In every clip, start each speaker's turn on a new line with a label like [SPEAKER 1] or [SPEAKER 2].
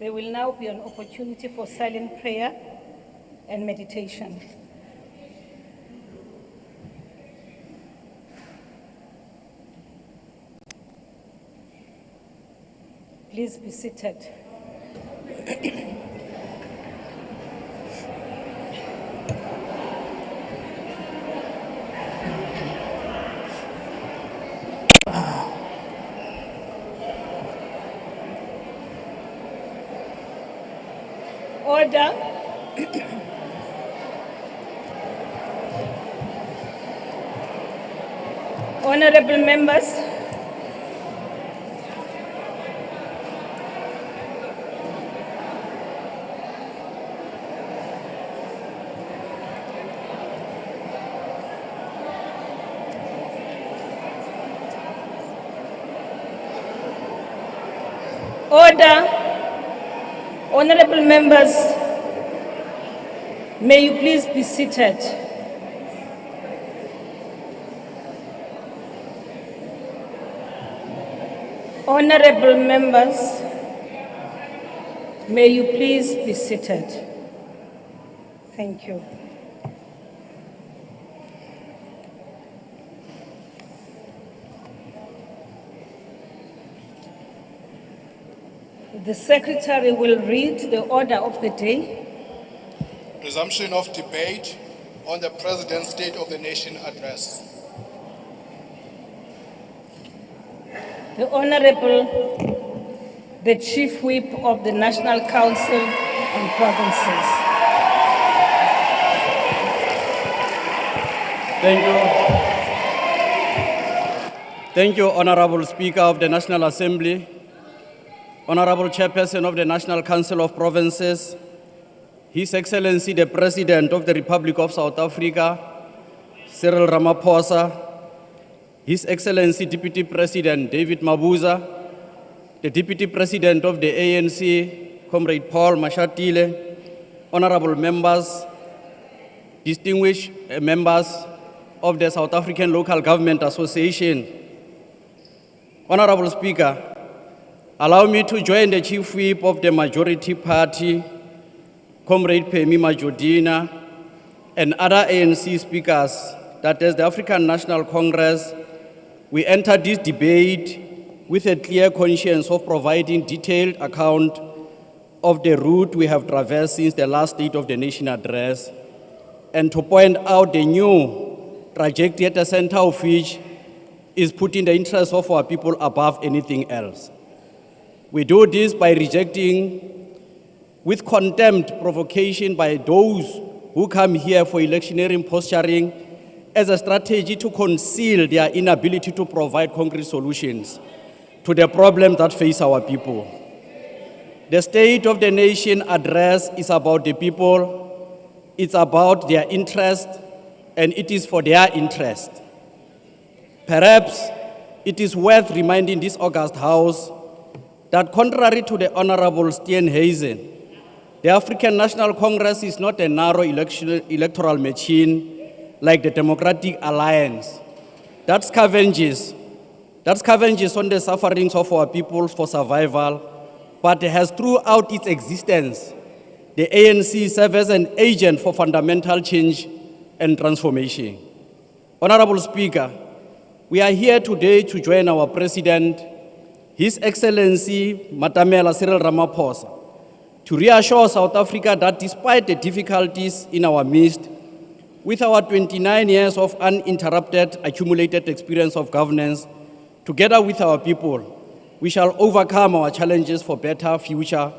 [SPEAKER 1] There will now be an opportunity for silent prayer and meditation. Please be seated. Order. Honorable members, order. Honorable members, may you please be seated. Honorable members, may you please be seated. Thank you. The Secretary will read the order of the day.
[SPEAKER 2] Resumption of debate on the President's State of the Nation address.
[SPEAKER 1] The Honorable, the Chief Whip of the National Council on Provinces.
[SPEAKER 3] Thank you, Honorable Speaker of the National Assembly, Honorable Chairperson of the National Council of Provinces, His Excellency the President of the Republic of South Africa, Cyril Ramaphosa, His Excellency Deputy President David Mabuza, the Deputy President of the ANC, Comrade Paul Mashatile, Honorable members, distinguished members of the South African Local Government Association. Honorable Speaker, allow me to join the Chief Whip of the Majority Party, Comrade Phemi Majodina, and other ANC speakers that as the African National Congress, we enter this debate with a clear conscience of providing detailed account of the route we have traversed since the last State of the Nation address, and to point out the new trajectory at the center of which is putting the interests of our people above anything else. We do this by rejecting with contempt provocation by those who come here for electioneering posturing as a strategy to conceal their inability to provide concrete solutions to the problems that face our people. The State of the Nation address is about the people, it's about their interest, and it is for their interest. Perhaps it is worth reminding this august House that contrary to the Honorable Steenhuisen, the African National Congress is not a narrow electoral machine like the Democratic Alliance that scavenges on the sufferings of our people for survival, but has throughout its existence, the ANC serves as an agent for fundamental change and transformation. Honorable Speaker, we are here today to join our President, His Excellency Matamela Cyril Ramaphosa, to reassure South Africa that despite the difficulties in our midst, with our 29 years of uninterrupted accumulated experience of governance, together with our people, we shall overcome our challenges for better future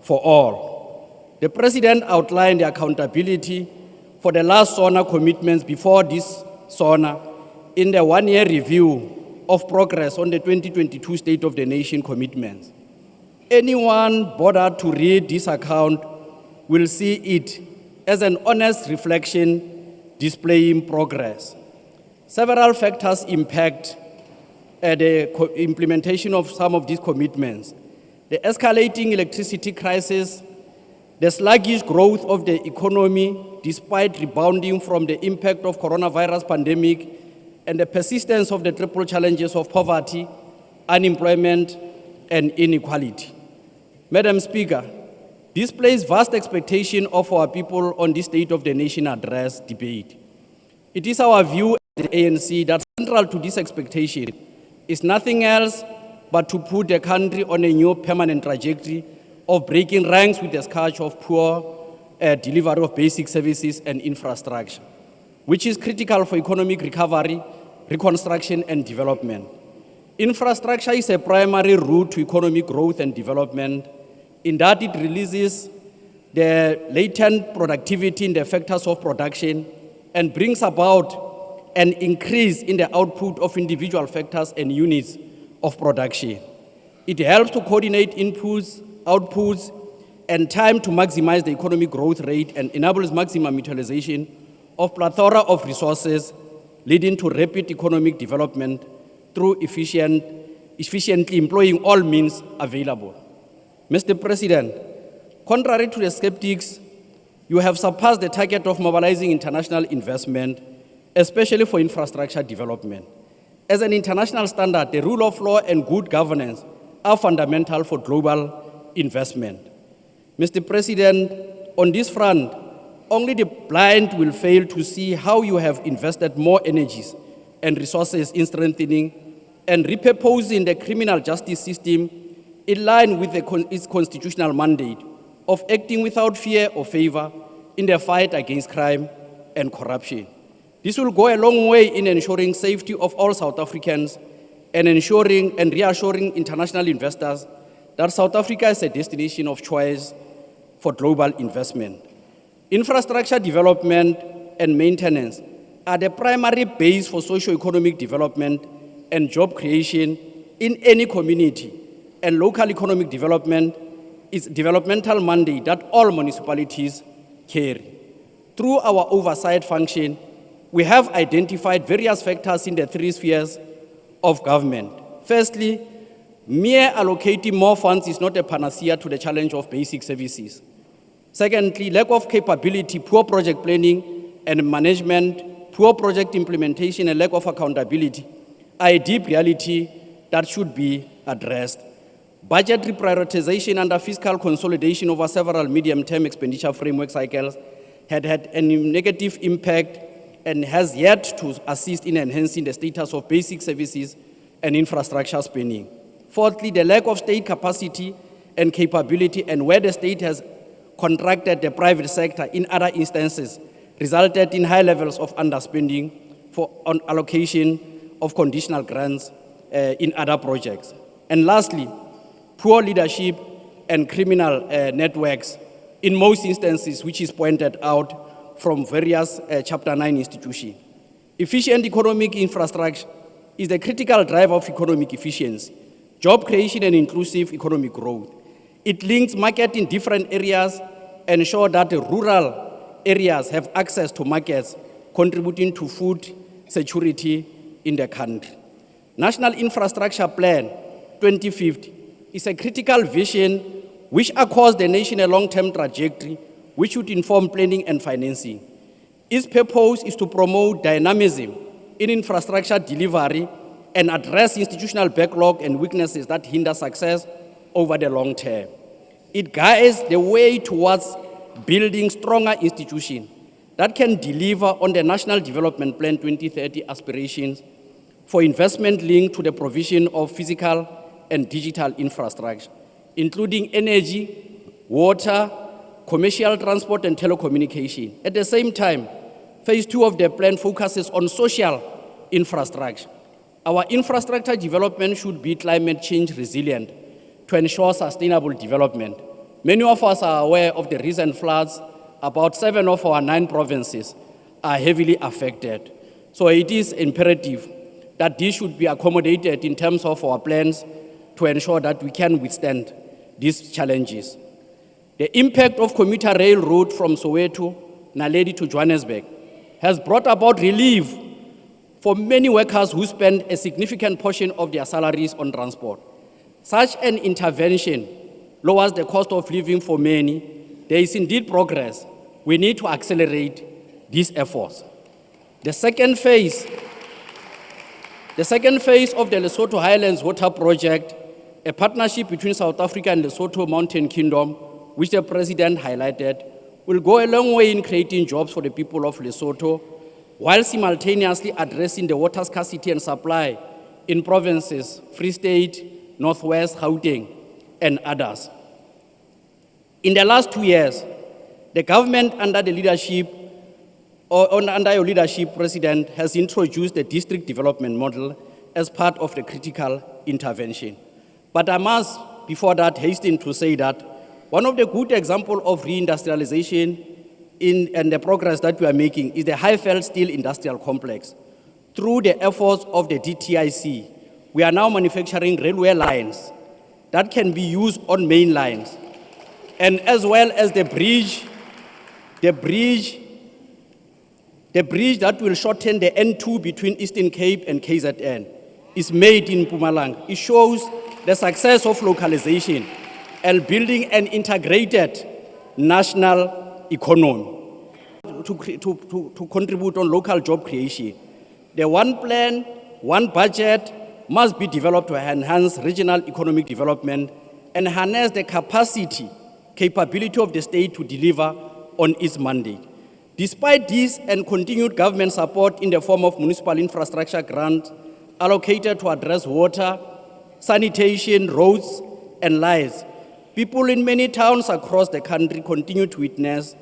[SPEAKER 3] for all. The President outlined the accountability for the last SONA commitments before this SONA in the one-year review of progress on the 2022 State of the Nation commitments. Anyone bothered to read this account will see it as an honest reflection displaying progress. Several factors impact the implementation of some of these commitments. The escalating electricity crisis, the sluggish growth of the economy despite rebounding from the impact of coronavirus pandemic, and the persistence of the triple challenges of poverty, unemployment, and inequality. Madam Speaker, this places vast expectation of our people on the State of the Nation address debate. It is our view at the ANC that central to this expectation is nothing else but to put the country on a new permanent trajectory of breaking ranks with the scourge of poor delivery of basic services and infrastructure, which is critical for economic recovery, reconstruction, and development. Infrastructure is a primary route to economic growth and development in that it releases the latent productivity in the factors of production and brings about an increase in the output of individual factors and units of production. It helps to coordinate inputs, outputs, and time to maximize the economic growth rate and enables maximum utilization of plethora of resources, leading to rapid economic development through efficiently employing all means available. Mr. President, contrary to the skeptics, you have surpassed the target of mobilizing international investment, especially for infrastructure development. As an international standard, the rule of law and good governance are fundamental for global investment. Mr. President, on this front, only the blind will fail to see how you have invested more energies and resources in strengthening and repurposing the criminal justice system in line with its constitutional mandate of acting without fear or favor in the fight against crime and corruption. This will go a long way in ensuring safety of all South Africans and ensuring and reassuring international investors that South Africa is a destination of choice for global investment. Infrastructure development and maintenance are the primary base for socio-economic development and job creation in any community, and local economic development is a developmental mandate that all municipalities carry. Through our oversight function, we have identified various factors in the three spheres of government. Firstly, mere allocating more funds is not a panacea to the challenge of basic services. Secondly, lack of capability, poor project planning and management, poor project implementation, and lack of accountability are a deep reality that should be addressed. Budget reprioritization under fiscal consolidation over several medium-term expenditure framework cycles had a negative impact and has yet to assist in enhancing the status of basic services and infrastructure spending. Fourthly, the lack of state capacity and capability, and where the state has contracted the private sector in other instances, resulted in high levels of underspending on allocation of conditional grants in other projects. And lastly, poor leadership and criminal networks in most instances, which is pointed out from various Chapter 9 institutions. Efficient economic infrastructure is the critical driver of economic efficiency, job creation, and inclusive economic growth. It links market in different areas and ensures that the rural areas have access to markets, contributing to food security in the country. National Infrastructure Plan 2050 is a critical vision which accords the nation a long-term trajectory which should inform planning and financing. Its purpose is to promote dynamism in infrastructure delivery and address institutional backlog and weaknesses that hinder success over the long term. It guides the way towards building stronger institutions that can deliver on the National Development Plan 2030 aspirations for investment linked to the provision of physical and digital infrastructure, including energy, water, commercial transport, and telecommunication. At the same time, phase 2 of the plan focuses on social infrastructure. Our infrastructure development should be climate change resilient to ensure sustainable development. Many of us are aware of the recent floods. About 7 of our 9 provinces are heavily affected. So it is imperative that this should be accommodated in terms of our plans to ensure that we can withstand these challenges. The impact of commuter rail route from Soweto, Naledi to Johannesburg has brought about relief for many workers who spend a significant portion of their salaries on transport. Such an intervention lowers the cost of living for many. There is indeed progress. We need to accelerate these efforts. The second phase of the Lesotho Highlands Water Project A partnership between South Africa and Lesotho Mountain Kingdom, which the President highlighted, will go a long way in creating jobs for the people of Lesotho, while simultaneously addressing the water scarcity and supply in provinces, Free State, Northwest, Gauteng, and others. In the last 2 years, the government under your leadership, President, has introduced the district development model as part of the critical intervention. But I must, before that, hasten to say that one of the good examples of reindustrialization and the progress that we are making is the Highveld Steel Industrial Complex. Through the efforts of the DTIC, we are now manufacturing railway lines that can be used on main lines, and as well as the bridge that will shorten the N2 between Eastern Cape and KZN is made in Mpumalanga. It shows the success of localization and building an integrated national economy to contribute on local job creation. The one plan, one budget must be developed to enhance regional economic development and harness the capability of the state to deliver on its mandate. Despite this and continued government support in the form of municipal infrastructure grants allocated to address water, sanitation, roads, and lights, people in many towns across the country continue to witness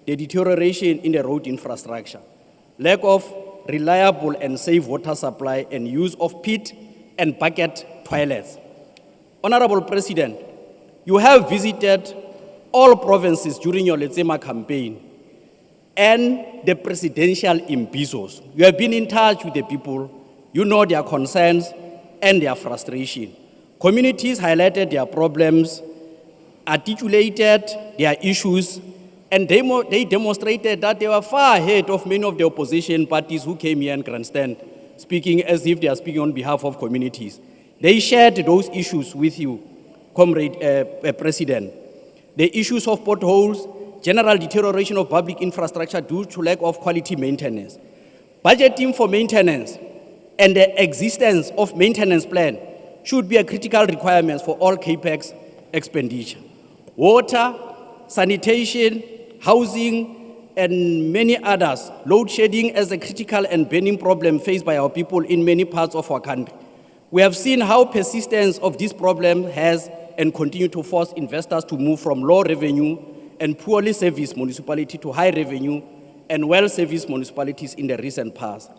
[SPEAKER 3] the deterioration in the road infrastructure, lack of reliable and safe water supply, and use of pit and bucket toilets. Honorable President, you have visited all provinces during your Letsema campaign and the presidential imbizos. You have been in touch with the people. You know their concerns and their frustration. Communities highlighted their problems, articulated their issues, and they demonstrated that they were far ahead of many of the opposition parties who came here and grandstand, speaking as if they are speaking on behalf of communities. They shared those issues with you, Comrade President. The issues of potholes, general deterioration of public infrastructure due to lack of quality maintenance, budgeting for maintenance, and the existence of maintenance plan should be a critical requirement for all CAPEX expenditure. Water, sanitation, housing, and many others, load shedding as a critical and burning problem faced by our people in many parts of our country. We have seen how persistence of this problem has and continue to force investors to move from low revenue and poorly serviced municipalities to high revenue and well-serviced municipalities in the recent past.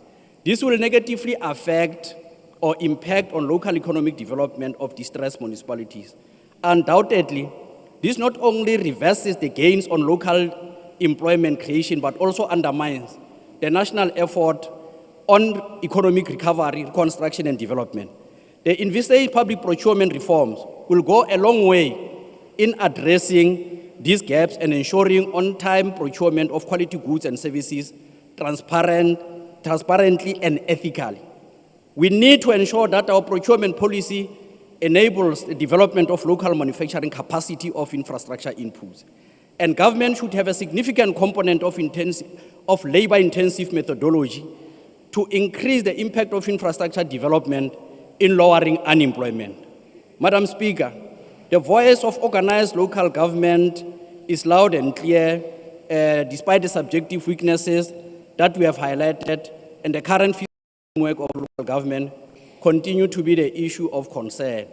[SPEAKER 3] This will negatively affect or impact on local economic development of distressed municipalities. Undoubtedly, this not only reverses the gains on local employment creation, but also undermines the national effort on economic recovery, reconstruction, and development. The envisaged public procurement reforms will go a long way in addressing these gaps and ensuring on-time procurement of quality goods and services transparently and ethically. We need to ensure that our procurement policy enables the development of local manufacturing capacity of infrastructure inputs. And government should have a significant component of labor-intensive methodology to increase the impact of infrastructure development in lowering unemployment. Madam Speaker, the voice of organized local government is loud and clear, despite the subjective weaknesses that we have highlighted, and the current framework of local government continue to be the issue of concern.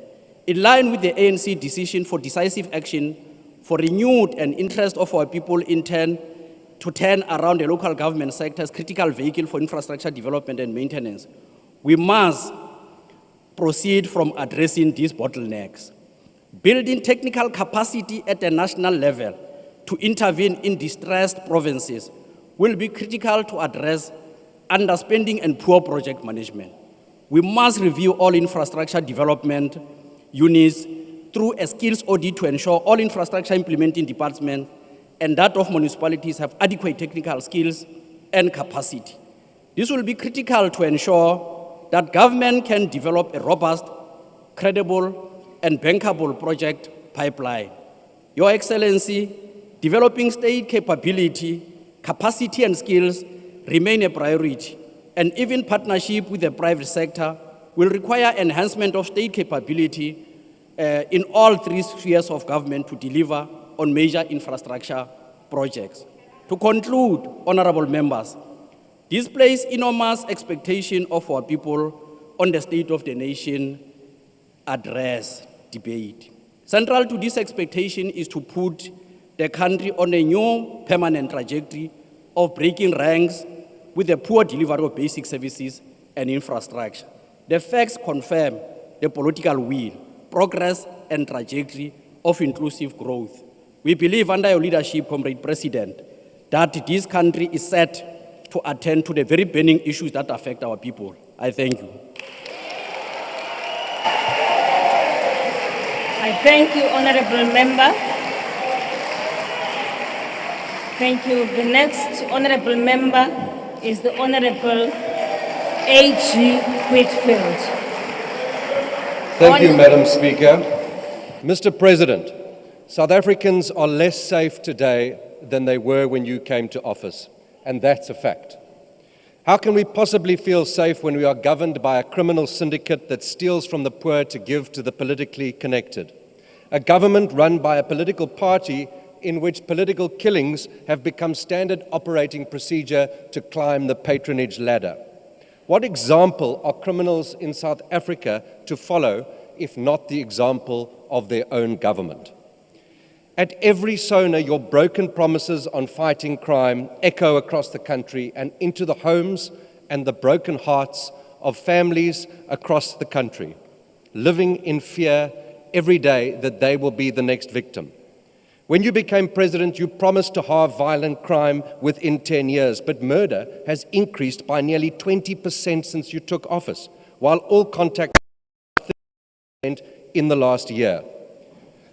[SPEAKER 3] In line with the ANC decision for decisive action for renewed and interest of our people in turn to turn around the local government sector as critical vehicle for infrastructure development and maintenance, we must proceed from addressing these bottlenecks. Building technical capacity at the national level to intervene in distressed provinces will be critical to address underspending and poor project management. We must review all infrastructure development units through a skills audit to ensure all infrastructure implementing departments and that of municipalities have adequate technical skills and capacity. This will be critical to ensure that government can develop a robust, credible, and bankable project pipeline. Your Excellency, developing state capability, capacity, and skills remain a priority, and even partnership with the private sector will require enhancement of state capability in all three spheres of government to deliver on major infrastructure projects. To conclude, honorable members, this places enormous expectation of our people on the State of the Nation address debate. Central to this expectation is to put the country on a new permanent trajectory of breaking ranks with the poor delivery of basic services and infrastructure. The facts confirm the political will, progress and trajectory of inclusive growth. We believe under your leadership, Comrade President, that this country is set to attend to the very burning issues that affect our people. I thank you.
[SPEAKER 1] I thank you, honorable member. Thank you. The next honorable member is the Honorable A.G. Whitfield.
[SPEAKER 4] Thank you, Madam Speaker. Mr. President, South Africans are less safe today than they were when you came to office, and that's a fact. How can we possibly feel safe when we are governed by a criminal syndicate that steals from the poor to give to the politically connected? A government run by a political party in which political killings have become standard operating procedure to climb the patronage ladder. What example are criminals in South Africa to follow, if not the example of their own government? At every SONA, your broken promises on fighting crime echo across the country and into the homes and the broken hearts of families across the country, living in fear every day that they will be the next victim. When you became president, you promised to halve violent crime within 10 years, but murder has increased by nearly 20% since you took office, while all contact in the last year.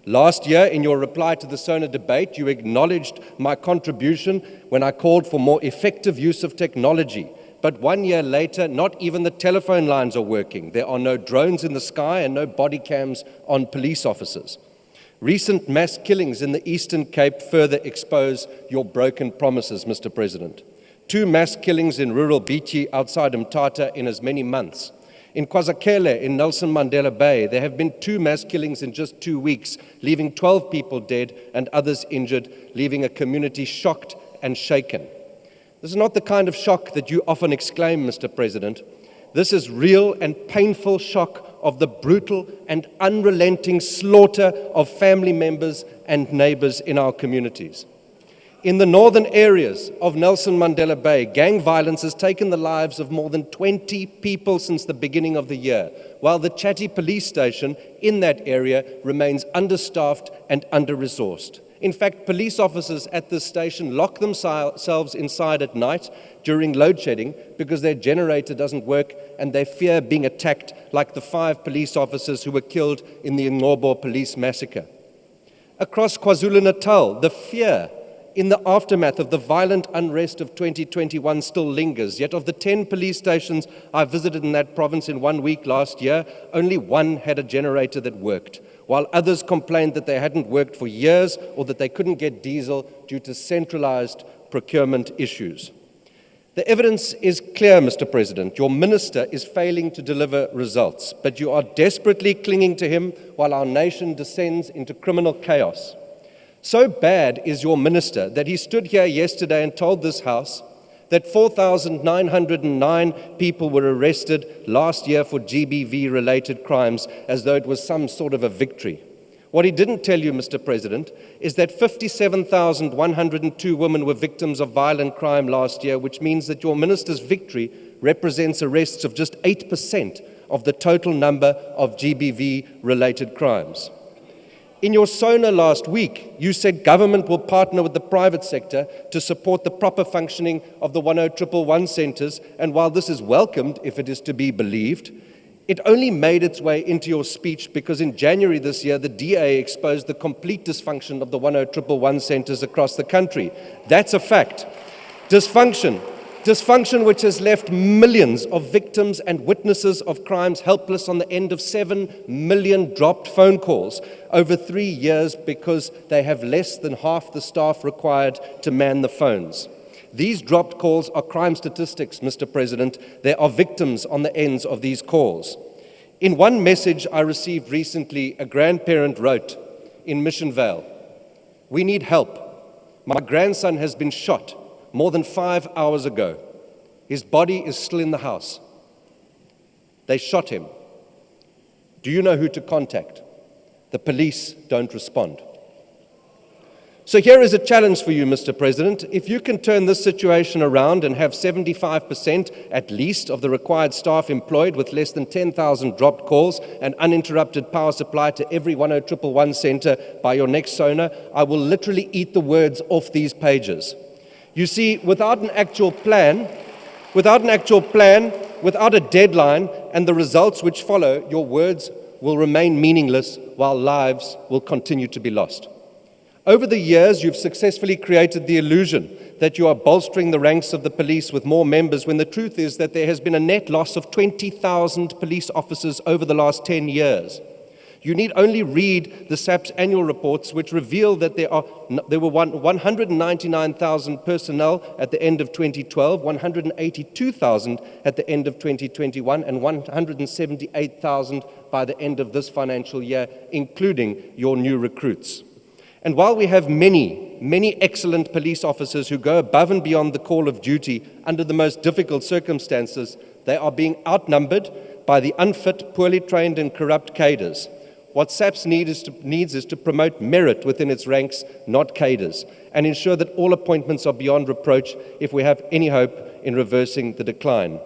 [SPEAKER 4] Last year, in your reply to the SONA debate, you acknowledged my contribution when I called for more effective use of technology. But 1 year later, not even the telephone lines are working. There are no drones in the sky and no body cams on police officers. Recent mass killings in the Eastern Cape further expose your broken promises, Mr. President. 2 mass killings in rural Bichi outside Mthatha in as many months. In KwaZulu, in Nelson Mandela Bay, there have been 2 mass killings in just 2 weeks, leaving 12 people dead and others injured, leaving a community shocked and shaken. This is not the kind of shock that you often exclaim, Mr. President. This is real and painful shock of the brutal and unrelenting slaughter of family members and neighbors in our communities. In the northern areas of Nelson Mandela Bay, gang violence has taken the lives of more than 20 people since the beginning of the year, while the Chatty police station in that area remains understaffed and under-resourced. In fact, police officers at this station lock themselves inside at night during load shedding because their generator doesn't work and they fear being attacked like the 5 police officers who were killed in the Ngobo police massacre. Across KwaZulu-Natal, the fear in the aftermath of the violent unrest of 2021 still lingers. Yet of the 10 police stations I visited in that province in 1 week last year, only 1 had a generator that worked, while others complained that they hadn't worked for years or that they couldn't get diesel due to centralized procurement issues. The evidence is clear, Mr. President. Your minister is failing to deliver results, but you are desperately clinging to him while our nation descends into criminal chaos. So bad is your minister that he stood here yesterday and told this House that 4,909 people were arrested last year for GBV-related crimes, as though it was some sort of a victory. What he didn't tell you, Mr. President, is that 57,102 women were victims of violent crime last year, which means that your minister's victory represents arrests of just 8% of the total number of GBV-related crimes. In your SONA last week, you said government will partner with the private sector to support the proper functioning of the 10111 centres, and while this is welcomed, if it is to be believed, it only made its way into your speech because in January this year, the DA exposed the complete dysfunction of the 10111 centres across the country. That's a fact. Dysfunction which has left millions of victims and witnesses of crimes helpless on the end of 7 million dropped phone calls over 3 years because they have less than half the staff required to man the phones. These dropped calls are crime statistics, Mr. President. There are victims on the ends of these calls. In one message I received recently, a grandparent wrote in Mission Vale, "We need help. My grandson has been shot more than 5 hours ago. His body is still in the house. They shot him. Do you know who to contact? The police don't respond." So here is a challenge for you, Mr. President. If you can turn this situation around and have 75% at least of the required staff employed with less than 10,000 dropped calls and uninterrupted power supply to every 10111 centre by your next SONA, I will literally eat the words off these pages. You see, without an actual plan, without a deadline and the results which follow, your words will remain meaningless while lives will continue to be lost. Over the years, you've successfully created the illusion that you are bolstering the ranks of the police with more members, when the truth is that there has been a net loss of 20,000 police officers over the last 10 years. You need only read the SAP's annual reports, which reveal that there were 199,000 personnel at the end of 2012, 182,000 at the end of 2021, and 178,000 by the end of this financial year, including your new recruits. And while we have many excellent police officers who go above and beyond the call of duty under the most difficult circumstances, they are being outnumbered by the unfit, poorly trained and corrupt cadres. What SAPS needs is to promote merit within its ranks, not cadres, and ensure that all appointments are beyond reproach if we have any hope in reversing the decline.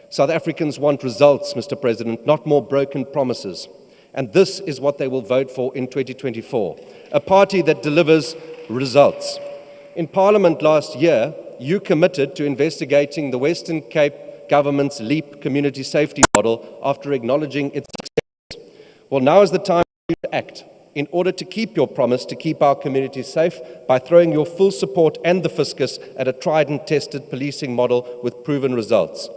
[SPEAKER 4] South Africans want results, Mr. President, not more broken promises. And this is what they will vote for in 2024, a party that delivers results. In Parliament last year, you committed to investigating the Western Cape government's LEAP community safety model after acknowledging its success. Well, now is the time for you to act in order to keep your promise to keep our communities safe by throwing your full support and the fiscus at a tried and tested policing model with proven results.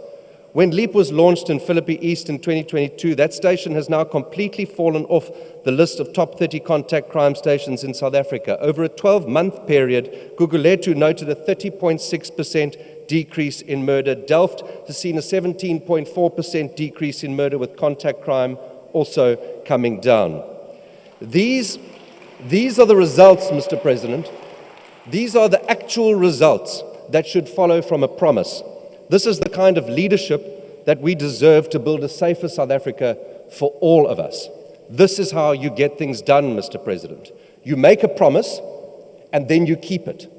[SPEAKER 4] When LEAP was launched in Philippi East in 2022, that station has now completely fallen off the list of top 30 contact crime stations in South Africa. Over a 12-month period, Gugulethu noted a 30.6% decrease in murder. Delft has seen a 17.4% decrease in murder, with contact crime also coming down. These are the results, Mr. President. These are the actual results that should follow from a promise. This is the kind of leadership that we deserve to build a safer South Africa for all of us. This is how you get things done, Mr. President. You make a promise, and then you keep it.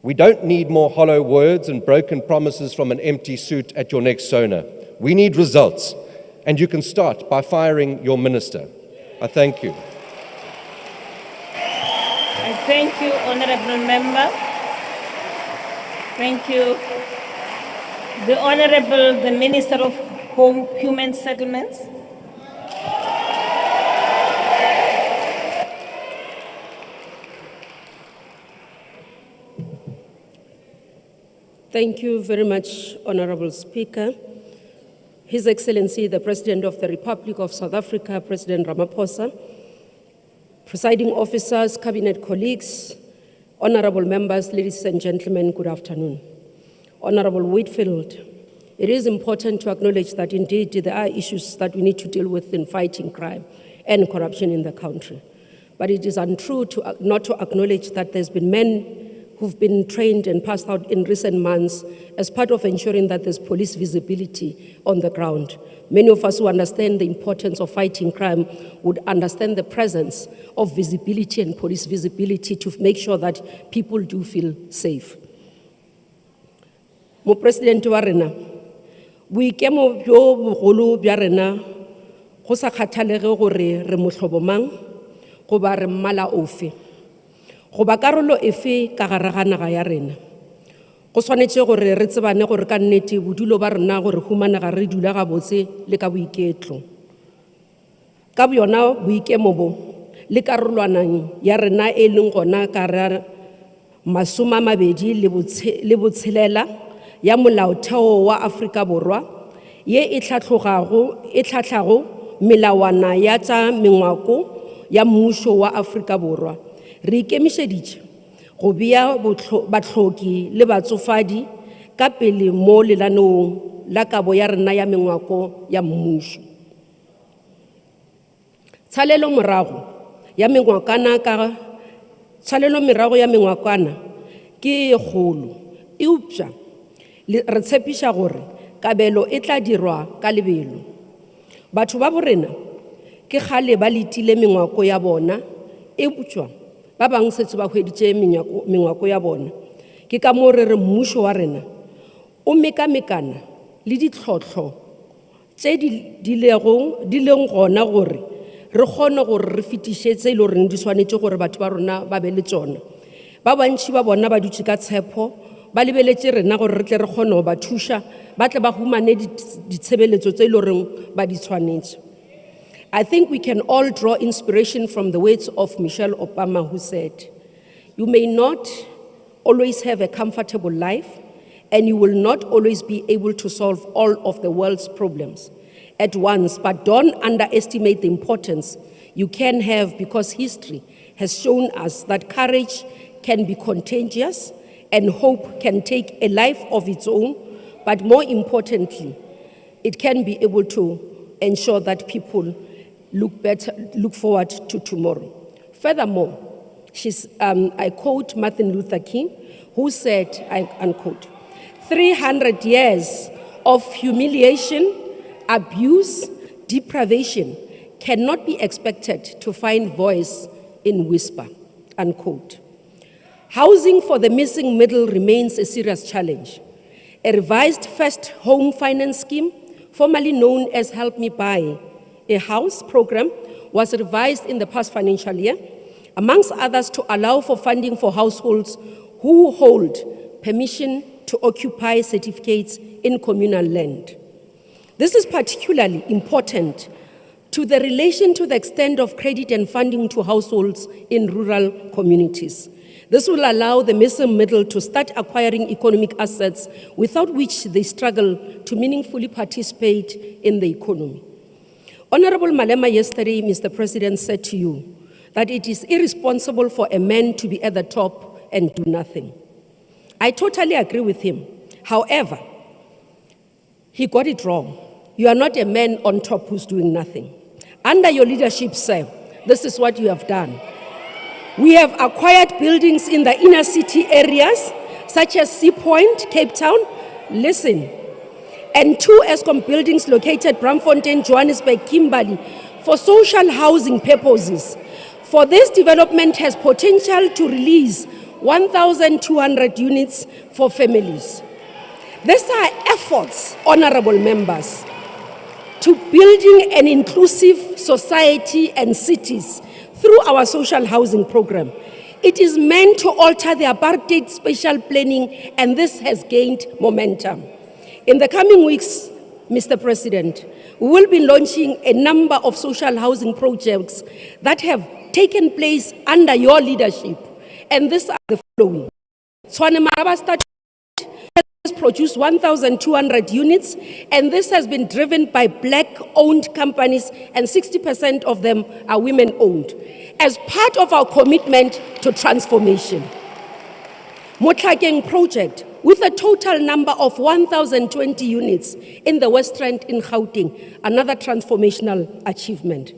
[SPEAKER 4] We don't need more hollow words and broken promises from an empty suit at your next SONA. We need results, and you can start by firing your minister. I thank you.
[SPEAKER 1] I thank you, Honourable Member. Thank you. The Honourable, the Minister of Home, Human Settlements.
[SPEAKER 5] Thank you very much, Honourable Speaker. His Excellency, the President of the Republic of South Africa, President Ramaphosa, presiding officers, cabinet colleagues, honourable members, ladies and gentlemen, good afternoon. Honourable Whitfield, it is important to acknowledge that indeed there are issues that we need to deal with in fighting crime and corruption in the country. But it is untrue not to acknowledge that there's been men who've been trained and passed out in recent months as part of ensuring that there's police visibility on the ground. Many of us who understand the importance of fighting crime would understand the presence of visibility and police visibility to make sure that people do feel safe. Mo President wa rena, boikemo bjo bogolo bja rena go sa kgathalege gore re mohlobo mang goba re mmala ofe goba karolo efe ka gare ga naga ya rena. Go tshwanetse gore re tsebane gore ka nnete bodulo ba rena gore humanaga re dula ga botse le ka boiketlo. Ka bona boikemo bo le karolwanang ya rena e leng gona ka ra masoma mabedi le botshelela ya molaotheo wa Afrika Borwa ye e tlhatlhago melawana ya tsa mengwako ya mmušo wa Afrika Borwa. Re ikemišeditše go bea batlhoki le batsofadi ka pele mo lenaneong la kabo ya rena ya mengwako ya mmušo. Tsalelo morago ya mengwakana ke e kgolo. Eupša re tshepiša gore kabelo e tla dirwa ka lebelo. Batho ba borena ke kgale ba letile mengwako ya bona, eupša ba bang setse ba hweditše mengwako ya bona. Ke ka moo re re mmušo wa rena o mekamekana le ditlhotlho tše di leng gona gore re kgone gore re fetišetse le gore di swanetše gore batho ba rona ba be le tsona. Ba bantši ba bona ba dutše ka tshepo, ba lebeletše rena gore re tle re kgone go ba thuša, ba tle ba humane ditshebeletso tse le goreng ba di tshwanetše. I think we can all draw inspiration from the words of Michelle Obama, who said, "You may not always have a comfortable life, and you will not always be able to solve all of the world's problems at once, but don't underestimate the importance you can have, because history has shown us that courage can be contagious and hope can take a life of its own, but more importantly, it can be able to ensure that people look forward to tomorrow." Furthermore, I quote Martin Luther King, who said, I unquote, 300 years of humiliation, abuse, deprivation cannot be expected to find voice in whisper, unquote. Housing for the missing middle remains a serious challenge. A revised first home finance scheme, formerly known as Help Me Buy a House program, was revised in the past financial year, amongst others to allow for funding for households who hold permission to occupy certificates in communal land. This is particularly important to the relation to the extent of credit and funding to households in rural communities. This will allow the missing middle to start acquiring economic assets without which they struggle to meaningfully participate in the economy. Honorable Malema, yesterday, Mr. President said to you that it is irresponsible for a man to be at the top and do nothing. I totally agree with him. However, he got it wrong. You are not a man on top who's doing nothing. Under your leadership, sir, this is what you have done. We have acquired buildings in the inner city areas, such as Sea Point, Cape Town, listen, and 2 ESCOM buildings located Braamfontein, Johannesburg, Kimberley, for social housing purposes. For this development has potential to release 1,200 units for families. These are efforts, honorable members, to building an inclusive society and cities through our social housing program. It is meant to alter the apartheid spatial planning, and this has gained momentum. In the coming weeks, Mr. President, we will be launching a number of social housing projects that have taken place under your leadership, and these are the following. Tshwane Maraba has produced 1,200 units, and this has been driven by black-owned companies, and 60% of them are women-owned, as part of our commitment to transformation. Motlhakeng project, with a total number of 1,020 units in the West Rand in Gauteng, another transformational achievement.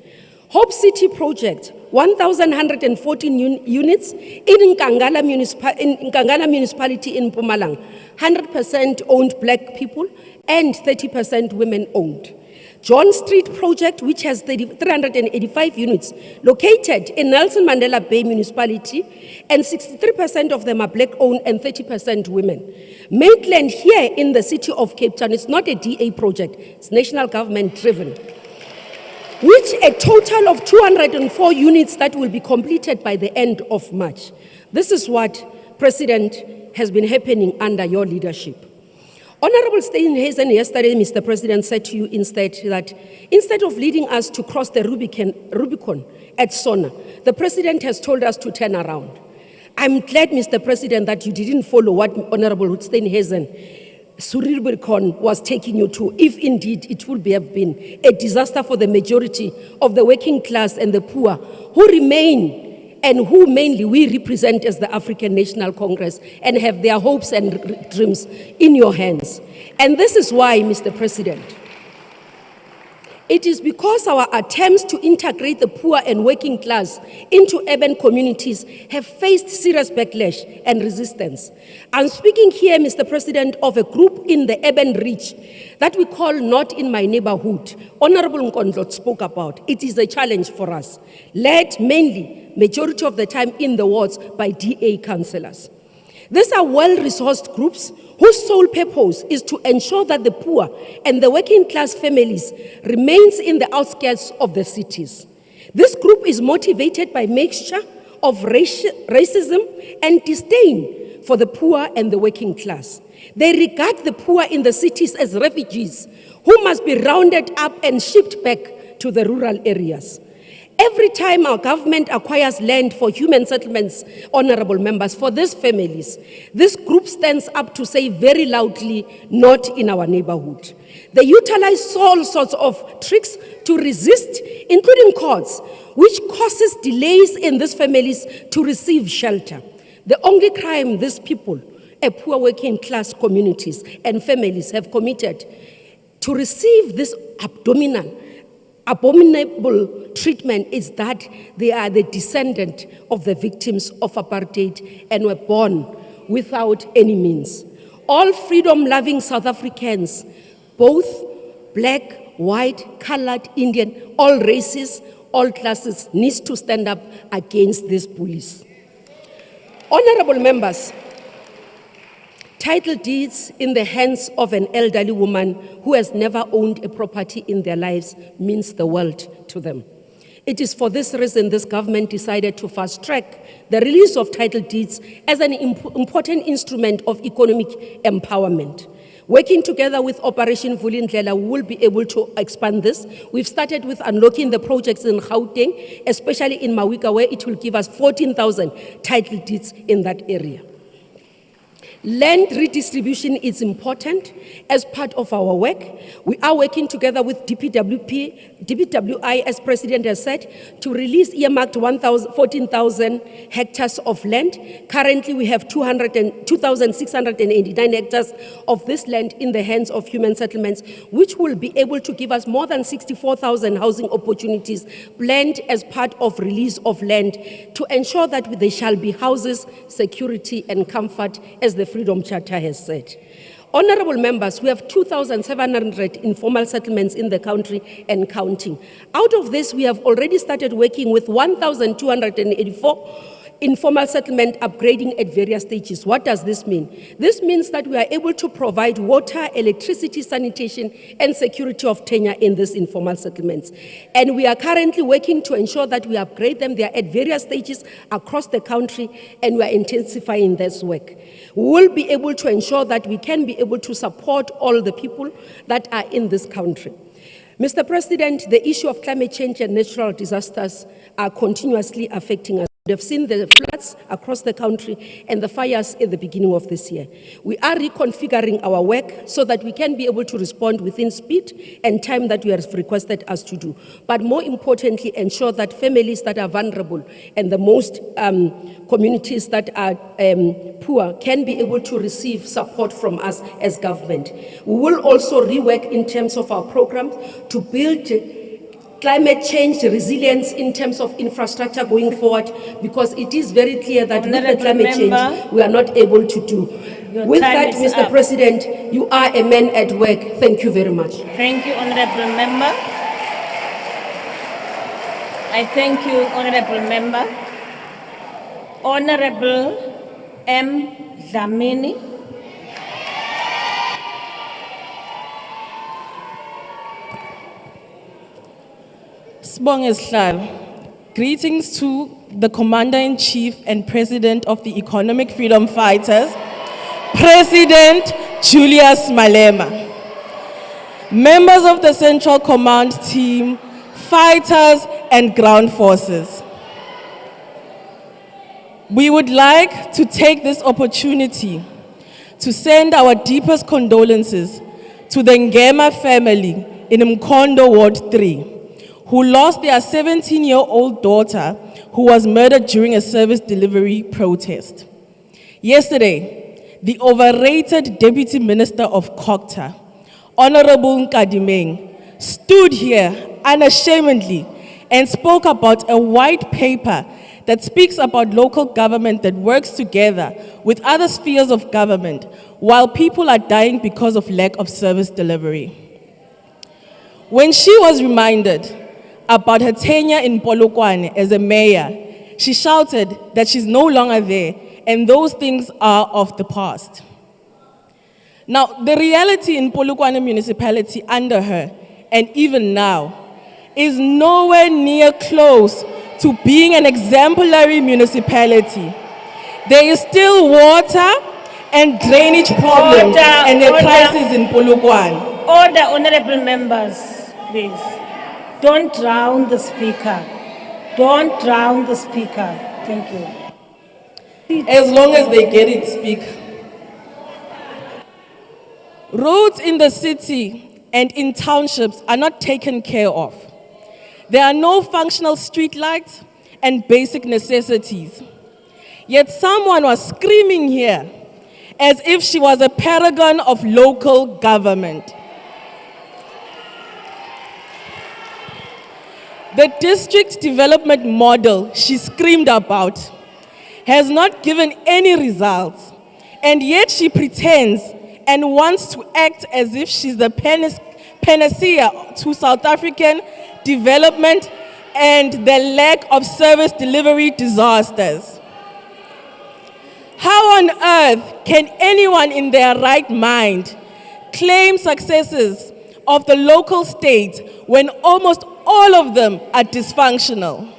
[SPEAKER 5] Hope City project, 1,114 units in Nkangala municipality in Mpumalanga, 100% owned black people and 30% women owned. John Street project, which has 385 units, located in Nelson Mandela Bay municipality, and 63% of them are black owned and 30% women. Maitland here in the city of Cape Town is not a DA project, it's national government driven, which a total of 204 units that will be completed by the end of March. This is what, President, has been happening under your leadership. Honorable Steenhuisen, yesterday, Mr. President, said to you instead that instead of leading us to cross the Rubicon at SONA, the President has told us to turn around. I'm glad, Mr. President, that you didn't follow what Honorable Steenhuisen Rubicon was taking you to, if indeed it would have been a disaster for the majority of the working class and the poor who remain and who mainly we represent as the African National Congress and have their hopes and dreams in your hands. And this is why, Mr. President, It is because our attempts to integrate the poor and working class into urban communities have faced serious backlash and resistance. I'm speaking here, Mr. President, of a group in the urban reach that we call Not in My Neighborhood. Honorable Nkondlo spoke about. It is a challenge for us, led mainly, majority of the time in the wards, by DA councillors. These are well-resourced groups whose sole purpose is to ensure that the poor and the working class families remains in the outskirts of the cities. This group is motivated by mixture of racism and disdain for the poor and the working class. They regard the poor in the cities as refugees who must be rounded up and shipped back to the rural areas. Every time our government acquires land for human settlements, honorable members, for these families, this group stands up to say very loudly, not in our neighborhood. They utilize all sorts of tricks to resist, including courts, which causes delays in these families to receive shelter. The only crime these people, poor working class communities and families have committed to receive this abominable treatment is that they are the descendant of the victims of apartheid and were born without any means. All freedom-loving South Africans, both black, white, colored, Indian, all races, all classes, needs to stand up against these bullies. Honorable members, title deeds in the hands of an elderly woman who has never owned a property in their lives means the world to them. It is for this reason this government decided to fast-track the release of title deeds as an important instrument of economic empowerment. Working together with Operation Vulindlela, we will be able to expand this. We've started with unlocking the projects in Gauteng, especially in Mawika, where it will give us 14,000 title deeds in that area. Land redistribution is important as part of our work. We are working together with DPWI, as President has said, to release earmarked 14,000 hectares of land. Currently, we have 2,689 hectares of this land in the hands of human settlements, which will be able to give us more than 64,000 housing opportunities planned as part of release of land to ensure that there shall be houses, security, and comfort, as the Freedom Charter has said. Honorable members, we have 2,700 informal settlements in the country and counting. Out of this, we have already started working with 1,284 informal settlement upgrading at various stages. What does this mean? This means that we are able to provide water, electricity, sanitation, and security of tenure in these informal settlements. And we are currently working to ensure that we upgrade them. They are at various stages across the country, and we are intensifying this work. We will be able to ensure that we can be able to support all the people that are in this country. Mr. President, the issue of climate change and natural disasters are continuously affecting us. We have seen the floods across the country and the fires at the beginning of this year. We are reconfiguring our work so that we can be able to respond within speed and time that we have requested us to do. But more importantly, ensure that families that are vulnerable and the most communities that are poor can be able to receive support from us as government. We will also rework in terms of our programs to build climate change resilience in terms of infrastructure going forward, because it is very clear that with the climate change we are not able to do. With that, Mr. President, you are a man at work. Thank you very much.
[SPEAKER 1] Thank you, Honorable Member. I thank you, Honorable Member. Honorable M. Dlamini.
[SPEAKER 6] Greetings to the Commander-in-Chief and President of the Economic Freedom Fighters, President Julius Malema, members of the Central Command Team, fighters and ground forces. We would like to take this opportunity to send our deepest condolences to the Ngema family in Mkondo Ward 3, who lost their 17-year-old daughter who was murdered during a service delivery protest. Yesterday, the overrated Deputy Minister of COGTA, Honorable Nkadimeng, stood here unashamedly and spoke about a white paper that speaks about local government that works together with other spheres of government while people are dying because of lack of service delivery. When she was reminded about her tenure in Polokwane as a mayor, she shouted that she's no longer there and those things are of the past. Now, the reality in Polokwane municipality under her, and even now, is nowhere near close to being an exemplary municipality. There is still water and drainage problems and a crisis in Polokwane.
[SPEAKER 1] Order, honorable members, please. Don't drown the speaker. Don't drown the speaker. Thank you.
[SPEAKER 6] As long as they get it, speak. Roads in the city and in townships are not taken care of. There are no functional street lights and basic necessities. Yet someone was screaming here as if she was a paragon of local government. The district development model she screamed about has not given any results, and yet she pretends and wants to act as if she's the panacea to South African development and the lack of service delivery disasters. How on earth can anyone in their right mind claim successes of the local state when almost all of them are dysfunctional?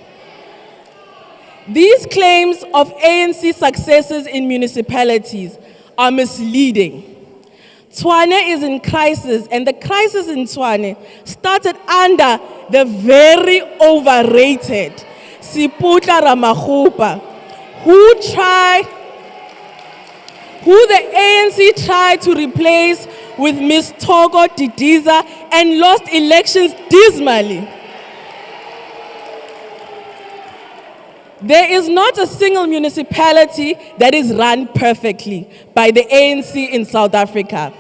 [SPEAKER 6] These claims of ANC successes in municipalities are misleading. Tshwane is in crisis, and the crisis in Tshwane started under the very overrated Siputla Ramakgopa, who the ANC tried to replace with Ms. Togo Didiza and lost elections dismally. There is not a single municipality that is run perfectly by the ANC in South Africa.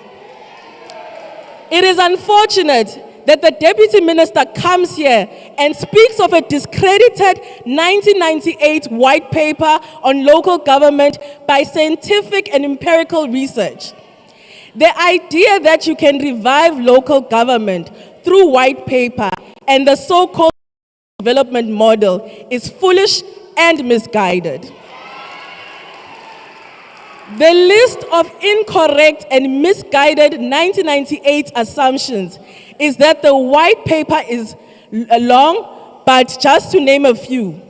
[SPEAKER 6] It is unfortunate that the Deputy Minister comes here and speaks of a discredited 1998 white paper on local government by scientific and empirical research. The idea that you can revive local government through white paper and the so-called development model is foolish and misguided. The list of incorrect and misguided 1998 assumptions is that the white paper is long, but just to name a few.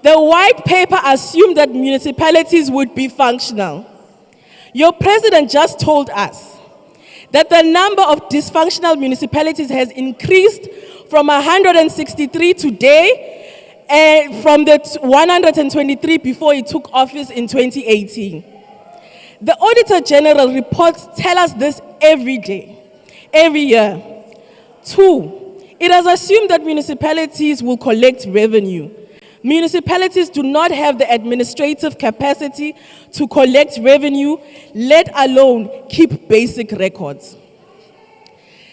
[SPEAKER 6] The white paper assumed that municipalities would be functional. Your president just told us that the number of dysfunctional municipalities has increased from 163 today and from the 123 before he took office in 2018. The Auditor General reports tell us this every day, every year. 2, it has assumed that municipalities will collect revenue. Municipalities do not have the administrative capacity to collect revenue, let alone keep basic records.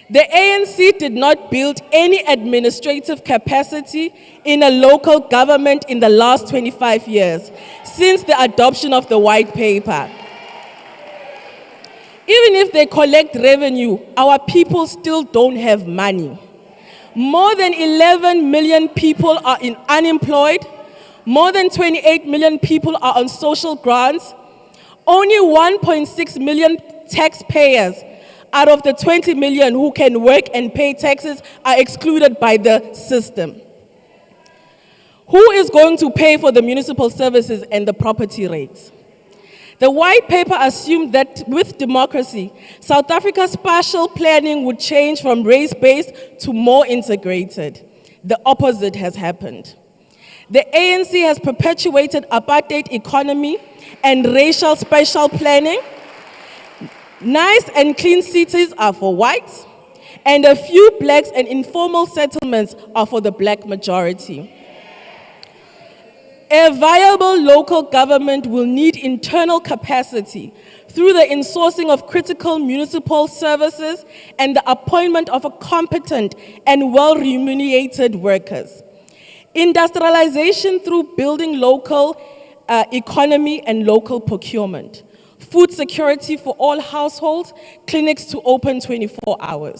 [SPEAKER 6] The ANC did not build any administrative capacity in a local government in the last 25 years, since the adoption of the white paper. Even if they collect revenue, our people still don't have money. More than 11 million people are unemployed. More than 28 million people are on social grants. Only 1.6 million taxpayers out of the 20 million who can work and pay taxes are excluded by the system. Who is going to pay for the municipal services and the property rates? The white paper assumed that with democracy, South Africa's spatial planning would change from race-based to more integrated. The opposite has happened. The ANC has perpetuated apartheid economy and racial spatial planning. Nice and clean cities are for whites, and a few blacks and informal settlements are for the black majority. A viable local government will need internal capacity, through the insourcing of critical municipal services and the appointment of a competent and well-remunerated workers. Industrialization through building local economy and local procurement. Food security for all households, clinics to open 24 hours.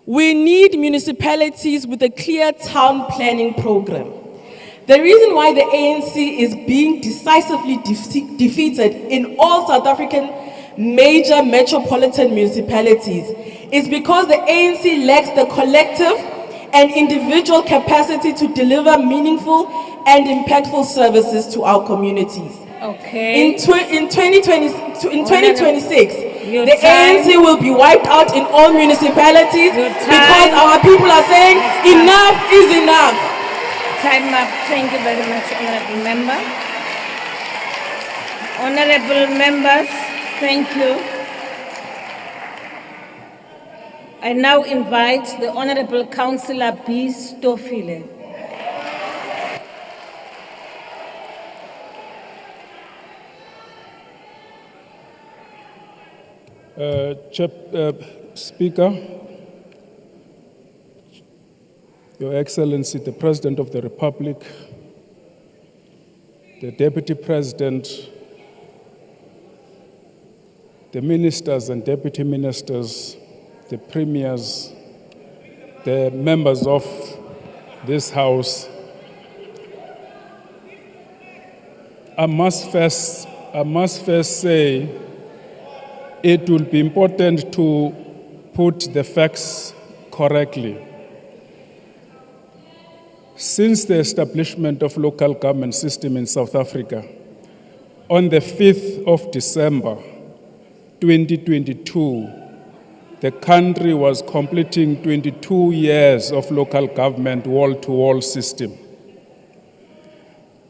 [SPEAKER 6] We need municipalities with a clear town planning program. The reason why the ANC is being decisively defeated in all South African major metropolitan municipalities is because the ANC lacks the collective and individual capacity to deliver meaningful and impactful services to our communities.
[SPEAKER 1] Okay.
[SPEAKER 6] In 2026,
[SPEAKER 1] Your
[SPEAKER 6] the
[SPEAKER 1] time.
[SPEAKER 6] ANC will be wiped out in all municipalities
[SPEAKER 1] Your
[SPEAKER 6] because
[SPEAKER 1] time.
[SPEAKER 6] our people are saying enough is enough.
[SPEAKER 1] Time up. Thank you very much, Honorable Member. Honorable members, thank you. I now invite the Honorable Councillor B. Stofile.
[SPEAKER 7] Speaker, Your Excellency, the President of the Republic, the Deputy President, the ministers and deputy ministers, the premiers, the members of this House, I must first say it will be important to put the facts correctly. Since the establishment of local government system in South Africa, on the 5th of December, 2022, the country was completing 22 years of local government wall-to-wall system.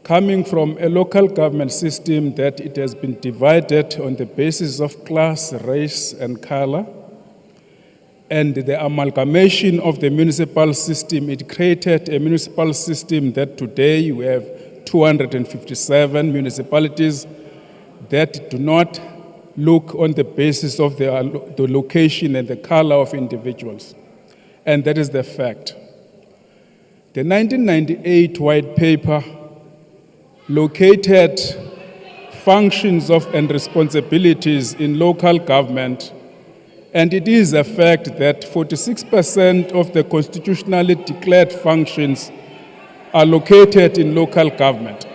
[SPEAKER 7] Coming from a local government system that it has been divided on the basis of class, race, and color, and the amalgamation of the municipal system, it created a municipal system that today we have 257 municipalities that do not look on the basis of the location and the color of individuals. And that is the fact. The 1998 white paper located functions of and responsibilities in local government, and it is a fact that 46% of the constitutionally declared functions are located in local government.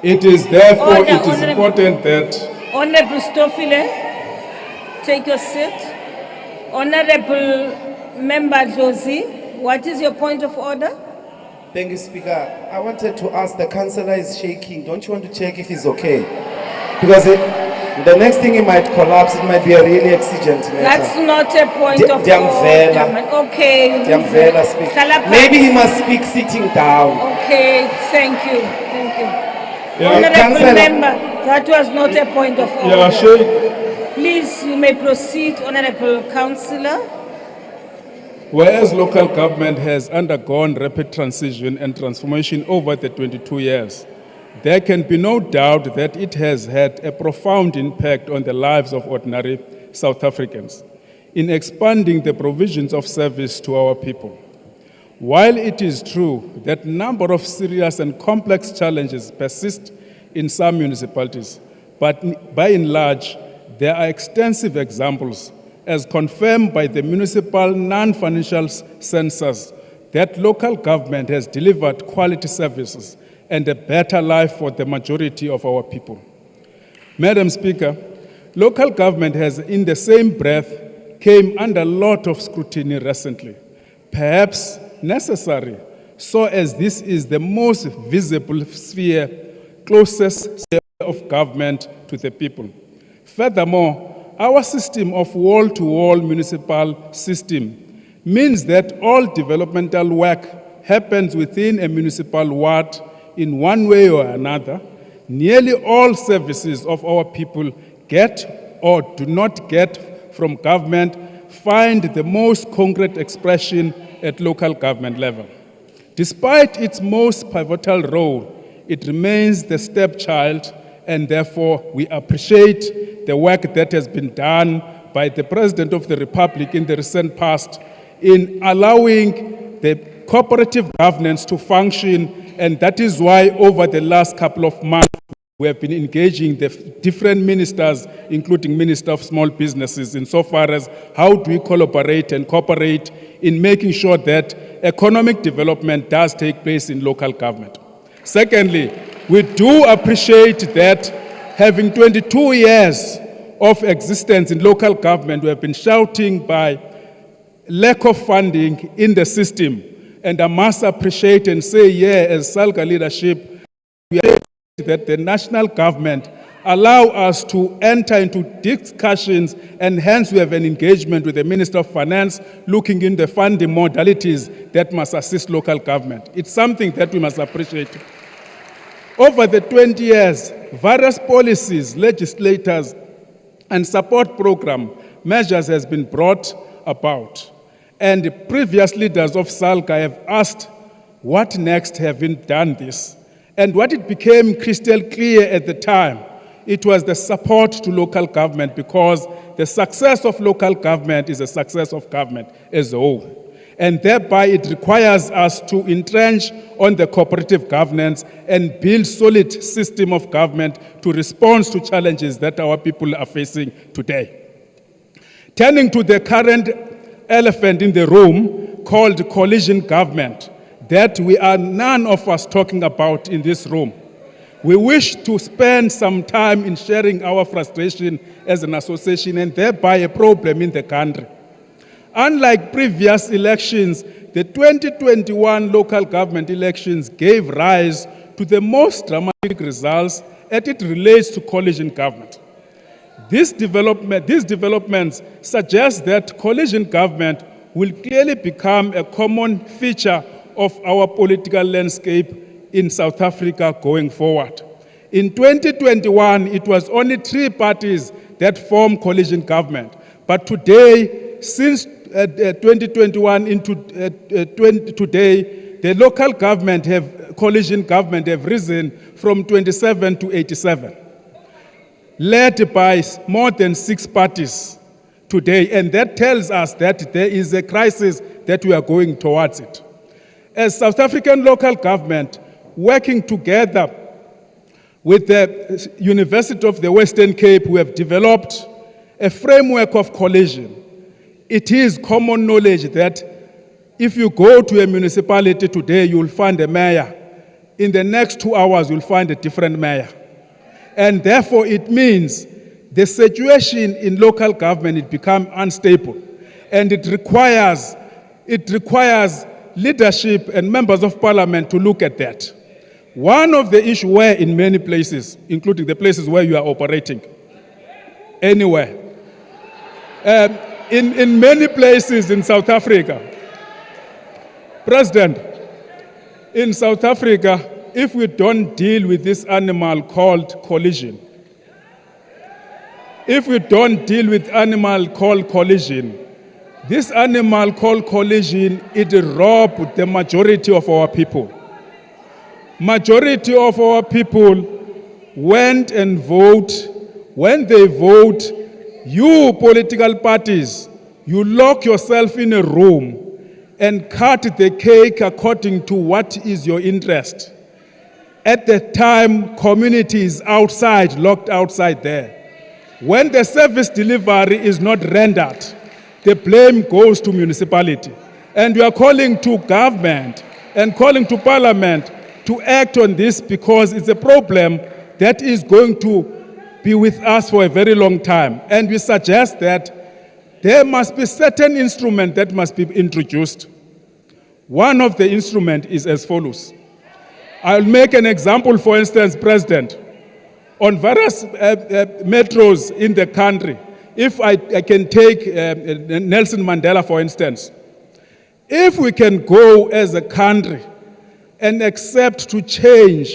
[SPEAKER 7] It is therefore important that
[SPEAKER 1] Honorable Stofile, take your seat. Honorable Member Josie, what is your point of order?
[SPEAKER 8] Thank you, Speaker. I wanted to ask, the councillor is shaking. Don't you want to check if he's okay? Because the next thing he might collapse, it might be a really exigent matter.
[SPEAKER 1] That's not a point of order. Okay.
[SPEAKER 8] Speak. Maybe he must speak sitting down.
[SPEAKER 1] Okay, thank you. Thank you.
[SPEAKER 7] Yeah.
[SPEAKER 1] Honorable Member, that was not a point of order.
[SPEAKER 7] Yeah, sure.
[SPEAKER 1] Please, you may proceed, Honorable Councillor.
[SPEAKER 7] Whereas local government has undergone rapid transition and transformation over the 22 years, there can be no doubt that it has had a profound impact on the lives of ordinary South Africans in expanding the provisions of service to our people. While it is true that a number of serious and complex challenges persist in some municipalities, but by and large, there are extensive examples, as confirmed by the municipal non-financial census, that local government has delivered quality services and a better life for the majority of our people. Madam Speaker, local government has, in the same breath, came under a lot of scrutiny recently, perhaps necessary, so as this is the most visible sphere, closest sphere of government to the people. Furthermore, our system of wall-to-wall municipal system means that all developmental work happens within a municipal ward in one way or another. Nearly all services of our people get or do not get from government find the most concrete expression at local government level. Despite its most pivotal role, it remains the stepchild and therefore we appreciate the work that has been done by the President of the Republic in the recent past in allowing the cooperative governance to function, and that is why over the last couple of months we have been engaging the different ministers, including Minister of Small Businesses, insofar as how do we collaborate and cooperate in making sure that economic development does take place in local government. Secondly, we do appreciate that having 22 years of existence in local government, we have been shouting by lack of funding in the system. And I must appreciate and say, yeah, as SALGA leadership, we are that the national government allow us to enter into discussions, and hence we have an engagement with the Minister of Finance looking in the funding modalities that must assist local government. It's something that we must appreciate. Over the 20 years, various policies, legislators, and support program measures has been brought about. And the previous leaders of SALGA have asked, what next, having done this? And what it became crystal clear at the time, it was the support to local government, because the success of local government is the success of government as a whole. And thereby it requires us to entrench on the cooperative governance and build solid system of government to respond to challenges that our people are facing today. Turning to the current elephant in the room called coalition government, that we are none of us talking about in this room. We wish to spend some time in sharing our frustration as an association and thereby a problem in the country. Unlike previous elections, the 2021 local government elections gave rise to the most dramatic results as it relates to coalition government. These developments suggest that coalition government will clearly become a common feature of our political landscape in South Africa going forward. In 2021, it was only 3 parties that formed coalition government. But today, since 2021 into today, the local government coalition government have risen from 27 to 87, led by more than 6 parties today. And that tells us that there is a crisis that we are going towards it. As South African local government, working together with the University of the Western Cape, we have developed a framework of coalition. It is common knowledge that if you go to a municipality today, you will find a mayor. In the next 2 hours, you'll find a different mayor. And therefore, it means the situation in local government, it becomes unstable. And it requires leadership and members of parliament to look at that. One of the issues where in many places, including the places where you are operating, anywhere, in many places in South Africa, President, in South Africa, if we don't deal with this animal called coalition, this animal called coalition, it robs the majority of our people. Majority of our people went and vote. When they vote, you political parties, you lock yourself in a room and cut the cake according to what is your interest. At the time, community is outside, locked outside there. When the service delivery is not rendered, the blame goes to municipality. And we are calling to government and calling to parliament to act on this, because it's a problem that is going to be with us for a very long time. And we suggest that there must be certain instruments that must be introduced. One of the instruments is as follows. I'll make an example, for instance, President. On various metros in the country, if I can take Nelson Mandela, for instance, if we can go as a country and accept to change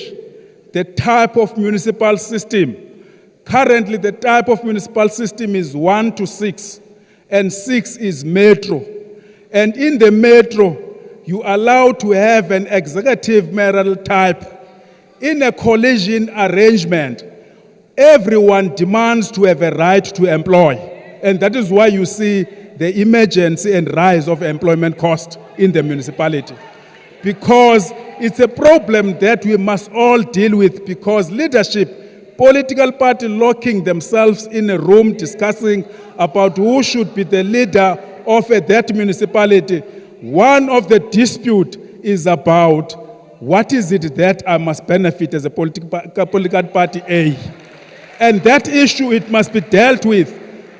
[SPEAKER 7] the type of municipal system. Currently, the type of municipal system is 1 to 6, and 6 is metro. And in the metro, you are allowed to have an executive mayoral type in a coalition arrangement. everyone demands to have a right to employ. And that is why you see the emergency and rise of employment cost in the municipality. Because it's a problem that we must all deal with, because leadership, political party locking themselves in a room discussing about who should be the leader of that municipality. One of the dispute is about what is it that I must benefit as a political party A. And that issue, it must be dealt with.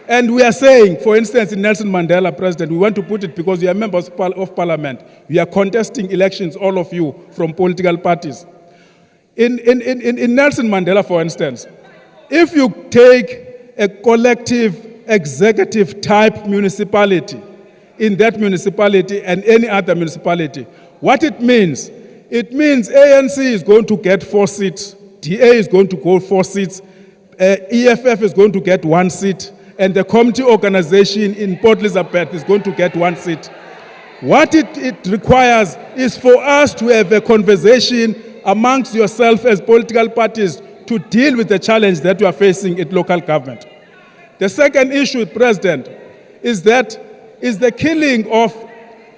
[SPEAKER 7] And we are saying, for instance, in Nelson Mandela, President, we want to put it because you are members of parliament. We are contesting elections, all of you, from political parties. In Nelson Mandela, for instance, if you take a collective executive type municipality, in that municipality and any other municipality, what it means ANC is going to get 4 seats, DA is going to go 4 seats, EFF is going to get 1 seat, and the community organization in Port Elizabeth is going to get 1 seat. What it requires is for us to have a conversation amongst yourself as political parties to deal with the challenge that you are facing at local government. The second issue, President, is the killing of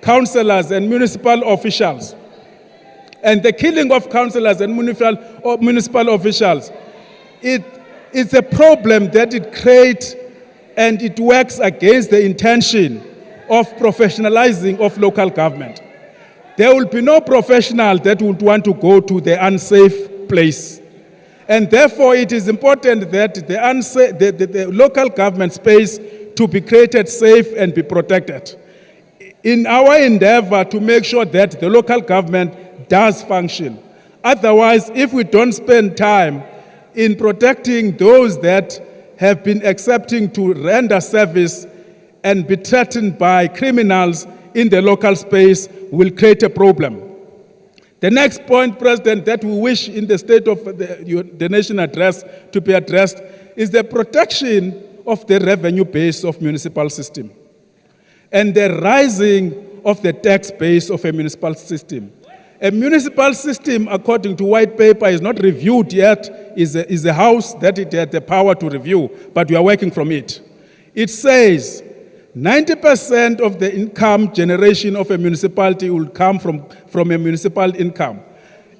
[SPEAKER 7] councillors and municipal officials. And the killing of councillors and municipal officials, it's a problem that it creates and it works against the intention of professionalizing of local government. There will be no professional that would want to go to the unsafe place. And therefore, it is important that the local government space to be created safe and be protected. In our endeavor to make sure that the local government does function. Otherwise, if we don't spend time in protecting those that have been accepting to render service and be threatened by criminals in the local space, will create a problem. The next point, President, that we wish in the State of the Nation address to be addressed is the protection of the revenue base of municipal system and the rising of the tax base of a municipal system. A municipal system, according to white paper, is not reviewed yet, is a house that it had the power to review, but we are working from it. It says 90% of the income generation of a municipality will come from a municipal income.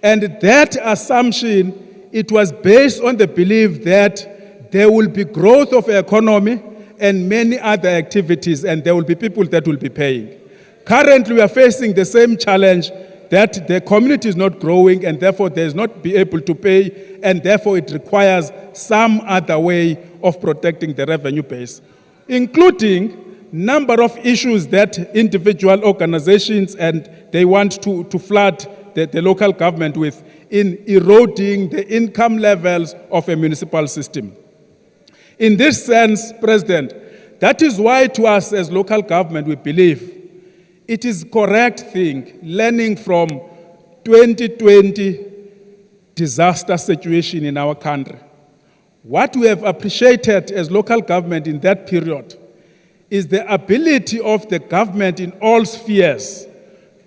[SPEAKER 7] And that assumption, it was based on the belief that there will be growth of the economy and many other activities, and there will be people that will be paying. Currently, we are facing the same challenge that the community is not growing and therefore they is not be able to pay, and therefore it requires some other way of protecting the revenue base, including number of issues that individual organizations and they want to flood the local government with in eroding the income levels of a municipal system. In this sense, President, that is why to us as local government we believe it is correct thing, learning from 2020 disaster situation in our country. What we have appreciated as local government in that period is the ability of the government in all spheres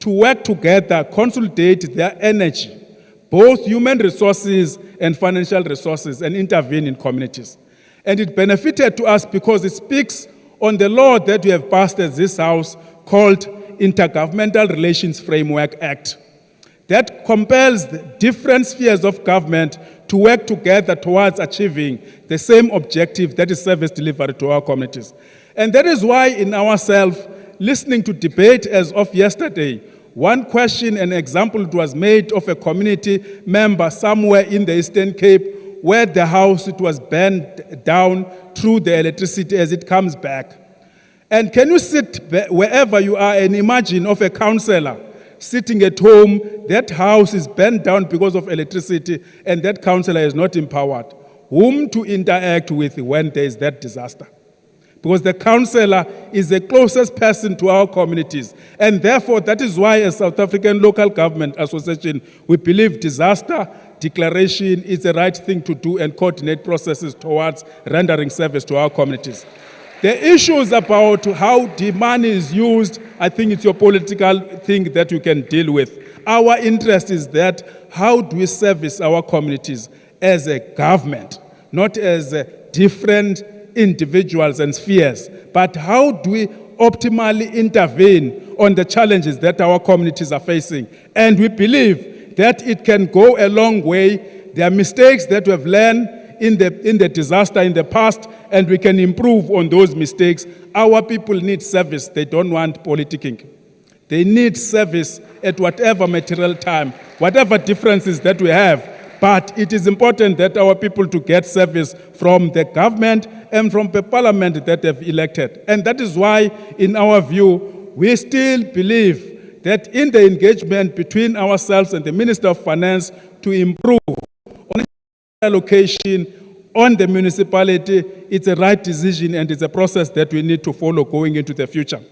[SPEAKER 7] to work together, consolidate their energy, both human resources and financial resources, and intervene in communities. And it benefited to us because it speaks on the law that we have passed as this House called Intergovernmental Relations Framework Act that compels the different spheres of government to work together towards achieving the same objective, that is service delivery to our communities. And that is why in ourselves, listening to debate as of yesterday, one question, an example was made of a community member somewhere in the Eastern Cape where the house, it was burned down through the electricity as it comes back. And can you sit wherever you are and imagine of a councillor sitting at home, that house is burned down because of electricity, and that councillor is not empowered. Whom to interact with when there is that disaster? Because the councillor is the closest person to our communities. And therefore, that is why as South African Local Government Association, we believe disaster declaration is the right thing to do and coordinate processes towards rendering service to our communities. The issues about how the money is used, I think it's your political thing that you can deal with. Our interest is that how do we service our communities as a government, not as different individuals and spheres, but how do we optimally intervene on the challenges that our communities are facing. And we believe that it can go a long way. There are mistakes that we have learned in the disaster in the past, and we can improve on those mistakes. Our people need service. They don't want politicking. They need service at whatever material time, whatever differences that we have. But it is important that our people to get service from the government and from the parliament that they've elected. And that is why, in our view, we still believe that in the engagement between ourselves and the Minister of Finance to improve on allocation on the municipality, it's a right decision and it's a process that we need to follow going into the future.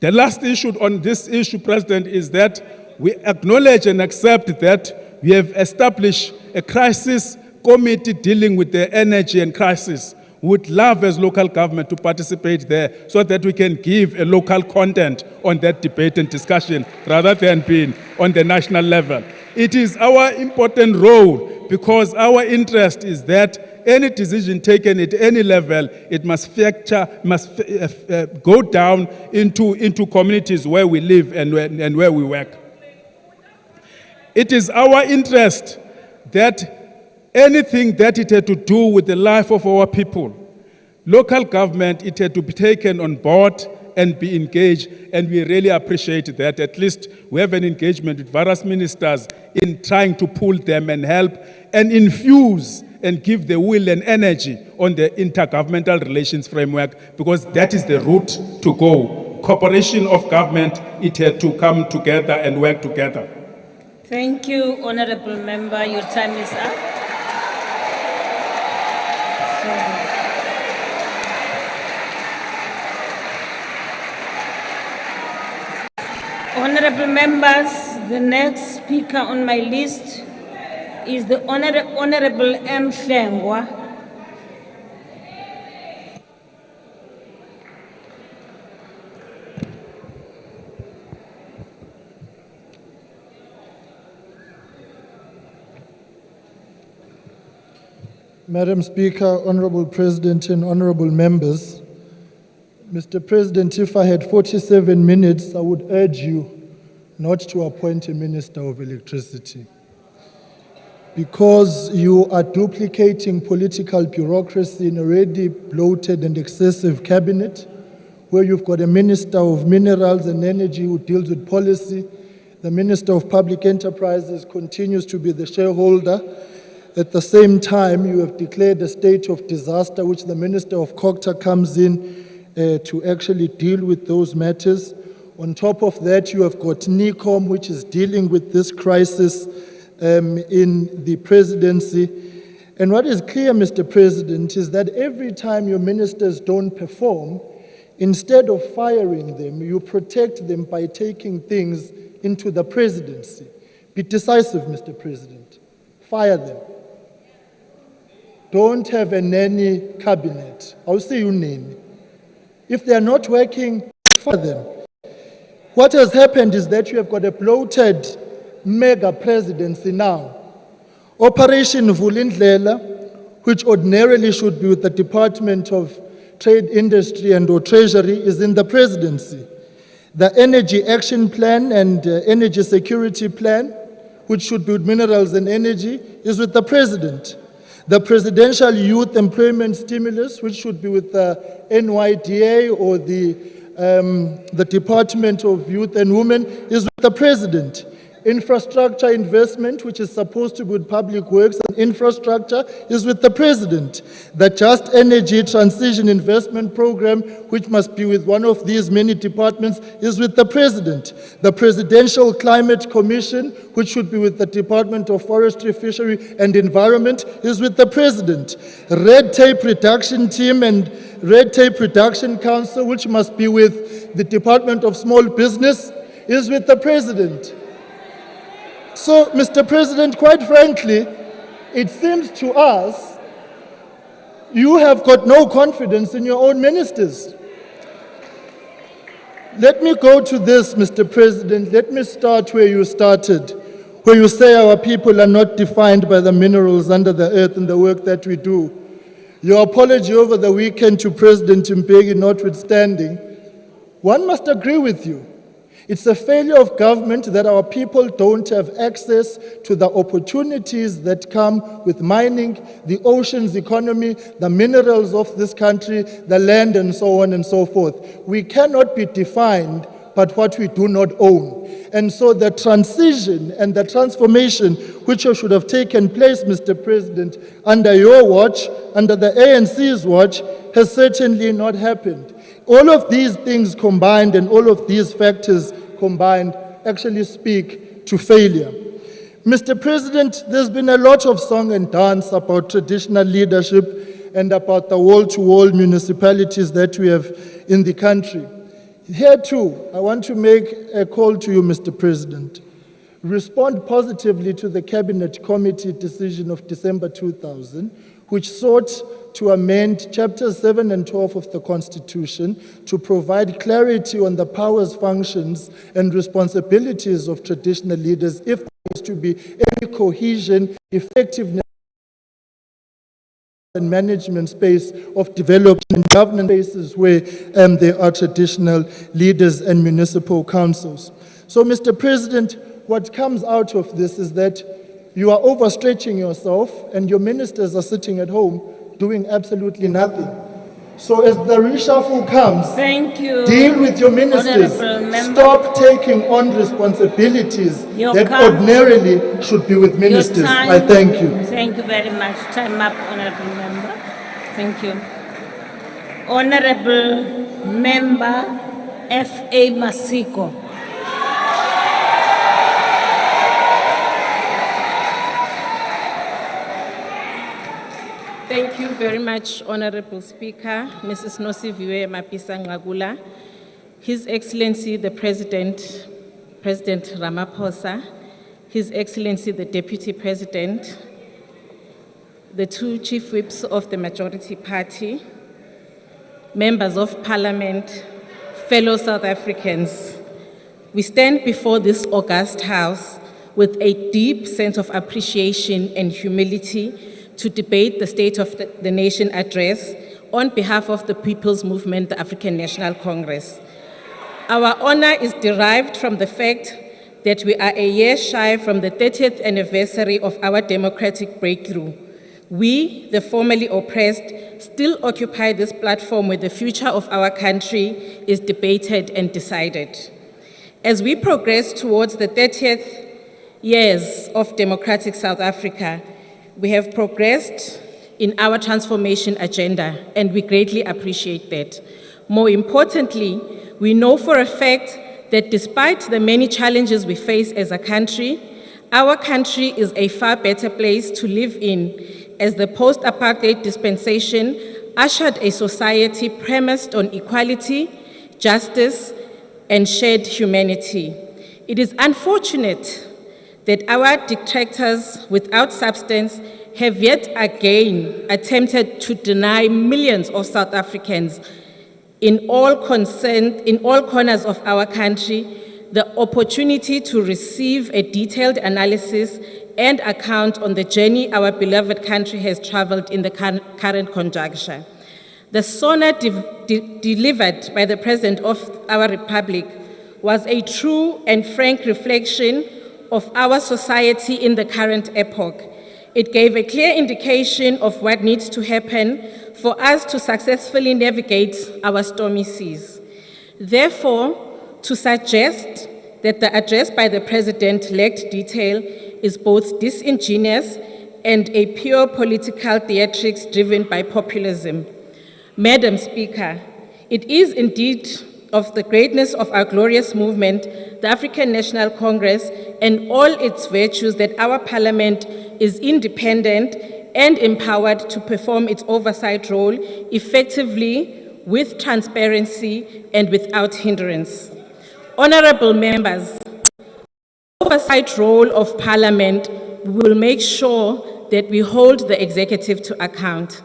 [SPEAKER 7] The last issue on this issue, President, is that we acknowledge and accept that we have established a crisis committee dealing with the energy and crisis. We would love as local government to participate there so that we can give a local content on that debate and discussion rather than being on the national level. It is our important role because our interest is that any decision taken at any level, it must go down into communities where we live and where we work. It is our interest that anything that it had to do with the life of our people, local government, it had to be taken on board and be engaged, and we really appreciate that. At least we have an engagement with various ministers in trying to pull them and help and infuse and give the will and energy on the intergovernmental relations framework, because that is the route to go. Cooperation of government, it had to come together and work together.
[SPEAKER 1] Thank you, Honorable Member. Your time is up. Honorable members, the next speaker on my list is the Honorable M. Flengwa.
[SPEAKER 9] Madam Speaker, Honorable President and Honorable Members, Mr. President, if I had 47 minutes, I would urge you not to appoint a Minister of Electricity, because you are duplicating political bureaucracy in a already bloated and excessive cabinet, where you've got a Minister of Minerals and Energy who deals with policy. The Minister of Public Enterprises continues to be the shareholder. At the same time, you have declared a state of disaster, which the Minister of COGTA comes in to actually deal with those matters. On top of that, you have got NCOP, which is dealing with this crisis in the presidency. And what is clear, Mr. President, is that every time your ministers don't perform, instead of firing them, you protect them by taking things into the presidency. Be decisive, Mr. President. Fire them. Don't have a nanny cabinet. I'll say you name. If they are not working, fire them. What has happened is that you have got a bloated mega presidency now. Operation Vulindlela, which ordinarily should be with the Department of Trade, Industry and or Treasury, is in the presidency. The Energy Action Plan and Energy Security Plan, which should be with Minerals and Energy, is with the President. The Presidential Youth Employment Stimulus, which should be with the NYDA or the Department of Youth and Women, is with the President. Infrastructure investment, which is supposed to be with Public Works and Infrastructure, is with the President. The Just Energy Transition Investment Program, which must be with one of these many departments, is with the President. The Presidential Climate Commission, which should be with the Department of Forestry, Fishery and Environment, is with the President. Red Tape Reduction Team and Red Tape Reduction Council, which must be with the Department of Small Business, is with the President. So, Mr. President, quite frankly, it seems to us you have got no confidence in your own ministers. Let me go to this, Mr. President. Let me start where you started. where you say our people are not defined by the minerals under the earth and the work that we do. Your apology over the weekend to President Mbeki notwithstanding, one must agree with you. It's a failure of government that our people don't have access to the opportunities that come with mining, the oceans economy, the minerals of this country, the land, and so on and so forth. We cannot be defined by what we do not own. And so the transition and the transformation which should have taken place, Mr. President, under your watch, under the ANC's watch, has certainly not happened. All of these things combined and all of these factors combined actually speak to failure. Mr. President, there's been a lot of song and dance about traditional leadership and about the wall-to-wall municipalities that we have in the country. Here too, I want to make a call to you, Mr. President. Respond positively to the Cabinet Committee decision of December 2000, which sought to amend Chapters 7 and 12 of the Constitution to provide clarity on the powers, functions, and responsibilities of traditional leaders if there is to be any cohesion, effectiveness, and management space of development and governance spaces where there are traditional leaders and municipal councils. So, Mr. President, what comes out of this is that you are overstretching yourself and your ministers are sitting at home doing absolutely nothing. So as the reshuffle comes,
[SPEAKER 1] thank you,
[SPEAKER 9] deal with your ministers. Stop taking on responsibilities that ordinarily should be with ministers. I thank you.
[SPEAKER 1] Thank you very much. Time up, Honorable Member. Thank you. Honorable Member F.A. Masiko.
[SPEAKER 10] Thank you very much, Honorable Speaker, Mrs. Nosiviwe Mapisa Ngagula, His Excellency the President, President Ramaphosa, His Excellency the Deputy President, the two Chief Whips of the Majority Party, Members of Parliament, fellow South Africans. We stand before this august House with a deep sense of appreciation and humility to debate the State of the Nation address on behalf of the People's Movement, the African National Congress. Our honor is derived from the fact that we are a year shy from the 30th anniversary of our democratic breakthrough. We, the formerly oppressed, still occupy this platform where the future of our country is debated and decided. As we progress towards the 30th years of democratic South Africa, we have progressed in our transformation agenda, and we greatly appreciate that. More importantly, we know for a fact that despite the many challenges we face as a country, our country is a far better place to live in, as the post-apartheid dispensation ushered a society premised on equality, justice, and shared humanity. It is unfortunate that our detractors without substance have yet again attempted to deny millions of South Africans in all corners of our country the opportunity to receive a detailed analysis and account on the journey our beloved country has traveled in the current conjuncture. The SONA delivered by the President of our Republic was a true and frank reflection of our society in the current epoch. It gave a clear indication of what needs to happen for us to successfully navigate our stormy seas. Therefore, to suggest that the address by the President lacked detail is both disingenuous and a pure political theatrics driven by populism. Madam Speaker, it is indeed of the greatness of our glorious movement, the African National Congress, and all its virtues that our Parliament is independent and empowered to perform its oversight role effectively, with transparency and without hindrance. Honorable members, the oversight role of Parliament will make sure that we hold the executive to account.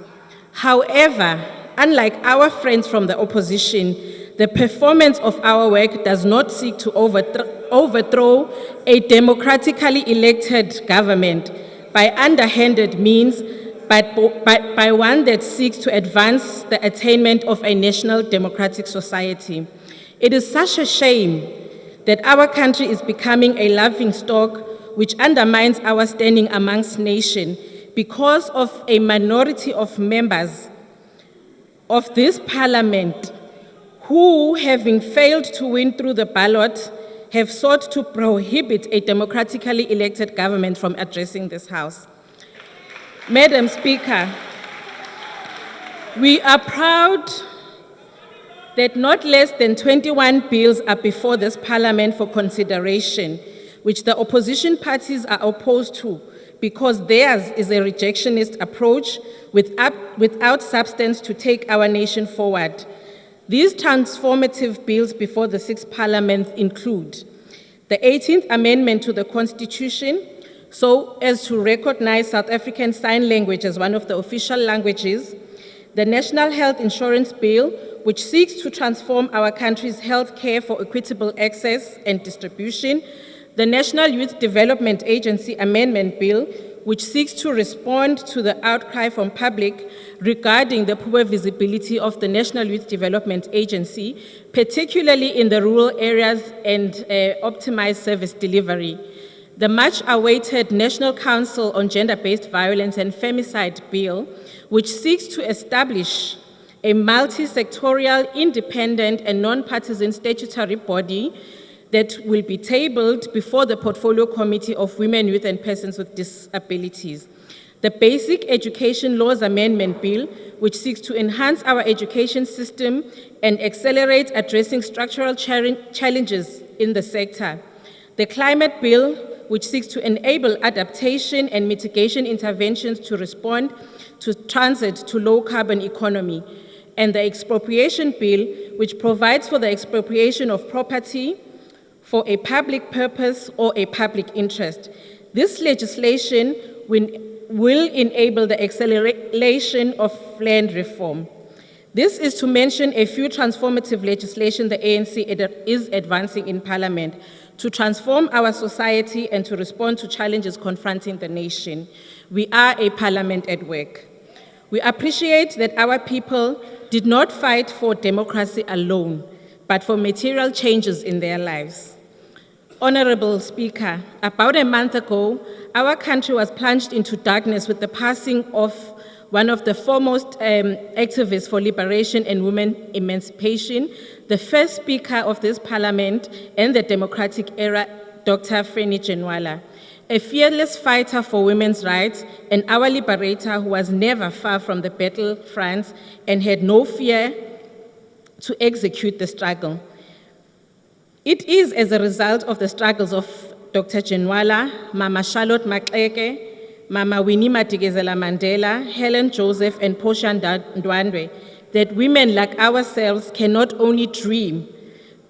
[SPEAKER 10] However, unlike our friends from the opposition, The performance of our work does not seek to overthrow a democratically elected government by underhanded means, but by one that seeks to advance the attainment of a national democratic society. It is such a shame that our country is becoming a laughingstock which undermines our standing amongst nations because of a minority of members of this parliament who, having failed to win through the ballot, have sought to prohibit a democratically elected government from addressing this House. Madam Speaker, we are proud that not less than 21 bills are before this parliament for consideration, which the opposition parties are opposed to because theirs is a rejectionist approach without substance to take our nation forward. These transformative bills before the 6th Parliament include the 18th Amendment to the Constitution, so as to recognize South African Sign Language as one of the official languages, the National Health Insurance Bill, which seeks to transform our country's health care for equitable access and distribution, the National Youth Development Agency Amendment Bill, which seeks to respond to the outcry from public regarding the poor visibility of the National Youth Development Agency, particularly in the rural areas, and optimize service delivery. The much-awaited National Council on Gender-Based Violence and Femicide Bill, which seeks to establish a multi-sectorial, independent and non-partisan statutory body that will be tabled before the Portfolio Committee of Women, Youth and Persons with Disabilities. The Basic Education Laws Amendment Bill, which seeks to enhance our education system and accelerate addressing structural challenges in the sector. The Climate Bill, which seeks to enable adaptation and mitigation interventions to respond to transit to low-carbon economy. And the Expropriation Bill, which provides for the expropriation of property for a public purpose or a public interest. This legislation will enable the acceleration of land reform. This is to mention a few transformative legislation the ANC is advancing in Parliament to transform our society and to respond to challenges confronting the nation. We are a parliament at work. We appreciate that our people did not fight for democracy alone, but for material changes in their lives. Honorable Speaker, about a month ago, our country was plunged into darkness with the passing of one of the foremost activists for liberation and women emancipation, the first Speaker of this Parliament and the democratic era, Dr. Freni Ginwala, a fearless fighter for women's rights and our liberator who was never far from the battlefront and had no fear to execute the struggle. It is as a result of the struggles of Dr. Ginwala, Mama Charlotte Maxeke, Mama Winnie Madikizela Mandela, Helen Joseph, and Portia Ndwandwe that women like ourselves can not only dream,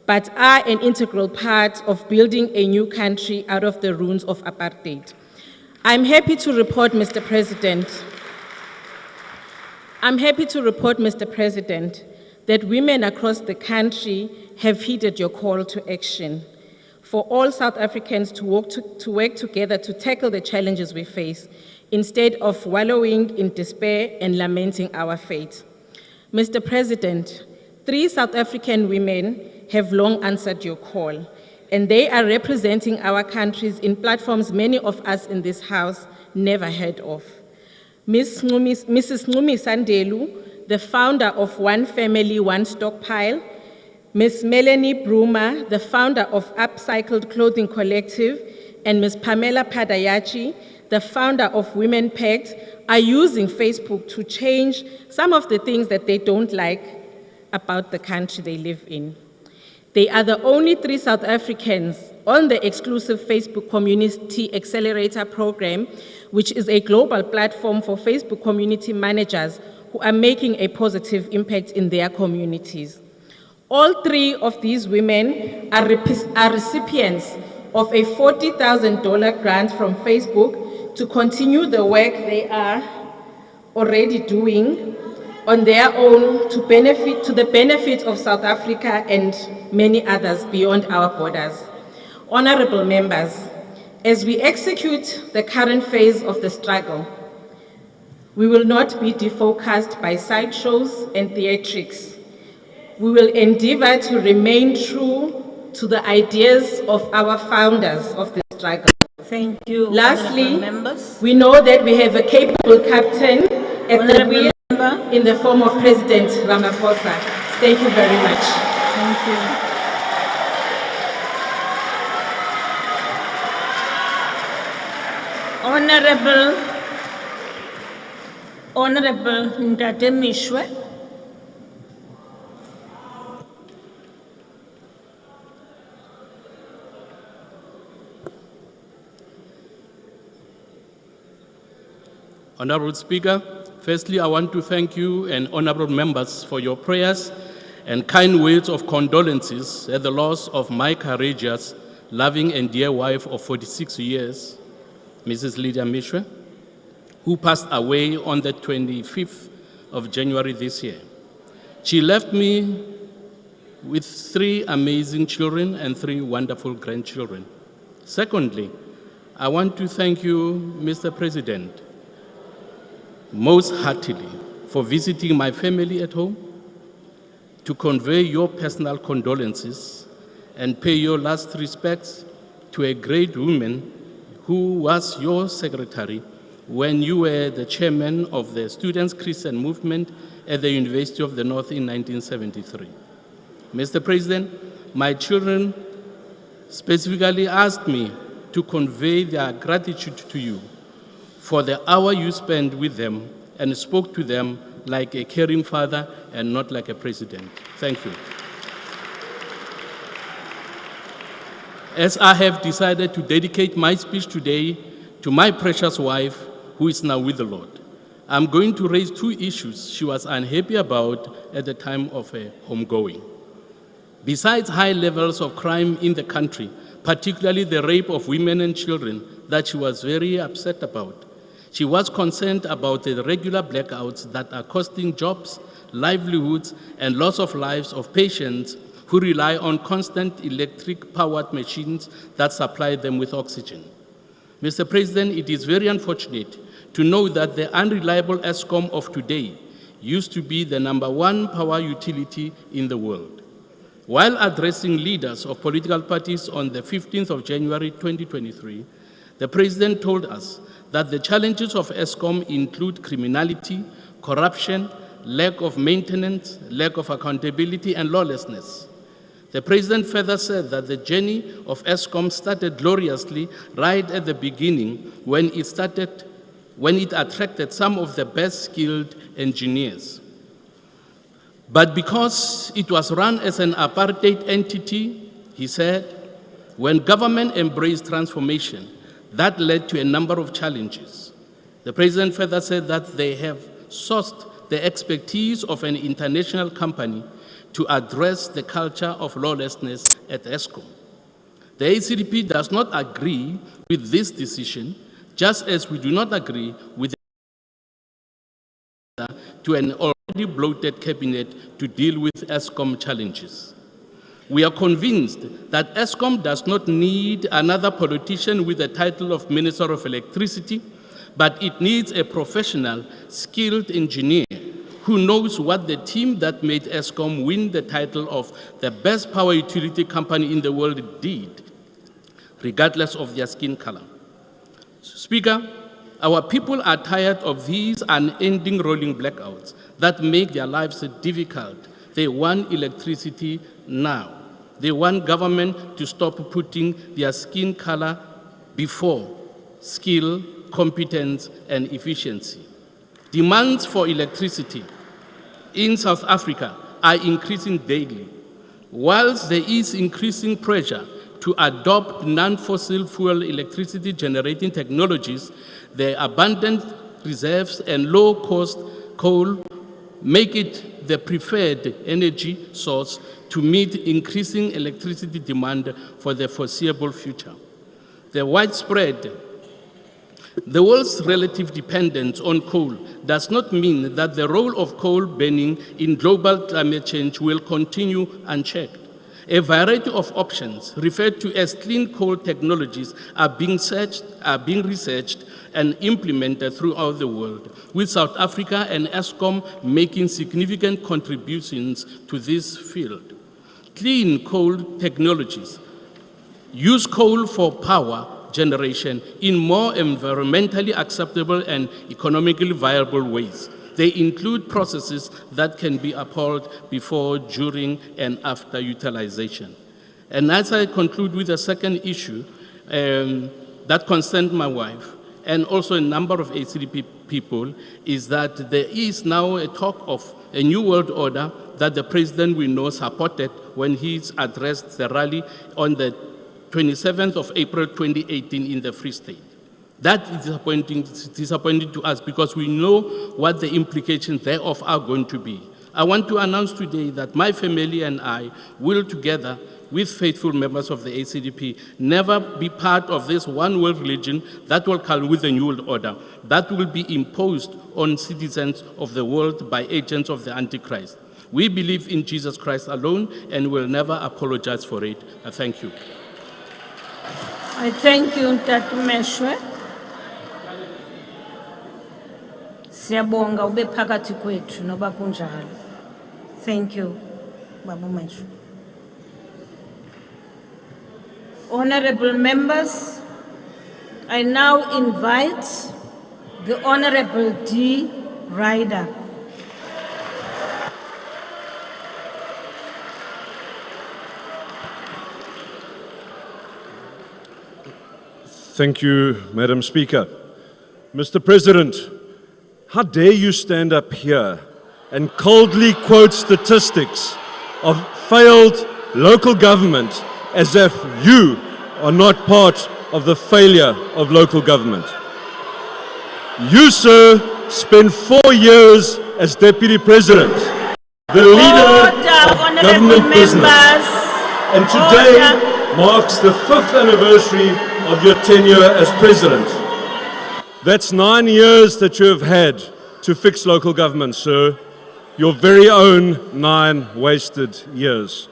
[SPEAKER 10] but are an integral part of building a new country out of the ruins of apartheid. I'm happy to report, Mr. President, that women across the country have heeded your call to action for all South Africans to work together to tackle the challenges we face, instead of wallowing in despair and lamenting our fate. Mr. President, 3 South African women have long answered your call, and they are representing our countries in platforms many of us in this House never heard of. Mrs. Ncumi Sandelu, the founder of One Family, One Stockpile, Ms. Melanie Bruma, the founder of Upcycled Clothing Collective, and Ms. Pamela Padayachi, the founder of Women Pact, are using Facebook to change some of the things that they don't like about the country they live in. They are the only 3 South Africans on the exclusive Facebook Community Accelerator Program, which is a global platform for Facebook community managers who are making a positive impact in their communities. All 3 of these women are recipients of a $40,000 grant from Facebook to continue the work they are already doing on their own to the benefit of South Africa and many others beyond our borders. Honorable members, as we execute the current phase of the struggle, we will not be defocused by sideshows and theatrics. We will endeavor to remain true to the ideas of our founders of the struggle.
[SPEAKER 1] Thank you.
[SPEAKER 10] Lastly,
[SPEAKER 1] members.
[SPEAKER 10] we know that we have a capable captain at the wheel in the form of President Ramaphosa. Thank you very much.
[SPEAKER 1] Thank you. Honorable Ndate Mishwe.
[SPEAKER 11] Honorable Speaker, firstly, I want to thank you and honorable members for your prayers and kind words of condolences at the loss of my courageous, loving and dear wife of 46 years, Mrs. Lydia Mishwe, who passed away on the 25th of January this year. She left me with 3 amazing children and 3 wonderful grandchildren. Secondly, I want to thank you, Mr. President, most heartily for visiting my family at home, to convey your personal condolences and pay your last respects to a great woman who was your secretary when you were the chairman of the Students' Christian Movement at the University of the North in 1973. Mr. President, my children specifically asked me to convey their gratitude to you for the hour you spent with them and spoke to them like a caring father and not like a president. Thank you. As I have decided to dedicate my speech today to my precious wife, who is now with the Lord, I'm going to raise 2 issues she was unhappy about at the time of her homegoing. Besides high levels of crime in the country, particularly the rape of women and children that she was very upset about, she was concerned about the regular blackouts that are costing jobs, livelihoods, and loss of lives of patients who rely on constant electric-powered machines that supply them with oxygen. Mr. President, it is very unfortunate to know that the unreliable ESCOM of today used to be the #1 power utility in the world. While addressing leaders of political parties on the 15th of January 2023, the President told us that the challenges of ESCOM include criminality, corruption, lack of maintenance, lack of accountability, and lawlessness. The President further said that the journey of ESCOM started gloriously right at the beginning when it attracted some of the best skilled engineers. But because it was run as an apartheid entity, he said, when government embraced transformation, that led to a number of challenges. The President further said that they have sourced the expertise of an international company to address the culture of lawlessness at ESCOM. The ACDP does not agree with this decision, just as we do not agree with to an already bloated cabinet to deal with ESCOM challenges. We are convinced that ESCOM does not need another politician with the title of Minister of Electricity, but it needs a professional, skilled engineer who knows what the team that made ESCOM win the title of the best power utility company in the world did, regardless of their skin color. Speaker, our people are tired of these unending rolling blackouts that make their lives difficult. They want electricity now. They want government to stop putting their skin color before skill, competence, and efficiency. Demands for electricity in South Africa are increasing daily. Whilst there is increasing pressure to adopt non-fossil fuel electricity generating technologies, the abundant reserves and low-cost coal make it the preferred energy source to meet increasing electricity demand for the foreseeable future. The widespread The world's relative dependence on coal does not mean that the role of coal burning in global climate change will continue unchecked. A variety of options referred to as clean coal technologies are being researched and implemented throughout the world, with South Africa and ESCOM making significant contributions to this field. Clean coal technologies use coal for power generation in more environmentally acceptable and economically viable ways. They include processes that can be upheld before, during, and after utilization. And as I conclude with the second issue that concerns my wife, and also a number of ACDP people, is that there is now a talk of a new world order that the president we know supported when he addressed the rally on the 27th of April 2018 in the Free State. That is disappointing to us because we know what the implications thereof are going to be. I want to announce today that my family and I will, together with faithful members of the ACDP, never be part of this one world religion that will come with a new world order, that will be imposed on citizens of the world by agents of the Antichrist. We believe in Jesus Christ alone and will never apologize for it. I thank you.
[SPEAKER 1] I thank you, Ntatu Meshwe. Siyabonga ube phakathi kwethu noba kunjalo. Thank you, Babu Meshwe. Honorable members, I now invite the Honorable D. Ryder.
[SPEAKER 12] Thank you, Madam Speaker. Mr. President, how dare you stand up here and coldly quote statistics of failed local government as if you are not part of the failure of local government. You, sir, spent 4 years as Deputy President, the leader of government business, and today marks the 5th anniversary of your tenure as President. That's 9 years that you have had to fix local government, sir. Your very own 9 wasted years.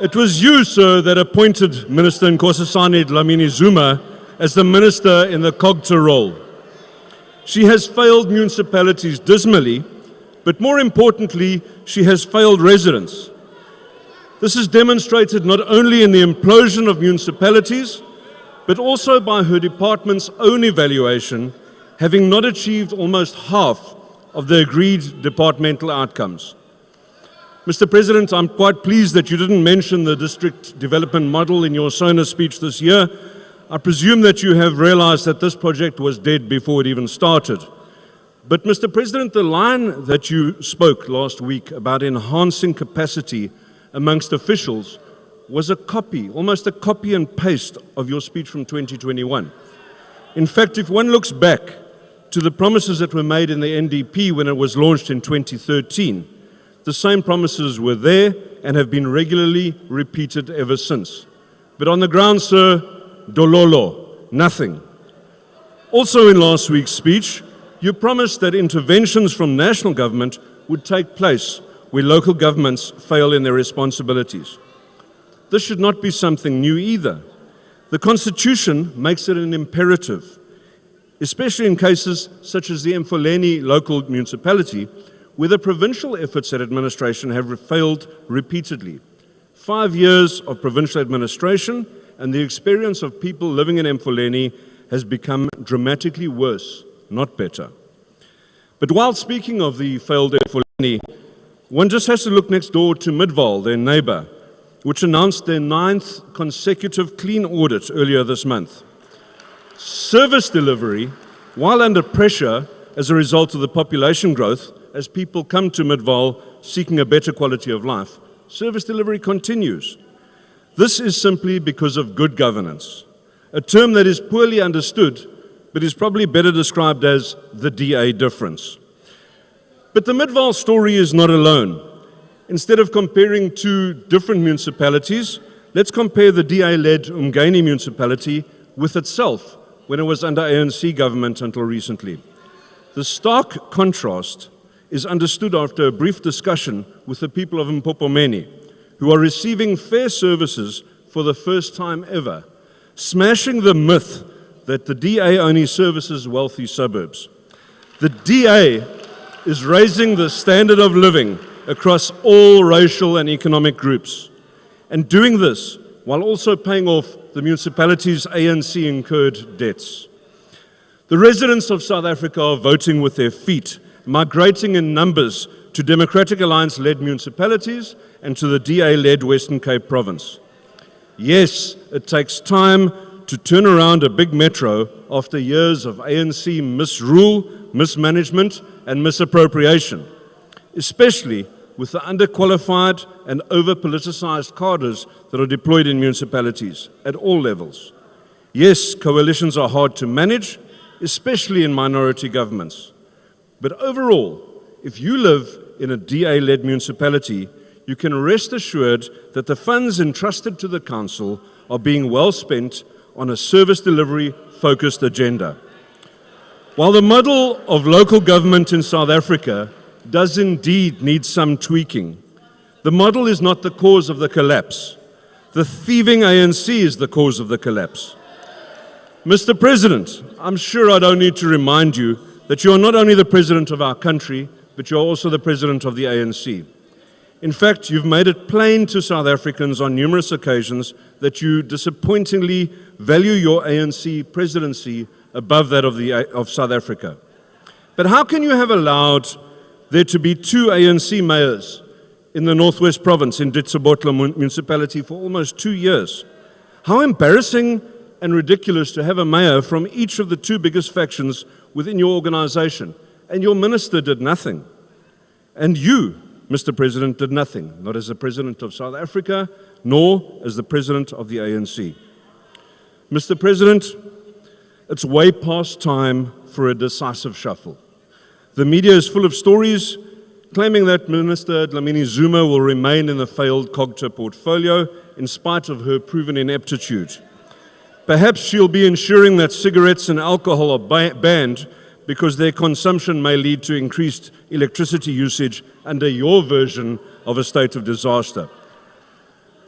[SPEAKER 12] It was you, sir, that appointed Minister Nkosazana Dlamini Zuma as the Minister in the COGTA role. She has failed municipalities dismally, but more importantly, she has failed residents. This is demonstrated not only in the implosion of municipalities, but also by her department's own evaluation, having not achieved almost half of the agreed departmental outcomes. Mr. President, I'm quite pleased that you didn't mention the district development model in your SONA speech this year. I presume that you have realized that this project was dead before it even started. But Mr. President, the line that you spoke last week about enhancing capacity amongst officials was a copy, almost a copy and paste of your speech from 2021. In fact, if one looks back to the promises that were made in the NDP when it was launched in 2013, the same promises were there and have been regularly repeated ever since. But on the ground, sir, dololo, nothing. Also in last week's speech, you promised that interventions from national government would take place where local governments fail in their responsibilities. This should not be something new either. The Constitution makes it an imperative, especially in cases such as the Mfuleni local municipality, where the provincial efforts at administration have failed repeatedly. 5 years of provincial administration and the experience of people living in Mfuleni has become dramatically worse, not better. But while speaking of the failed Mfuleni, one just has to look next door to Midvaal, their neighbor, which announced their 9th consecutive clean audit earlier this month. Service delivery, while under pressure as a result of the population growth, as people come to Midvaal seeking a better quality of life, service delivery continues. This is simply because of good governance, a term that is poorly understood, but is probably better described as the DA difference. But the Midvaal story is not alone. Instead of comparing two different municipalities, let's compare the DA-led Umgeni municipality with itself when it was under ANC government until recently. The stark contrast is understood after a brief discussion with the people of Mpopomeni, who are receiving fair services for the first time ever, smashing the myth that the DA only services wealthy suburbs. The DA is raising the standard of living across all racial and economic groups, and doing this while also paying off the municipality's ANC-incurred debts. The residents of South Africa are voting with their feet, migrating in numbers to Democratic Alliance-led municipalities and to the DA-led Western Cape province. Yes, it takes time to turn around a big metro after years of ANC misrule, mismanagement, and misappropriation, especially with the underqualified and over-politicized cadres that are deployed in municipalities at all levels. Yes, coalitions are hard to manage, especially in minority governments. But overall, if you live in a DA-led municipality, you can rest assured that the funds entrusted to the council are being well spent on a service delivery-focused agenda. While the model of local government in South Africa does indeed need some tweaking, the model is not the cause of the collapse. The thieving ANC is the cause of the collapse. Mr. President, I'm sure I don't need to remind you that you are not only the president of our country, but you are also the president of the ANC. In fact, you've made it plain to South Africans on numerous occasions that you disappointingly value your ANC presidency above that of South Africa. But how can you have allowed there to be 2 ANC mayors in the Northwest Province in Ditsobotla municipality for almost 2 years? How embarrassing and ridiculous to have a mayor from each of the 2 biggest factions within your organization, and your minister did nothing. And you, Mr. President, did nothing, not as the President of South Africa, nor as the President of the ANC. Mr. President, it's way past time for a decisive shuffle. The media is full of stories claiming that Minister Dlamini Zuma will remain in the failed COGTA portfolio in spite of her proven ineptitude. Perhaps she'll be ensuring that cigarettes and alcohol are banned because their consumption may lead to increased electricity usage under your version of a state of disaster.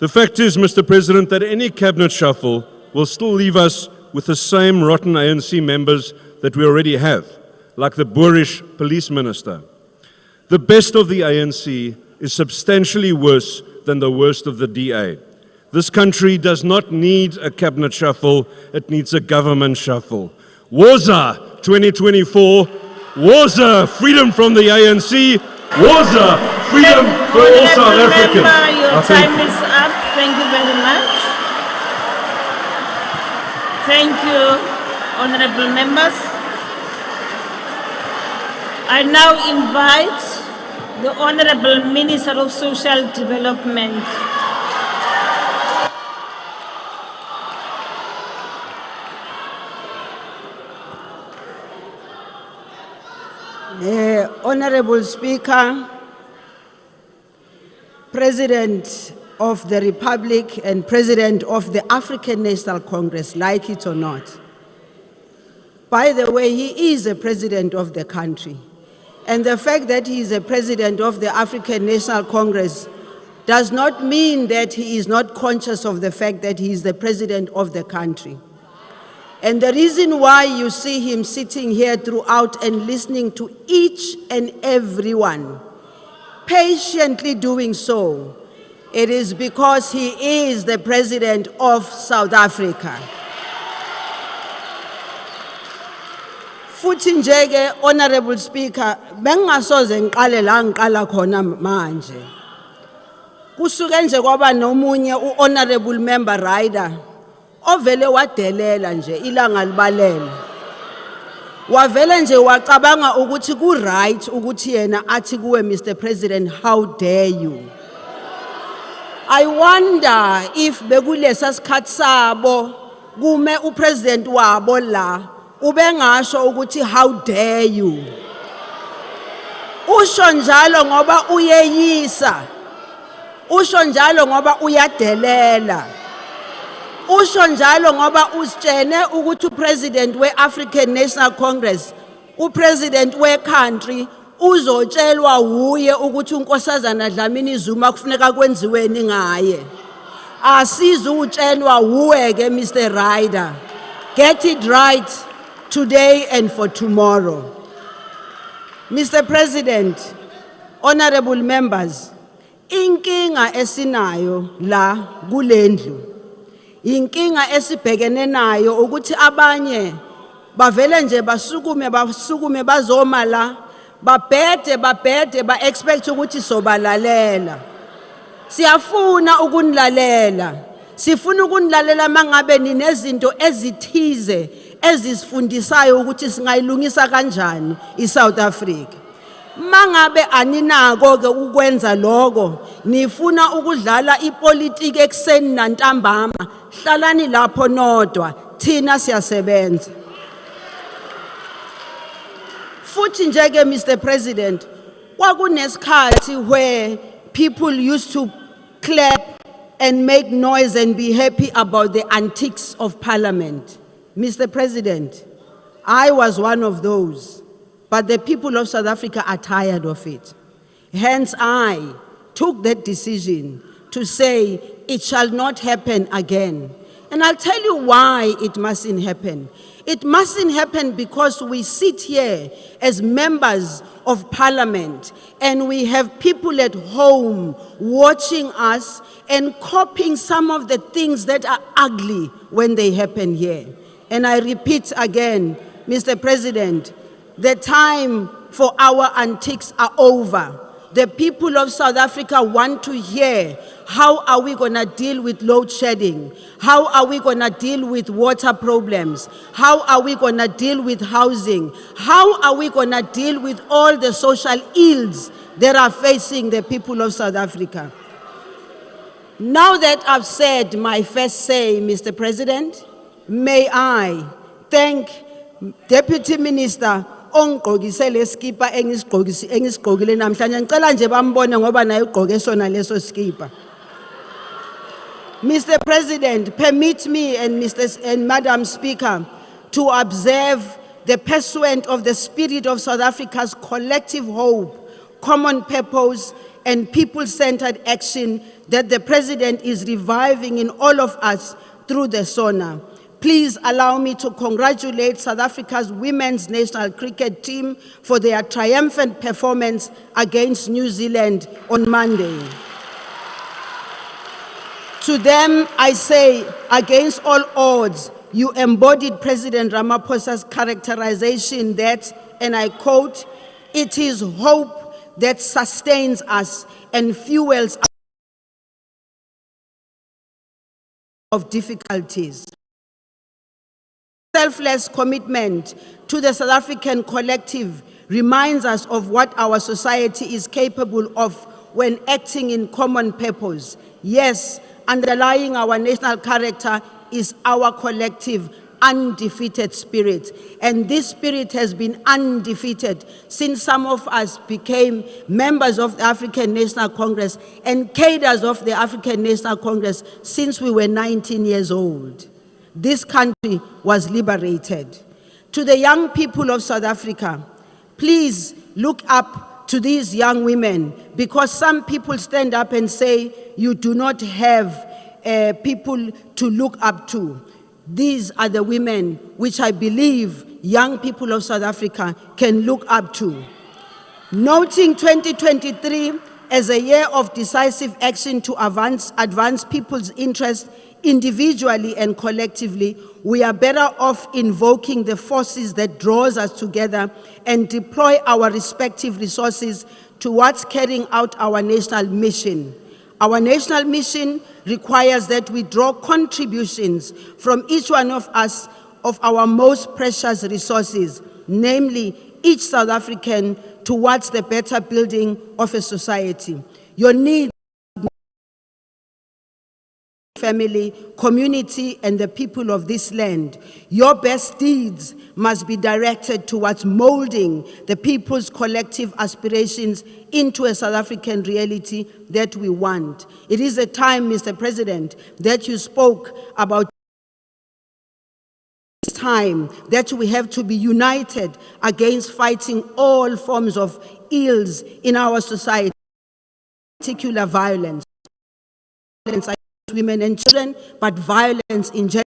[SPEAKER 12] The fact is, Mr. President, that any cabinet shuffle will still leave us with the same rotten ANC members that we already have, like the boorish police minister. The best of the ANC is substantially worse than the worst of the DA. This country does not need a cabinet shuffle, it needs a government shuffle. Woza 2024, Woza freedom from the ANC, Woza freedom for all South Africans.
[SPEAKER 1] Your time is up. Thank you very much. Thank you, honorable members. I now invite the Honorable Minister of Social Development.
[SPEAKER 13] Honorable Speaker, President of the Republic and President of the African National Congress, like it or not. By the way, he is a president of the country. And the fact that he is a president of the African National Congress does not mean that he is not conscious of the fact that he is the president of the country. And the reason why you see him sitting here throughout and listening to each and everyone, patiently doing so, it is because he is the president of South Africa. Futhi njeke, Honorable Speaker, bengasoze ngiqale la ngiqala khona manje. Kusuke nje kwaba nomunye u-Honorable Member Rider ovele wadelela nje ilanga libalele. Wavele nje wacabanga ukuthi ku right ukuthi yena athi kuwe Mr. President, how dare you? I wonder if bekulesa sikhathi sabo kume upresident wabo la ubengasho ukuthi how dare you? Usho njalo ngoba uyeyisa. Usho njalo ngoba uyadelela. Usho njalo ngoba usitshene ukuthi upresident we-African National Congress, upresident we-country, uzotshelwa wuye ukuthi unkosazana Dlamini Zuma kufuneka kwenziweni ngaye. Asizutshelwa wuwe-ke Mr. Ryder. Get it right today and for tomorrow. Mr. President, honorable members, inkinga esinayo la kulendlu, inkinga esibhekene nayo ukuthi abanye bavele nje basukume bazoma la, babhede ba-expect ukuthi sobalalela. Siyafuna ukunilalela, sifuna ukunilalela mangabe ninezinto ezithize ezisifundisayo ukuthi singayilungisa kanjani iSouth Africa. Mangabe aninako ke ukwenza lokho, nifuna ukudlala ipolitiki ekseni nantambama, hlalani lapho nodwa, thina siyasebenza. Futhi nje ke Mr. President, kwakunesikhathi where people used to clap and make noise and be happy about the antics of Parliament. Mr. President, I was one of those, but the people of South Africa are tired of it. Hence, I took that decision to say it shall not happen again. And I'll tell you why it mustn't happen. It mustn't happen because we sit here as members of Parliament and we have people at home watching us and copying some of the things that are ugly when they happen here. And I repeat again, Mr. President, the time for our antics are over. The people of South Africa want to hear, how are we going to deal with load shedding? How are we going to deal with water problems? How are we going to deal with housing? How are we going to deal with all the social ills that are facing the people of South Africa? Now that I've said my first say, Mr. President, may I thank Deputy Minister ongqokise leskipa engisigqokile namhlanje. Ngicela nje bambone ngoba naye ugqoke sona leso skipa. Mr. President, permit me and Madam Speaker to observe the pursuit of the spirit of South Africa's collective hope, common purpose, and people-centered action that the President is reviving in all of us through the SONA. Please allow me to congratulate South Africa's women's national cricket team for their triumphant performance against New Zealand on Monday. To them, I say, against all odds, you embodied President Ramaphosa's characterization that, and I quote, "It is hope that sustains us and fuels us of difficulties." Selfless commitment to the South African collective reminds us of what our society is capable of when acting in common purpose. Yes, underlying our national character is our collective, undefeated spirit. And this spirit has been undefeated since some of us became members of the African National Congress and cadres of the African National Congress since we were 19 years old. This country was liberated. To the young people of South Africa, please look up to these young women, because some people stand up and say you do not have people to look up to. These are the women which I believe young people of South Africa can look up to. Noting 2023 as a year of decisive action to advance people's interests individually and collectively, we are better off invoking the forces that draws us together and deploy our respective resources towards carrying out our national mission. Our national mission requires that we draw contributions from each one of us of our most precious resources, namely each South African, towards the better building of a society. Your needs, family, community, and the people of this land. Your best deeds must be directed towards molding the people's collective aspirations into a South African reality that we want. It is a time, Mr. President, that you spoke about time that we have to be united against fighting all forms of ills in our society, particular violence against women and children, but violence in general,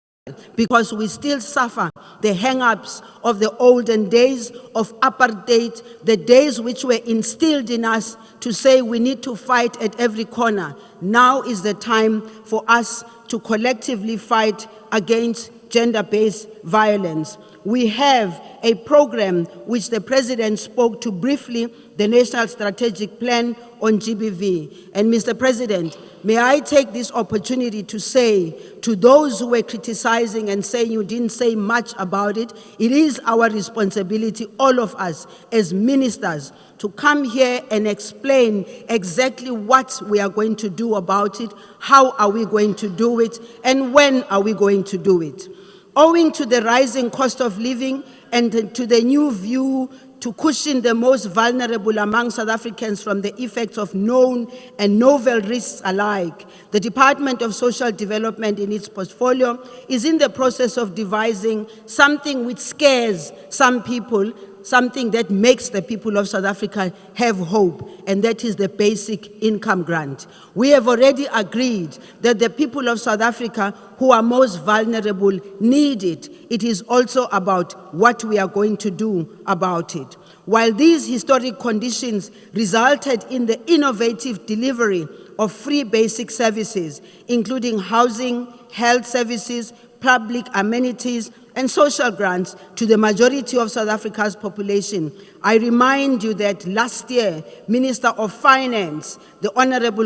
[SPEAKER 13] because we still suffer the hang-ups of the olden days of apartheid, the days which were instilled in us to say we need to fight at every corner. Now is the time for us to collectively fight against gender-based violence. We have a program which the President spoke to briefly, the National Strategic Plan on GBV. And Mr. President, may I take this opportunity to say to those who were criticizing and saying you didn't say much about it, it is our responsibility, all of us as ministers, to come here and explain exactly what we are going to do about it, how are we going to do it, and when are we going to do it. Owing to the rising cost of living and to the new view to cushion the most vulnerable among South Africans from the effects of known and novel risks alike, the Department of Social Development in its portfolio is in the process of devising something which scares some people, something that makes the people of South Africa have hope, and that is the basic income grant. We have already agreed that the people of South Africa who are most vulnerable need it. It is also about what we are going to do about it. While these historic conditions resulted in the innovative delivery of free basic services, including housing, health services, public amenities, and social grants to the majority of South Africa's population, I remind you that last year, Minister of Finance, the Honorable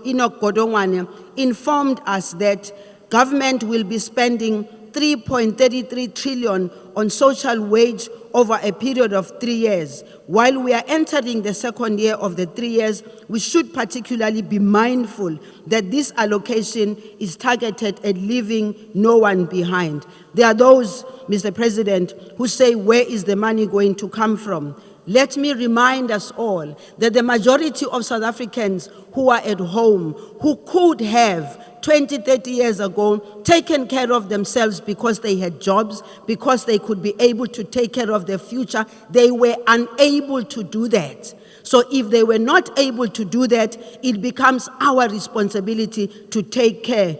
[SPEAKER 13] Enoch Godongwana, informed us that government will be spending 3.33 trillion on social wage over a period of 3 years. While we are entering the second year of the 3 years, we should particularly be mindful that this allocation is targeted at leaving no one behind. There are those, Mr. President, who say, where is the money going to come from? Let me remind us all that the majority of South Africans who are at home, who could have 20, 30 years ago taken care of themselves because they had jobs, because they could be able to take care of their future, they were unable to do that. So if they were not able to do that, it becomes our responsibility to take care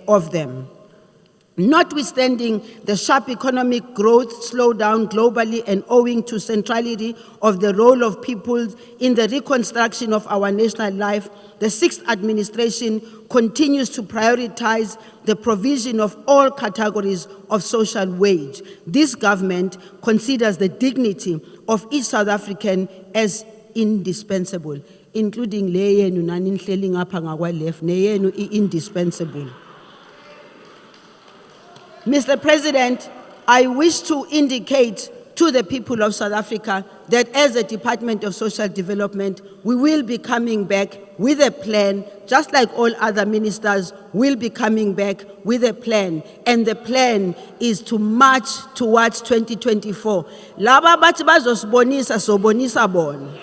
[SPEAKER 13] of them. Notwithstanding the sharp economic growth slowdown globally and owing to centrality of the role of people in the reconstruction of our national life, the Sixth Administration continues to prioritize the provision of all categories of social wage. This government considers the dignity of each South African as indispensable, including leyenu naninhleli ngapha ngakwa-left, neyenu indispensable. Mr. President, I wish to indicate to the people of South Africa that as a Department of Social Development, we will be coming back with a plan, just like all other ministers will be coming back with a plan. And the plan is to march towards 2024. Laba bathi bazosibonisa sobonisa bona.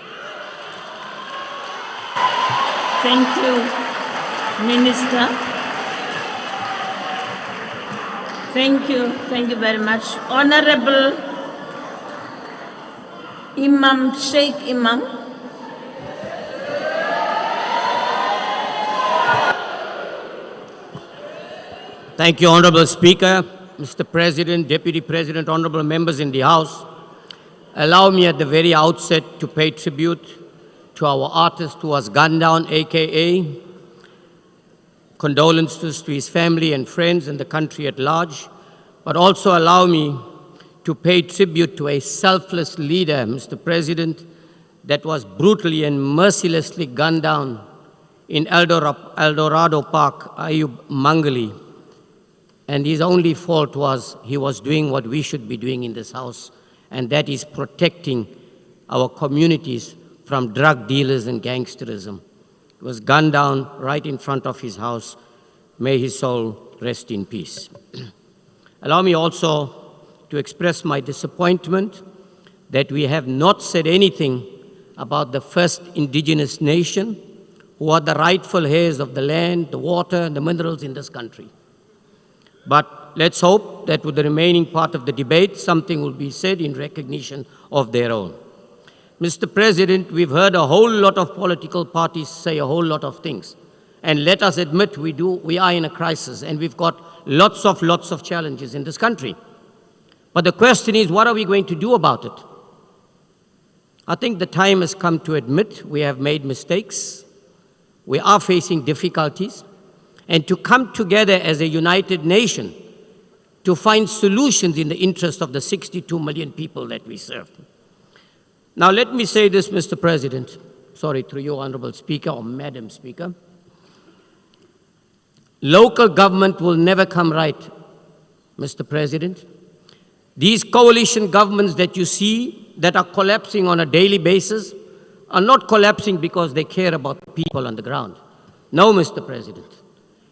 [SPEAKER 1] Thank you, Minister. Thank you very much. Honorable Imam Sheikh Imam.
[SPEAKER 14] Thank you, Honorable Speaker, Mr. President, Deputy President, honorable members in the House. Allow me at the very outset to pay tribute to our artist who was gunned down, AKA. Condolences to his family and friends and the country at large, but also allow me to pay tribute to a selfless leader, Mr. President, that was brutally and mercilessly gunned down in El Dorado Park, Ayub Mangali. And his only fault was he was doing what we should be doing in this House, and that is protecting our communities from drug dealers and gangsterism. He was gunned down right in front of his house. May his soul rest in peace. Allow me also to express my disappointment that we have not said anything about the first indigenous nation who are the rightful heirs of the land, the water, and the minerals in this country. But let's hope that with the remaining part of the debate, something will be said in recognition of their own. Mr. President, we've heard a whole lot of political parties say a whole lot of things. And let us admit we are in a crisis, and we've got lots of challenges in this country. But the question is, what are we going to do about it? I think the time has come to admit we have made mistakes, we are facing difficulties, and to come together as a united nation to find solutions in the interest of the 62 million people that we serve. Now let me say this, Mr. President, sorry, through you, Honorable Speaker or Madam Speaker. Local government will never come right, Mr. President. These coalition governments that you see that are collapsing on a daily basis are not collapsing because they care about the people on the ground. No, Mr. President.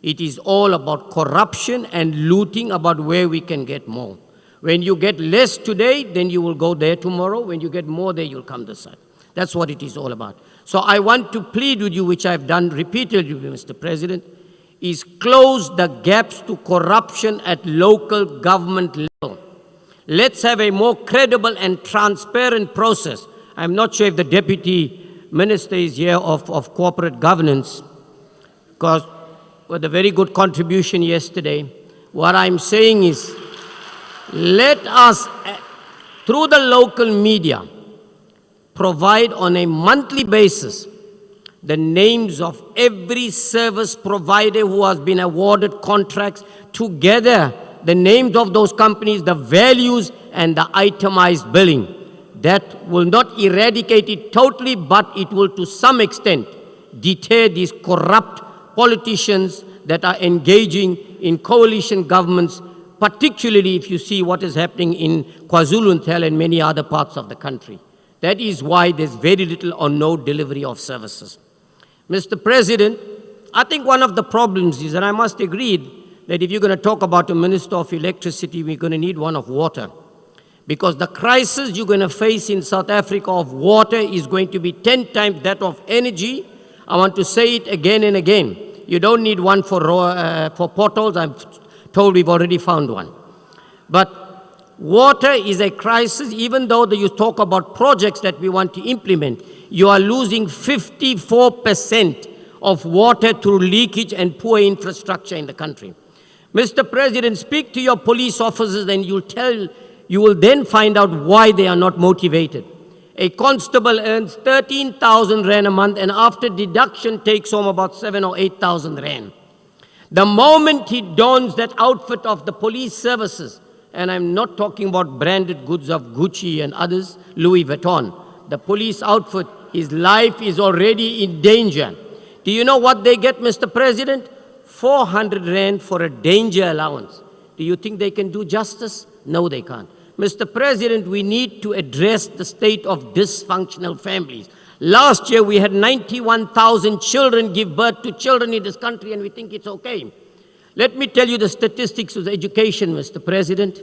[SPEAKER 14] It is all about corruption and looting about where we can get more. When you get less today, then you will go there tomorrow. When you get more there, you'll come this side. That's what it is all about. So I want to plead with you, which I've done repeatedly, Mr. President, is close the gaps to corruption at local government level. Let's have a more credible and transparent process. I'm not sure if the Deputy Minister is here of corporate governance, because with a very good contribution yesterday, what I'm saying is, let us, through the local media, provide on a monthly basis the names of every service provider who has been awarded contracts, together the names of those companies, the values and the itemized billing. That will not eradicate it totally, but it will to some extent deter these corrupt politicians that are engaging in coalition governments, particularly if you see what is happening in KwaZulu-Natal and many other parts of the country. That is why there's very little or no delivery of services. Mr. President, I think one of the problems is, and I must agree, that if you're going to talk about a Minister of Electricity, we're going to need one of water. Because the crisis you're going to face in South Africa of water is going to be 10 times that of energy. I want to say it again and again. You don't need one for potholes. I'm told we've already found one. But water is a crisis. Even though you talk about projects that we want to implement, you are losing 54% of water through leakage and poor infrastructure in the country. Mr. President, speak to your police officers and you will then find out why they are not motivated. A constable earns 13,000 rand a month and after deduction takes home about 7,000 or 8,000 rand. The moment he dons that outfit of the police services, and I'm not talking about branded goods of Gucci and others, Louis Vuitton, the police outfit, his life is already in danger. Do you know what they get, Mr. President? 400 rand for a danger allowance. Do you think they can do justice? No, they can't. Mr. President, we need to address the state of dysfunctional families. Last year, we had 91,000 children give birth to children in this country, and we think it's okay. Let me tell you the statistics of education, Mr. President.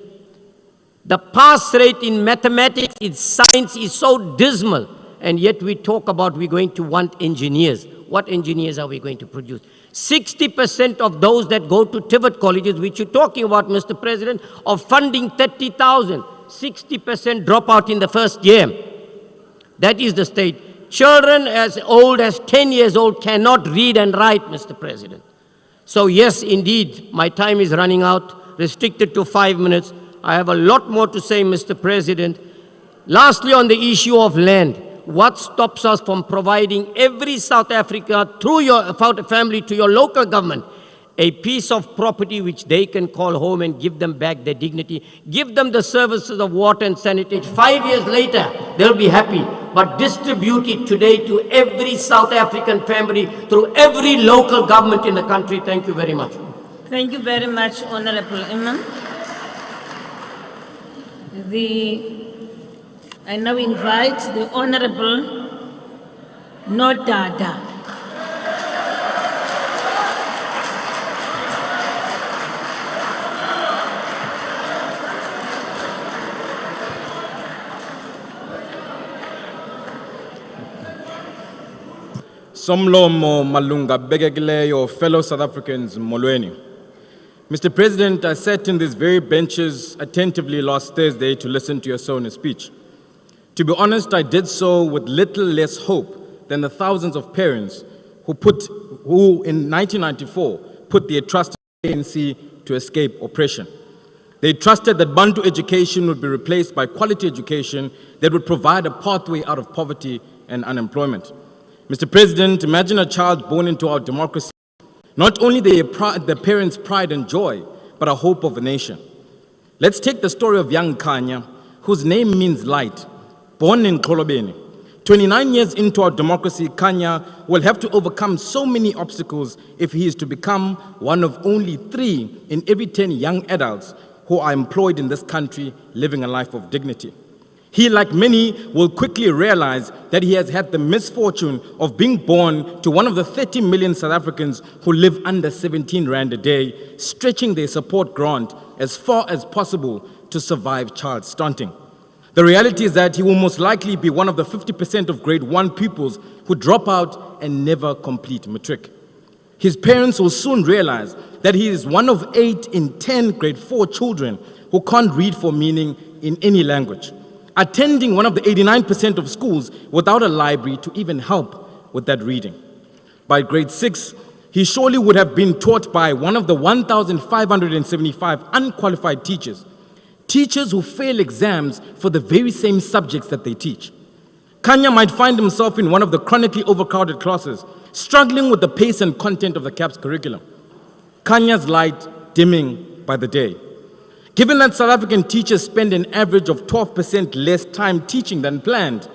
[SPEAKER 14] The pass rate in mathematics, in science is so dismal, and yet we talk about we're going to want engineers. What engineers are we going to produce? 60% of those that go to TVET colleges, which you're talking about, Mr. President, of funding 30,000, 60% drop out in the first year. That is the state. Children as old as 10 years old cannot read and write, Mr. President. So yes, indeed, my time is running out, restricted to 5 minutes. I have a lot more to say, Mr. President. Lastly, on the issue of land, what stops us from providing every South Africa through your family to your local government a piece of property which they can call home and give them back their dignity, give them the services of water and sanitation. 5 years later, they'll be happy. But distribute it today to every South African family through every local government in the country. Thank you very much.
[SPEAKER 1] Thank you very much, Honorable Imam. I now invite the Honorable Nodada.
[SPEAKER 15] Somlomo malunga begegileyo, fellow South Africans molweni. Mr. President, I sat in these very benches attentively last Thursday to listen to your SONA speech. To be honest, I did so with little less hope than the thousands of parents who in 1994 put their trust in the ANC to escape oppression. They trusted that Bantu education would be replaced by quality education that would provide a pathway out of poverty and unemployment. Mr. President, imagine a child born into our democracy, not only the parents' pride and joy, but a hope of a nation. Let's take the story of young Kanya, whose name means light, born in Kolobeni. 29 years into our democracy, Kanya will have to overcome so many obstacles if he is to become one of only 3 in every 10 young adults who are employed in this country living a life of dignity. He, like many, will quickly realize that he has had the misfortune of being born to one of the 30 million South Africans who live under 17 Rand a day, stretching their support grant as far as possible to survive child stunting. The reality is that he will most likely be one of the 50% of grade 1 pupils who drop out and never complete matric. His parents will soon realize that he is one of 8 in 10 grade 4 children who can't read for meaning in any language, attending one of the 89% of schools without a library to even help with that reading. By grade 6, he surely would have been taught by one of the 1,575 unqualified teachers who fail exams for the very same subjects that they teach. Kanya might find himself in one of the chronically overcrowded classes, struggling with the pace and content of the CAPS curriculum. Kanya's light dimming by the day. Given that South African teachers spend an average of 12% less time teaching than planned,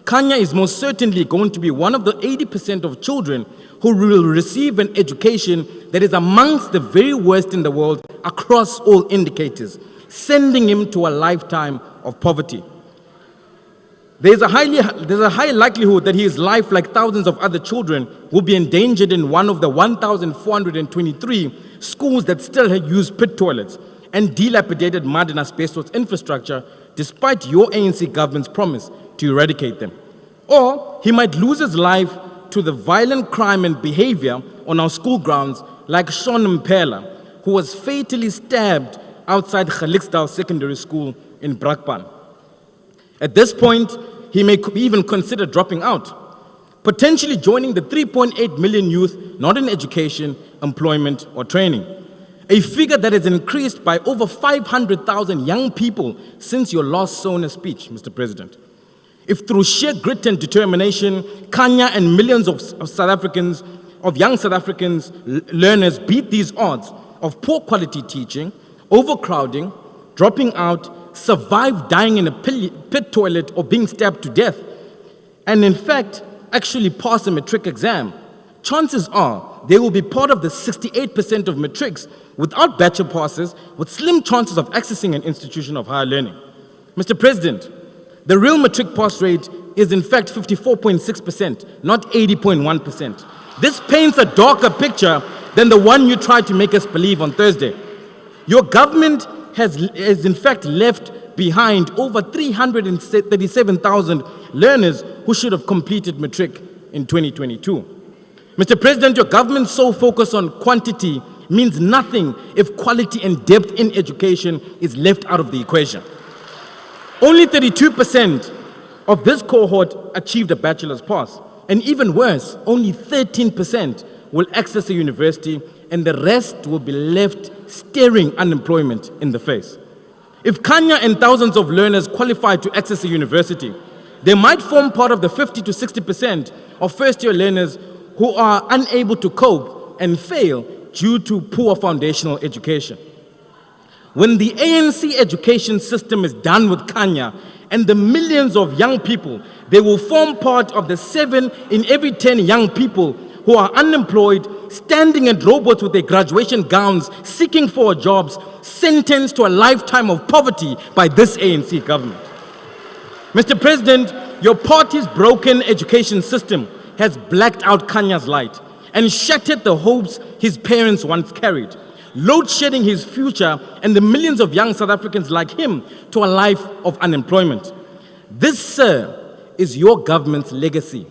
[SPEAKER 15] Kanya is most certainly going to be one of the 80% of children who will receive an education that is amongst the very worst in the world across all indicators, sending him to a lifetime of poverty. There's a high likelihood that his life, like thousands of other children, will be endangered in one of the 1,423 schools that still use pit toilets and dilapidated mud and asbestos infrastructure, despite your ANC government's promise to eradicate them. Or he might lose his life to the violent crime and behavior on our school grounds, like Sean Mpela, who was fatally stabbed outside Khaliksdal Secondary School in Brakpan. At this point, he may even consider dropping out, potentially joining the 3.8 million youth not in education, employment, or training. A figure that has increased by over 500,000 young people since your last SONA speech, Mr. President. If through sheer grit and determination, Kanya and millions of young South Africans learners beat these odds of poor quality teaching, overcrowding, dropping out, survive dying in a pit toilet or being stabbed to death, and in fact, actually pass a matric exam, chances are they will be part of the 68% of matrics without bachelor passes with slim chances of accessing an institution of higher learning. Mr. President, the real matric pass rate is in fact 54.6%, not 80.1%. This paints a darker picture than the one you tried to make us believe on Thursday. Your government has in fact left behind over 337,000 learners who should have completed matric in 2022. Mr. President, your government's sole focus on quantity means nothing if quality and depth in education is left out of the equation. Only 32% of this cohort achieved a bachelor's pass, and even worse, only 13% will access a university, and the rest will be left staring unemployment in the face. If Kanya and thousands of learners qualify to access a university, they might form part of the 50 to 60% of first-year learners who are unable to cope and fail due to poor foundational education. When the ANC education system is done with Kanya and the millions of young people, they will form part of the 7 in every 10 young people who are unemployed, standing at robots with their graduation gowns, seeking for jobs, sentenced to a lifetime of poverty by this ANC government. Mr. President, your party's broken education system has blacked out Kanya's light and shattered the hopes his parents once carried, load-shedding his future and the millions of young South Africans like him to a life of unemployment. This, sir, is your government's legacy,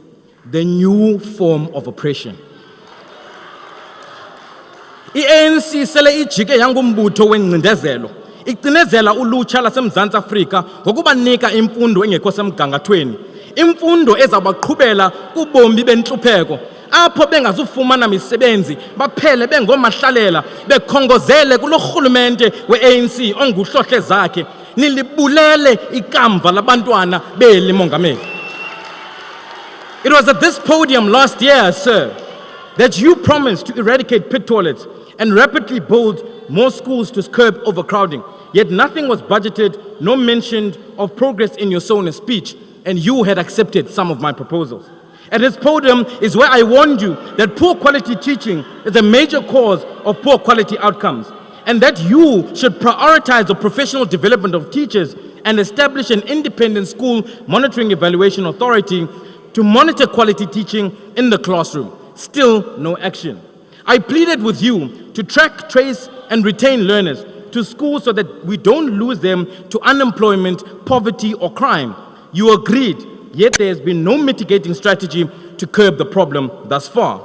[SPEAKER 15] the new form of oppression. I-ANC sele ijike yangumbutho wengcindezelo icinezela ulutsha laseMzantsi Afrika ngokubanika imfundo engekho semgangathweni, imfundo ezabaqhubela kubomi bentlupheko apho bengazufumana misebenzi baphele bengomahlalela bekhongozele kulo rhulumente we-ANC onguhlohle zakhe. Nilibulele ikamva labantwana beli mongameli. It was at this podium last year, sir, that you promised to eradicate pit toilets and rapidly build more schools to curb overcrowding. Yet nothing was budgeted, no mention of progress in your SONA speech, and you had accepted some of my proposals. At this podium is where I warned you that poor quality teaching is a major cause of poor quality outcomes, and that you should prioritize the professional development of teachers and establish an independent school monitoring evaluation authority to monitor quality teaching in the classroom. Still no action. I pleaded with you to track, trace, and retain learners to schools so that we don't lose them to unemployment, poverty, or crime. You agreed, yet there has been no mitigating strategy to curb the problem thus far.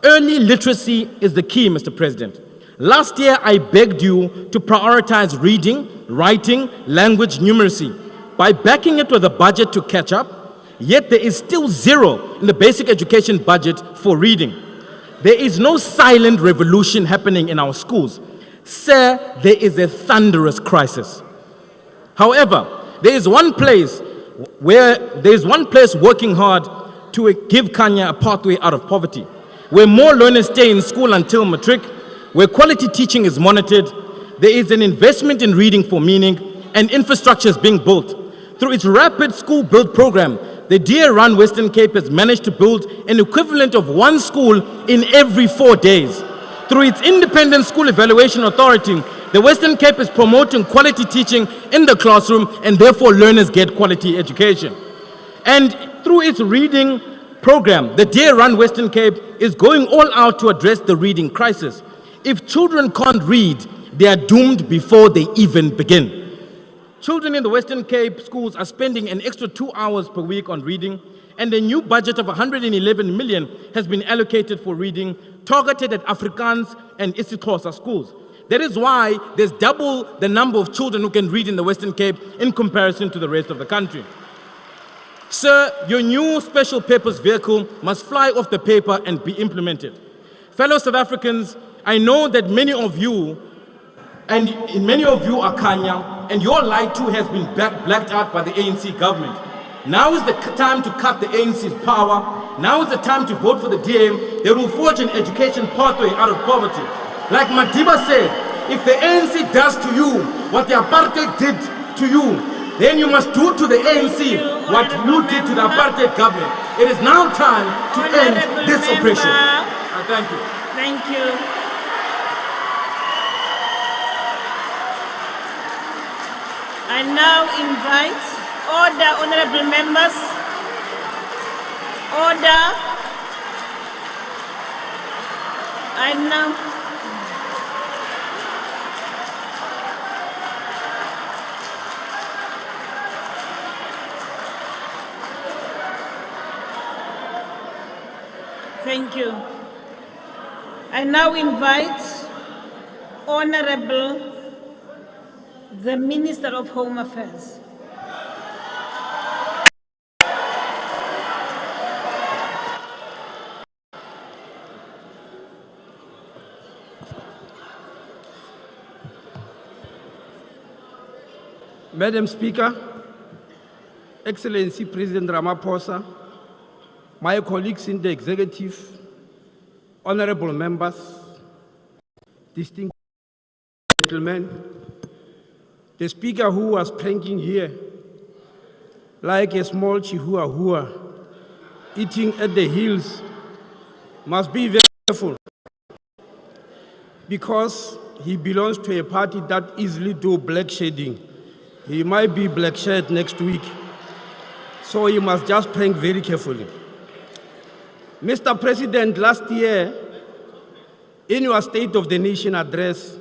[SPEAKER 15] Early literacy is the key, Mr. President. Last year, I begged you to prioritize reading, writing, language numeracy by backing it with a budget to catch up, yet there is still zero in the basic education budget for reading. There is no silent revolution happening in our schools. Sir, there is a thunderous crisis. However, there is one place working hard to give Kenya a pathway out of poverty, where more learners stay in school until matric, where quality teaching is monitored, there is an investment in reading for meaning, and infrastructure is being built. Through its rapid school build program, the DA-run Western Cape has managed to build an equivalent of one school in every 4 days. Through its independent school evaluation authority, the Western Cape is promoting quality teaching in the classroom, and therefore learners get quality education. And through its reading program, the DA-run Western Cape is going all out to address the reading crisis. If children can't read, they are doomed before they even begin. Children in the Western Cape schools are spending an extra 2 hours per week on reading, and a new budget of 111 million has been allocated for reading, targeted at Afrikaans and isiXhosa schools. That is why there's double the number of children who can read in the Western Cape in comparison to the rest of the country. Sir, your new special purpose vehicle must fly off the paper and be implemented. Fellow South Africans, I know that many of you are Kanya, and your light too has been blacked out by the ANC government. Now is the time to cut the ANC's power. Now is the time to vote for the DA. They will forge an education pathway out of poverty. Like Madiba said, if the ANC does to you what the apartheid did to you, then you must do to the ANC what you did to the apartheid government. It is now time to end this oppression. Thank you.
[SPEAKER 1] Thank you. I now invite order, honorable members. Order. I now. Thank you. I now invite Honorable the Minister of Home Affairs.
[SPEAKER 16] Madam Speaker, Excellency President Ramaphosa, my colleagues in the executive, honorable members, distinguished gentlemen, the speaker who was pranking here like a small chihuahua eating at the heels must be very careful, because he belongs to a party that easily do black shading. He might be black shade next week, so he must just prank very carefully. Mr. President, last year, in your State of the Nation address,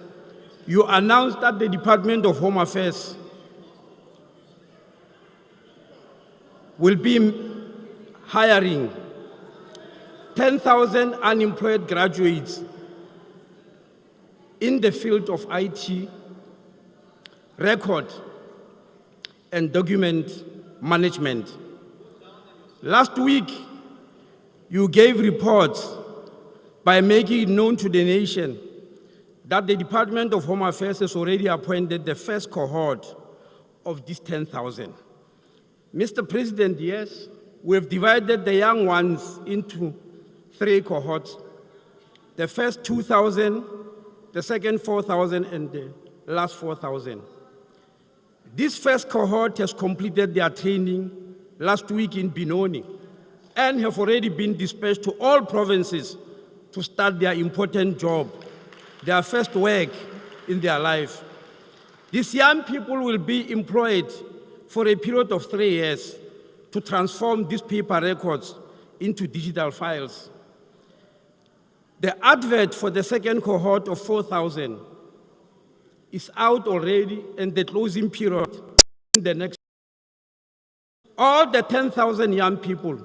[SPEAKER 16] you announced that the Department of Home Affairs will be hiring 10,000 unemployed graduates in the field of IT, record, and document management. Last week, you gave reports by making it known to the nation that the Department of Home Affairs has already appointed the first cohort of these 10,000. Mr. President, yes, we have divided the young ones into 3 cohorts. The first 2,000, the second 4,000, and the last 4,000. This first cohort has completed their training last week in Benoni and have already been dispatched to all provinces to start their important job, their first work in their life. These young people will be employed for a period of 3 years to transform these paper records into digital files. The advert for the second cohort of 4,000 is out already, and the closing period in the next. All the 10,000 young people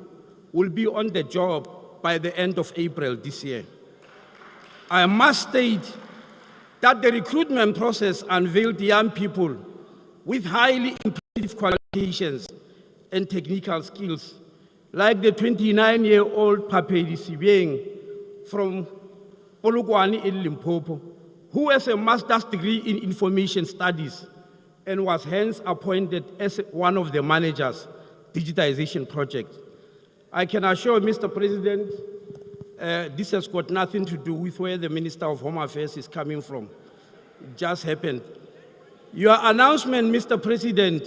[SPEAKER 16] will be on the job by the end of April this year. I must state that the recruitment process unveiled young people with highly impressive qualifications and technical skills, like the 29-year-old Papedi Sibeng from Polokwane in Limpopo, who has a master's degree in information studies and was hence appointed as one of the managers' digitization project. I can assure Mr. President, this has got nothing to do with where the Minister of Home Affairs is coming from. It just happened. Your announcement, Mr. President,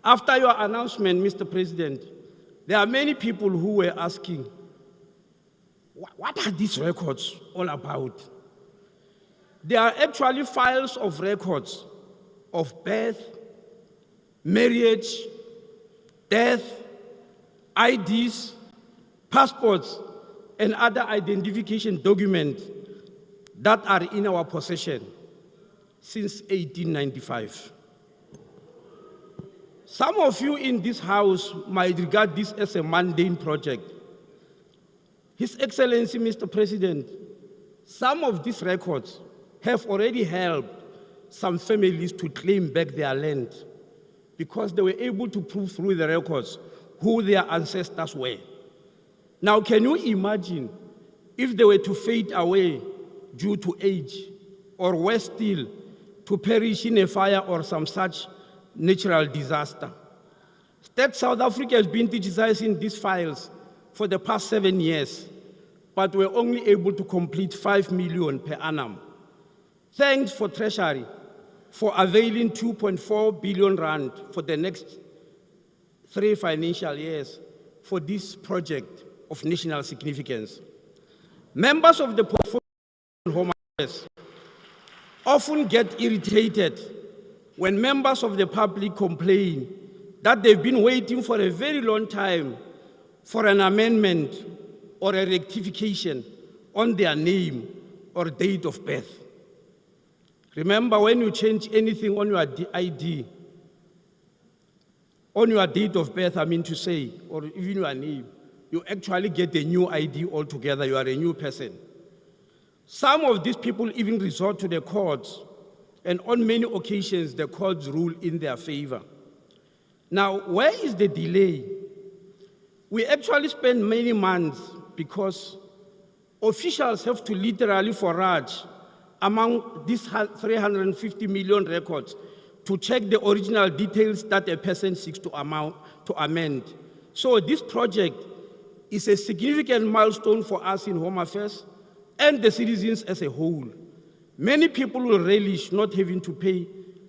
[SPEAKER 16] after your announcement, Mr. President, there are many people who were asking, what are these records all about? They are actually files of records of birth, marriage, death, IDs, passports, and other identification documents that are in our possession since 1895. Some of you in this House might regard this as a mundane project. His Excellency, Mr. President, some of these records have already helped some families to claim back their land because they were able to prove through the records who their ancestors were. Now, can you imagine if they were to fade away due to age, or worse still, to perish in a fire or some such natural disaster? State South Africa has been digitizing these files for the past 7 years, but we're only able to complete 5 million per annum. Thanks for Treasury for availing 2.4 billion rand for the next 3 financial years for this project of national significance. Members of the portfolio Home Affairs often get irritated when members of the public complain that they've been waiting for a very long time for an amendment or a rectification on their name or date of birth. Remember, when you change anything on your ID, on your date of birth, I mean to say, or even your name, you actually get a new ID altogether. You are a new person. Some of these people even resort to the courts, and on many occasions, the courts rule in their favor. Now, where is the delay? We actually spend many months because officials have to literally forage among these 350 million records to check the original details that a person seeks to amend. So this project is a significant milestone for us in Home Affairs and the citizens as a whole. Many people will relish not having to pay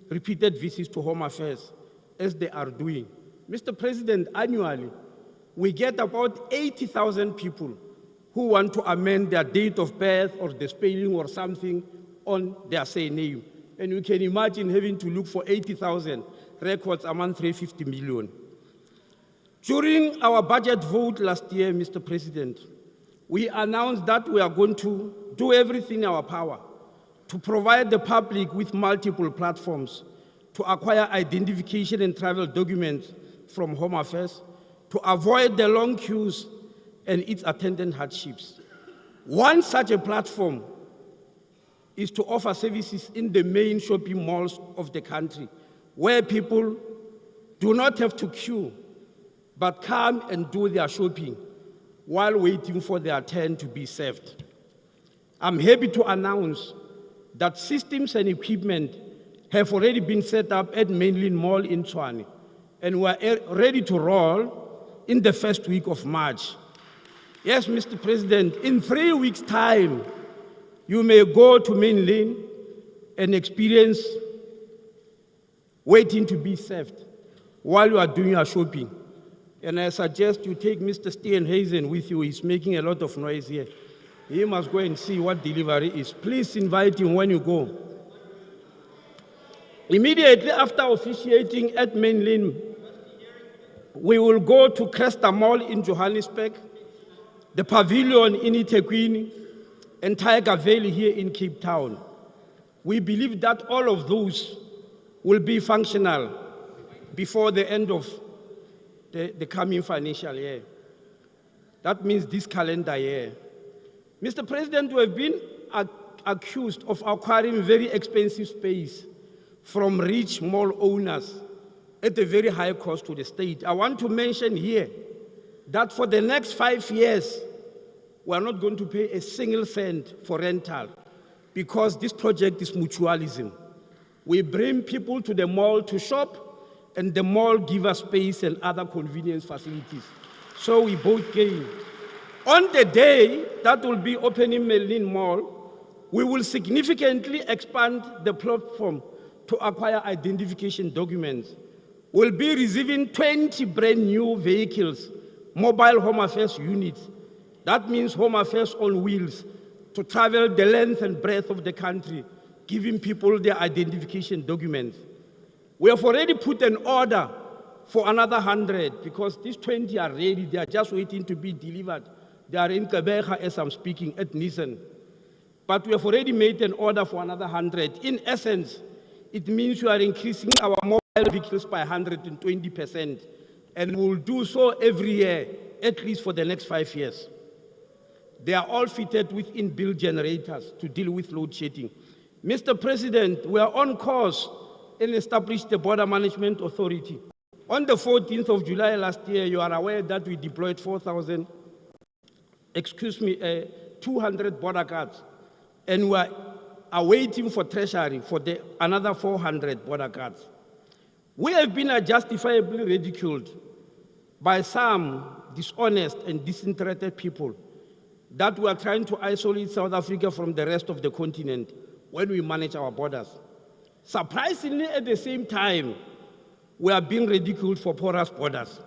[SPEAKER 16] repeated visits to Home Affairs as they are doing. Mr. President, annually, we get about 80,000 people who want to amend their date of birth or the spelling or something on their surname. And you can imagine having to look for 80,000 records among 350 million. During our budget vote last year, Mr. President, we announced that we are going to do everything in our power to provide the public with multiple platforms to acquire identification and travel documents from Home Affairs, to avoid the long queues and its attendant hardships. One such a platform is to offer services in the main shopping malls of the country, where people do not have to queue, but come and do their shopping while waiting for their turn to be served. I'm happy to announce that systems and equipment have already been set up at Mainland Mall in Tshwane, and we are ready to roll in the first week of March. Yes, Mr. President, in 3 weeks' time, you may go to Mainland and experience waiting to be served while you are doing your shopping. And I suggest you take Mr. Steenhuisen with you. He's making a lot of noise here. He must go and see what delivery is. Please invite him when you go. Immediately after officiating at Mainland, we will go to Cresta Mall in Johannesburg, the Pavilion in eThekwini, and Tiger Valley here in Cape Town. We believe that all of those will be functional before the end of the coming financial year. That means this calendar year. Mr. President, we have been accused of acquiring very expensive space from rich mall owners at a very high cost to the state. I want to mention here that for the next 5 years, we are not going to pay a single cent for rental because this project is mutualism. We bring people to the mall to shop, and the mall gives us space and other convenience facilities. So we both gain. On the day that will be opening Mainland Mall, we will significantly expand the platform to acquire identification documents. We'll be receiving 20 brand new vehicles, mobile home affairs units. That means home affairs on wheels to travel the length and breadth of the country, giving people their identification documents. We have already put an order for another 100 because these 20 are ready. They are just waiting to be delivered. They are in Quebec as I'm speaking at Nissan. But we have already made an order for another 100. In essence, it means we are increasing our mobile vehicles by 120%. And we'll do so every year, at least for the next 5 years. They are all fitted with inbuilt generators to deal with load shedding. Mr. President, we are on course and established the Border Management Authority. On the 14th of July last year, you are aware that we deployed 200 border guards, and we are waiting for Treasury for another 400 border guards. We have been justifiably ridiculed by some dishonest and disinterested people that we are trying to isolate South Africa from the rest of the continent when we manage our borders. Surprisingly, at the same time, we are being ridiculed for porous borders.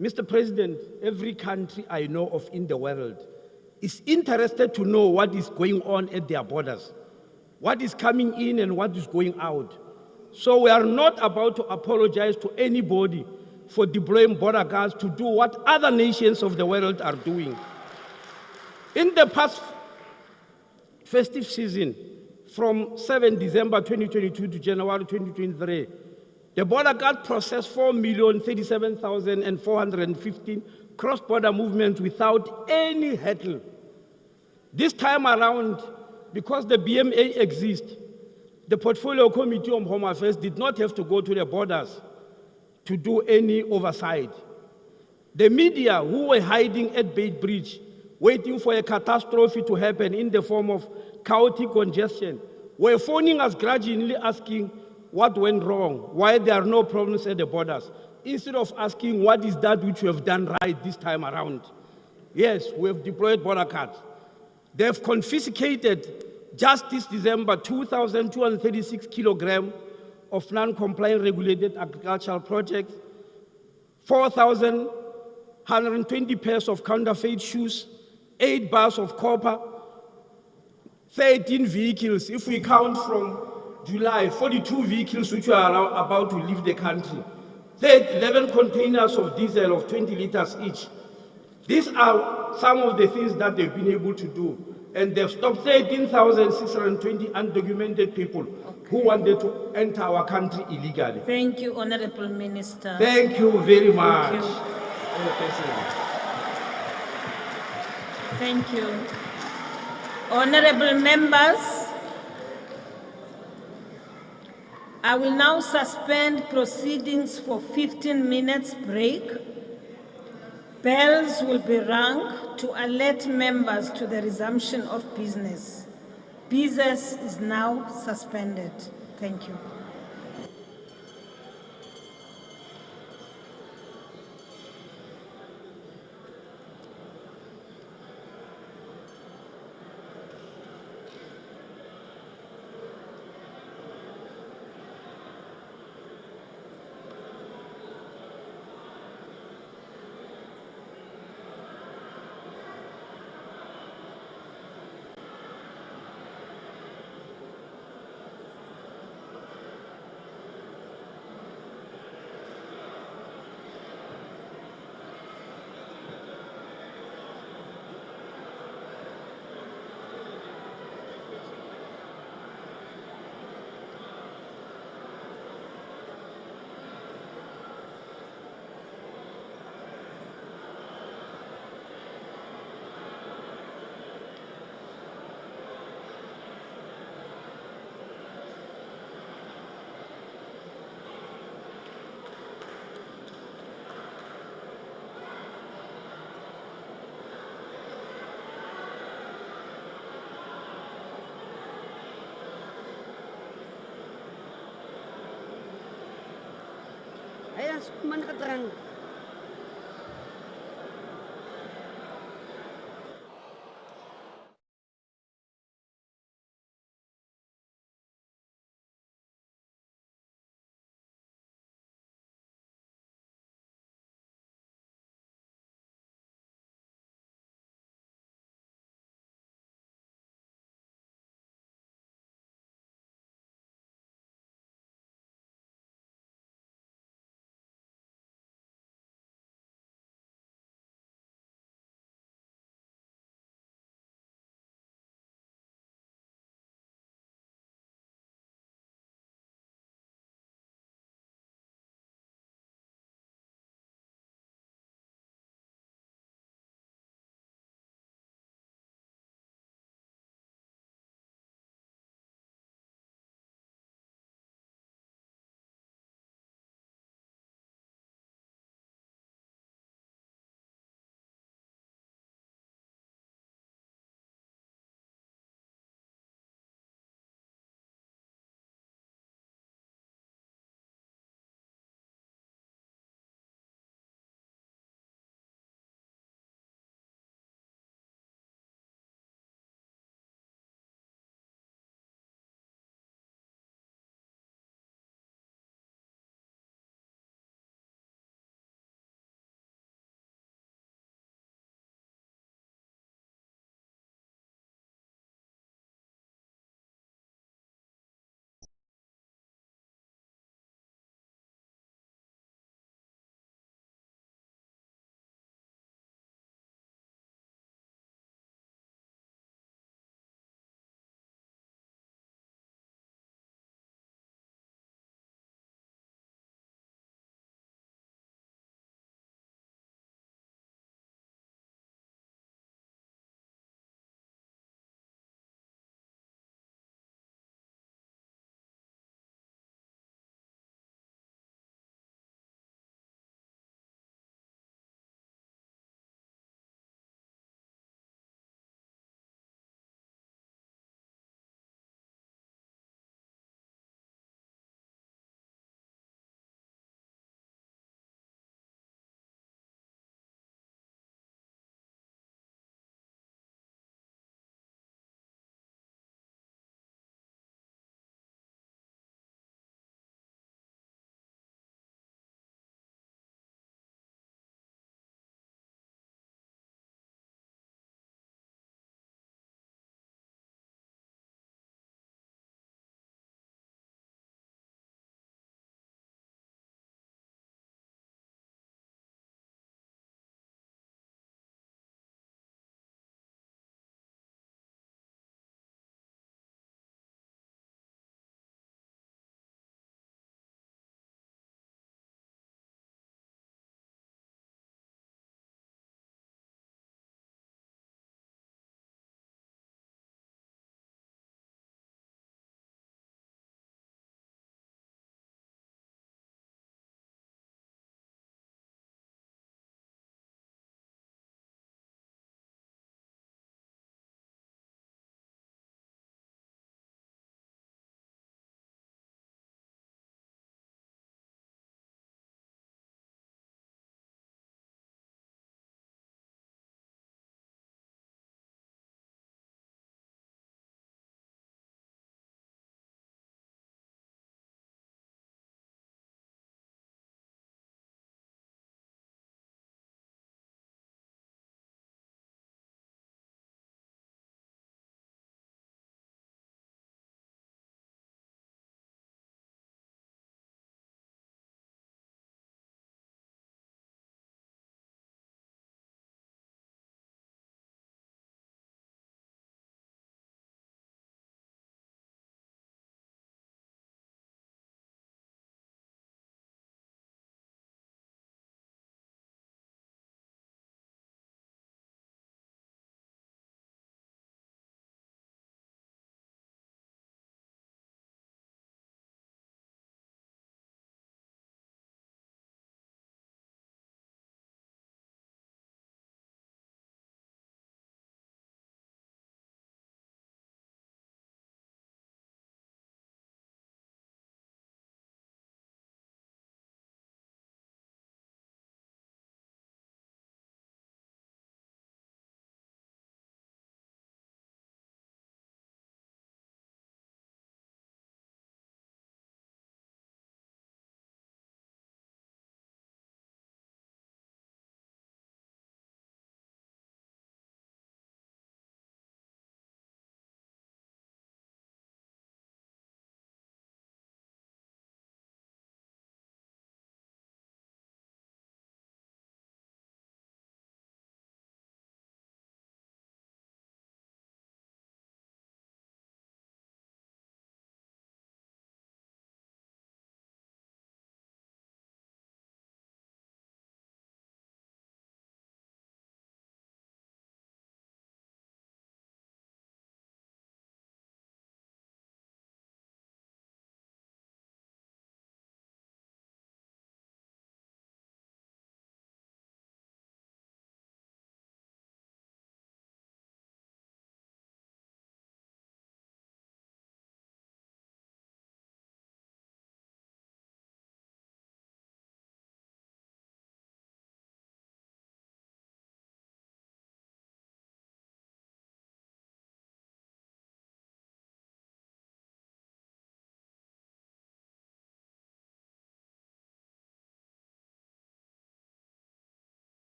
[SPEAKER 16] Mr. President, every country I know of in the world is interested to know what is going on at their borders, what is coming in and what is going out. So we are not about to apologize to anybody for deploying border guards to do what other nations of the world are doing. In the past festive season, from 7 December 2022 to January 2023, the border guard processed 4,037,415 cross-border movements without any hurdle. This time around, because the BMA exists, the Portfolio Committee on Home Affairs did not have to go to the borders to do any oversight. The media who were hiding at Beit Bridge, waiting for a catastrophe to happen in the form of chaotic congestion, were phoning us grudgingly asking what went wrong, why there are no problems at the borders, instead of asking what is that which we have done right this time around. Yes, we have deployed border guards. They have confiscated, just this December, 2,236 kilograms of non-compliant regulated agricultural projects, 4,120 pairs of counterfeit shoes, 8 bars of copper, 13 vehicles. If we count from July, 42 vehicles which are about to leave the country, 11 containers of diesel of 20 liters each. These are some of the things that they've been able to do. And they've stopped 13,620 undocumented people who wanted to enter our country illegally.
[SPEAKER 1] Thank you, Honorable Minister.
[SPEAKER 16] Thank you very much.
[SPEAKER 1] Thank you. Thank you. Honorable members, I will now suspend proceedings for 15 minutes break. Bells will be rung to alert members to the resumption of business. Business is now suspended. Thank you.
[SPEAKER 17] Ayan, mana keterangan.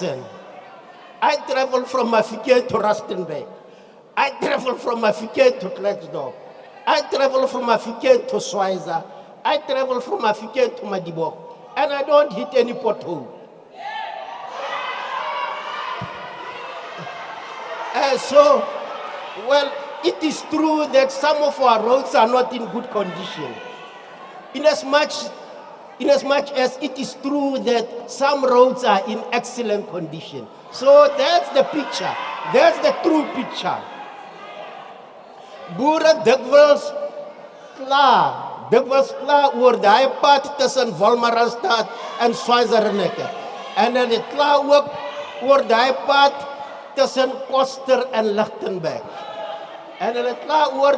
[SPEAKER 17] person. I travel from Mafikeng to Rustenburg. I travel from Mafikeng to Klerksdorp. I travel from Mafikeng to Schweizer. I travel from Mafikeng to Madibok. And I don't hit any pothole. So, well, it is true that some of our roads are not in good condition. Inasmuch as it is true that some roads are in excellent condition. So that's the picture. That's the true picture. Boere dikwels klaar oor daai pad tussen Wolmaranstad en Schweizernecke. En hulle het klaar ook oor daai pad tussen Koster en Lichtenberg. En hulle het klaar oor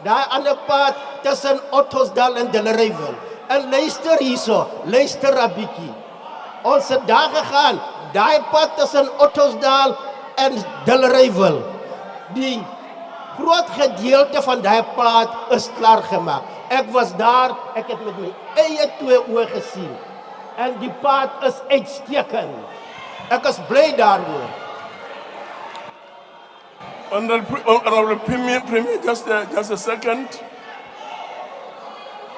[SPEAKER 17] daai ander pad tussen Ottosdal en Delarivel. En luister hierso, luister 'n bietjie. Ons het daar gegaan, daai pad tussen Ottosdal en Delarivel. Die groot gedeelte van daai pad is klaar gemaak. Ek was daar, ek het met my eie 2 oë gesien. En die pad is uitstekend. Ek is bly daaroor.
[SPEAKER 18] Honorable Premier, just a second.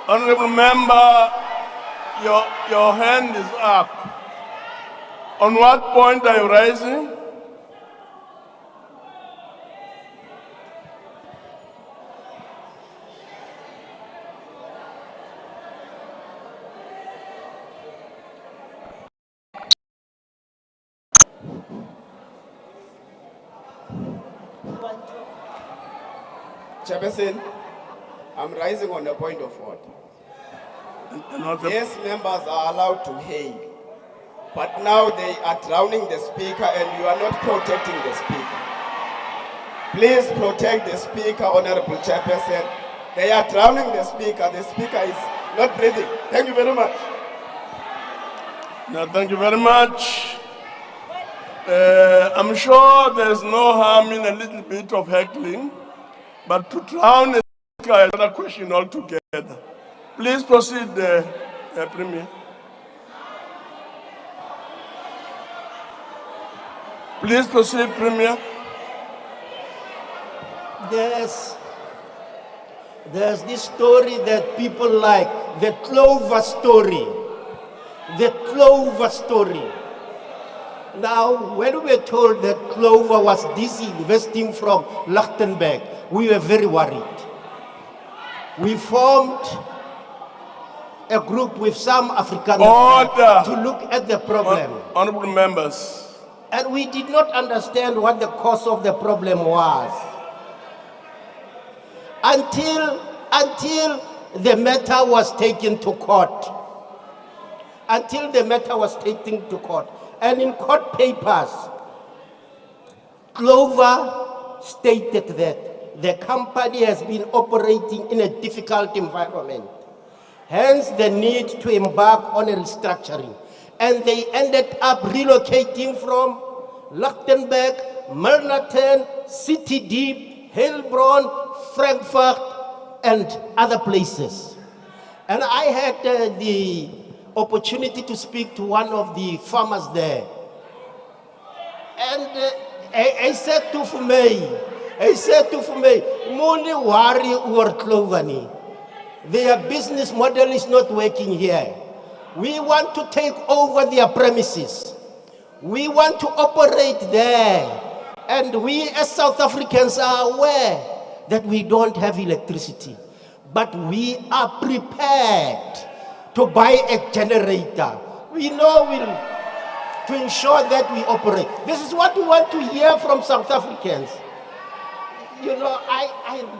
[SPEAKER 18] Honorable member, your hand is up. On what point are you rising?
[SPEAKER 19] Chairperson, I'm rising on a point of order. Yes, members are allowed to hail, but now they are drowning the speaker and you are not protecting the speaker. Please protect the speaker, Honorable Chairperson. They are drowning the speaker is not breathing. Thank you very much.
[SPEAKER 18] No, thank you very much. I'm sure there's no harm in a little bit of heckling, but to drown a speaker is another question altogether. Please proceed, Premier. Please proceed, Premier.
[SPEAKER 17] There's this story that people like, the Clover story. The Clover story. Now, when we were told that Clover was disinvesting from Lichtenberg, we were very worried. We formed a group with some Afrikaners to look at the problem.
[SPEAKER 18] Honorable members.
[SPEAKER 17] And we did not understand what the cause of the problem was. Until the matter was taken to court. Until the matter was taken to court. And in court papers, Clover stated that the company has been operating in a difficult environment. Hence the need to embark on a restructuring. And they ended up relocating from Lichtenberg, Milnerton, City Deep, Heilbronn, Frankfurt, and other places. And I had the opportunity to speak to one of the farmers there. And I said to me, "Money worry oor Clover nie. Their business model is not working here. We want to take over their premises. We want to operate there. And we as South Africans are aware that we don't have electricity. But we are prepared to buy a generator. We know to ensure that we operate." This is what we want to hear from South Africans. You know, I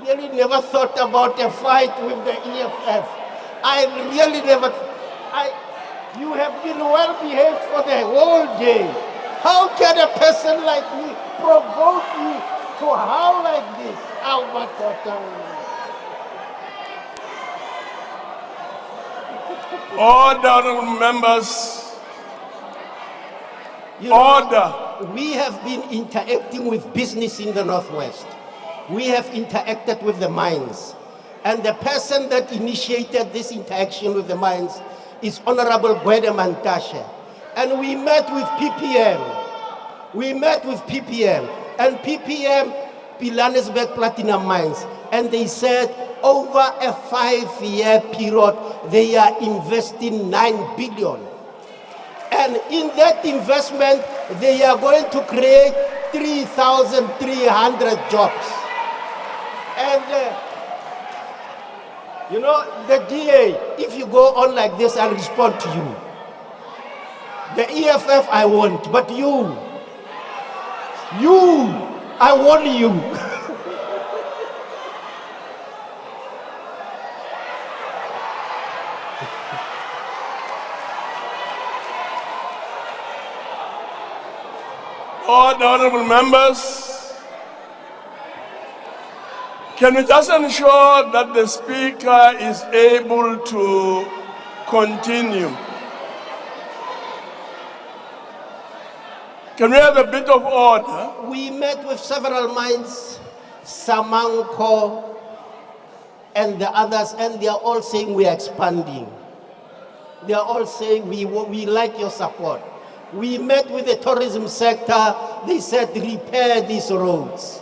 [SPEAKER 17] really never thought about a fight with the EFF. I really never. You have been well behaved for the whole day. How can a person like me provoke you to howl like this? Oh, my God.
[SPEAKER 18] Order, members. Order.
[SPEAKER 17] We have been interacting with business in the Northwest. We have interacted with the mines. And the person that initiated this interaction with the mines is Honorable Gwede Mantashe. And we met with PPM. We met with PPM, and PPM, Pilanesberg Platinum Mines, and they said over a 5-year period, they are investing 9 billion. And in that investment, they are going to create 3,300 jobs. And you know, the DA, if you go on like this, I'll respond to you. The EFF I want, but you, I want you.
[SPEAKER 18] All the honorable members, can we just ensure that the speaker is able to continue? Can we have a bit of order?
[SPEAKER 17] We met with several mines, Samanco, and the others, and they are all saying we are expanding. They are all saying we like your support. We met with the tourism sector. They said repair these roads.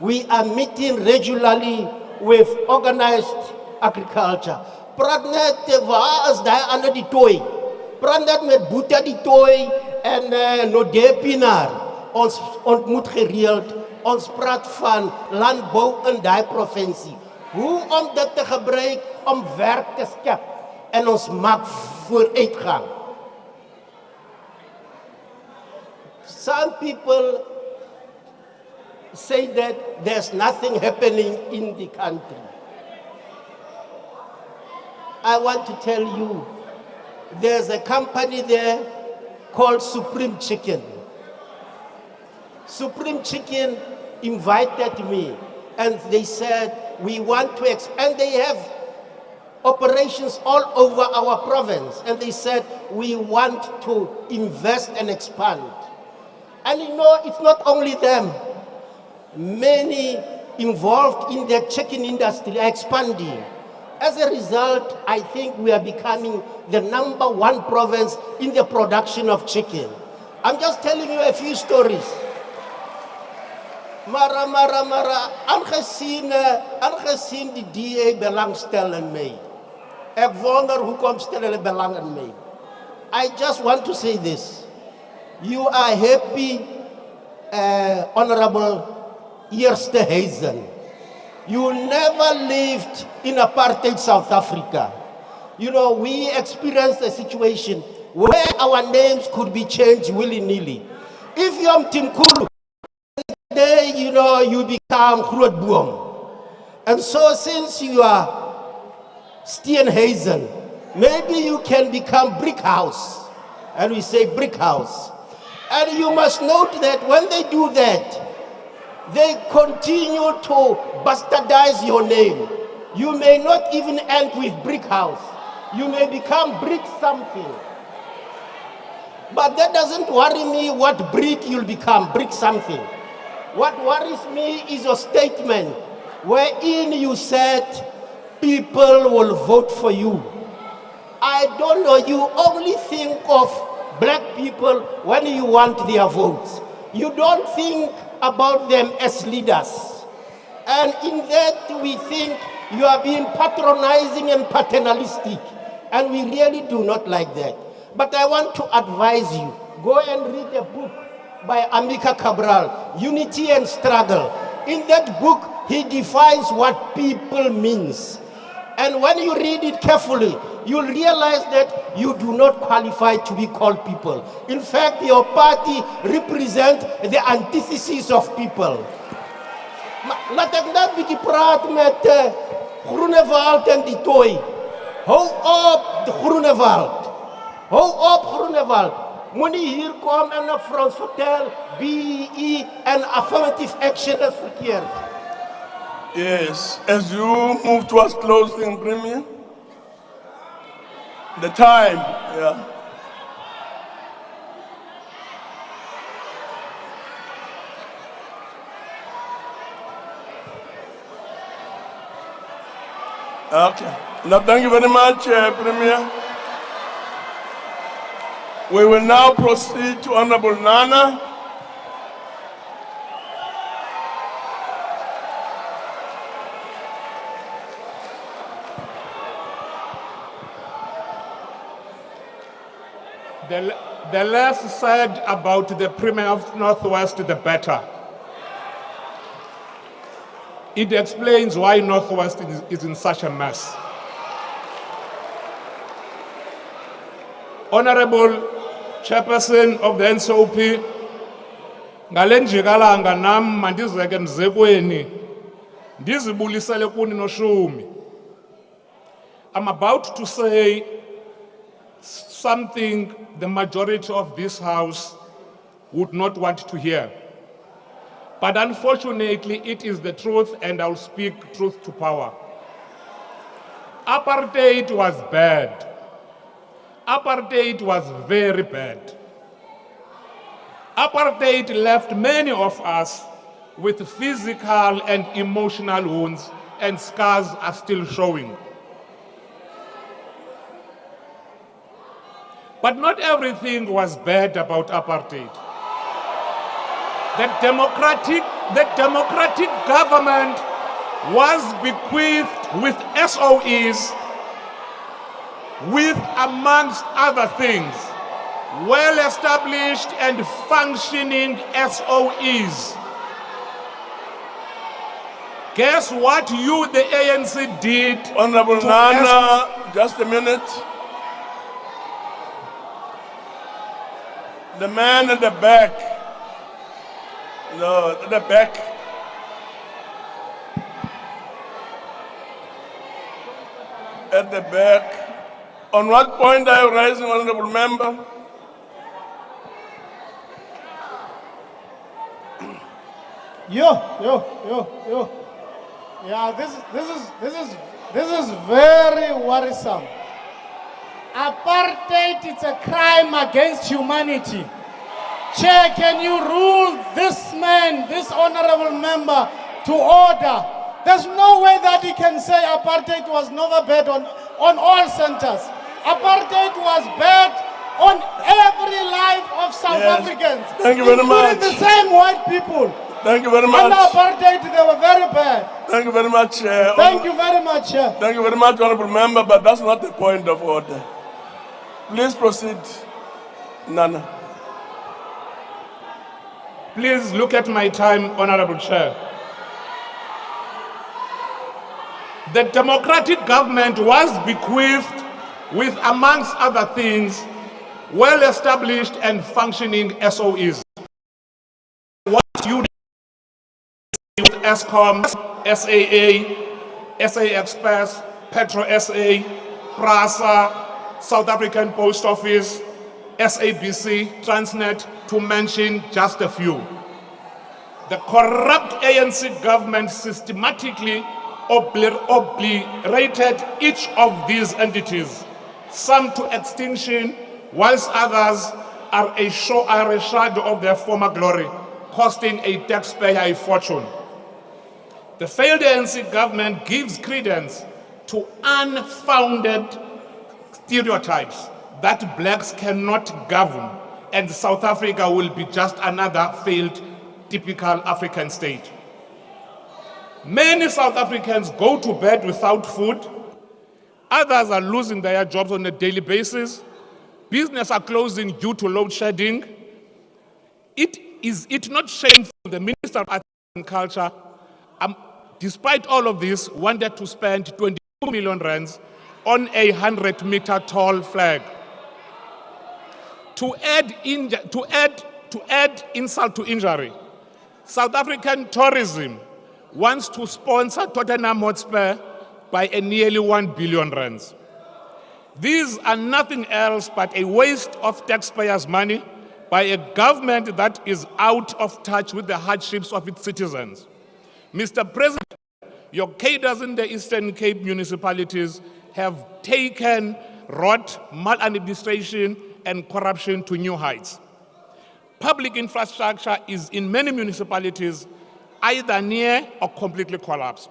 [SPEAKER 17] We are meeting regularly with organized agriculture. Pradnet was daar aan die toy. Pradnet met Boeta die toy en no Depinar. Ons ontmoet gereeld. Ons praat van landbou in die provinsie. Hoe om dit te gebruik om werk te skep en ons maak vooruitgang. Some people say that there's nothing happening in the country. I want to tell you, there's a company there called Supreme Chicken. Supreme Chicken invited me and they said, we want to expand. They have operations all over our province. And they said, we want to invest and expand. And you know, it's not only them. Many involved in the chicken industry are expanding. As a result, I think we are becoming the #1 province in the production of chicken. I'm just telling you a few stories. Mara, aangezien die DA belangstel in mij. Ik wonder hoe komt stellen belang in mij. I just want to say this. You are happy, Honorable Eerste Huizen. You never lived in apartheid South Africa. You know, we experienced a situation where our names could be changed willy-nilly. If you're Timkulu, then you know you become Grootboom. And so since you are Steenhuisen, maybe you can become Brick House. And we say Brick House. And you must note that when they do that, they continue to bastardize your name. You may not even end with Brick House. You may become Brick something. But that doesn't worry me what brick you'll become, Brick something. What worries me is your statement wherein you said people will vote for you. I don't know, you only think of black people when you want their votes. You don't think about them as leaders. And in that we think you are being patronizing and paternalistic. And we really do not like that. But I want to advise you, go and read a book by Amika Cabral, Unity and Struggle. In that book, he defines what people means. And when you read it carefully, you'll realize that you do not qualify to be called people. In fact, your party represents the antithesis of people. Laat ek net bietjie praat met Groenewald en die toy. Hou op, de Groenewald. Hou op, Groenewald. Moenie hier kom en vir ons vertel BEE en affirmative action is verkeerd.
[SPEAKER 18] Yes, as you move towards closing, Premier, the time, yeah. Okay. Now, thank you very much, Premier. We will now proceed to Honorable Nana
[SPEAKER 20] The less said about the Premier of Northwest, the better. It explains why Northwest is in such a mess. Honorable Chairperson of the NCOP, ngale njikalanga nam mandizeke mzekweni ndizibulisele kuni noshumi. I'm about to say something the majority of this House would not want to hear. But unfortunately, it is the truth, and I'll speak truth to power. Apartheid was bad. Apartheid was very bad. Apartheid left many of us with physical and emotional wounds, and scars are still showing. But not everything was bad about apartheid. The democratic government was bequeathed with SOEs, with, amongst other things, well-established and functioning SOEs. Guess what you, the ANC, did?
[SPEAKER 18] Honorable Nana, just a minute. The man at the back. No, at the back. At the back. On what point are you raising, honorable member?
[SPEAKER 21] Yo. Yeah, this is very worrisome. Apartheid is a crime against humanity. Chair, can you rule this man, this honorable member, to order? There's no way that he can say apartheid was never bad on all centers. Apartheid was bad on every life of South Africans.
[SPEAKER 18] Thank you very much.
[SPEAKER 21] Including the same white people.
[SPEAKER 18] Thank you very much.
[SPEAKER 21] Under apartheid, they were very bad.
[SPEAKER 18] Thank you very much, Chair.
[SPEAKER 21] Thank you very much, Chair.
[SPEAKER 18] Thank you very much, honorable member, but that's not the point of order. Please proceed, Nana.
[SPEAKER 20] Please look at my time, Honorable Chair. The democratic government was bequeathed with, amongst other things, well-established and functioning SOEs. What you did with ESCOM, SAA, SA Express, Petro SA, PRASA, South African Post Office, SABC, Transnet, to mention just a few. The corrupt ANC government systematically obliterated each of these entities, some to extinction, whilst others are a shadow of their former glory, costing a taxpayer a fortune. The failed ANC government gives credence to unfounded stereotypes that blacks cannot govern and South Africa will be just another failed typical African state. Many South Africans go to bed without food. Others are losing their jobs on a daily basis. Businesses are closing due to load shedding. Is it not shameful the Minister of Arts and Culture, despite all of this, wanted to spend 22 million rands on a 100-meter tall flag? To add insult to injury, South African tourism wants to sponsor Tottenham Hotspur by a nearly 1 billion rands. These are nothing else but a waste of taxpayers' money by a government that is out of touch with the hardships of its citizens. Mr. President, your cadres in the Eastern Cape municipalities have taken rot, maladministration, and corruption to new heights. Public infrastructure is in many municipalities either near or completely collapsed,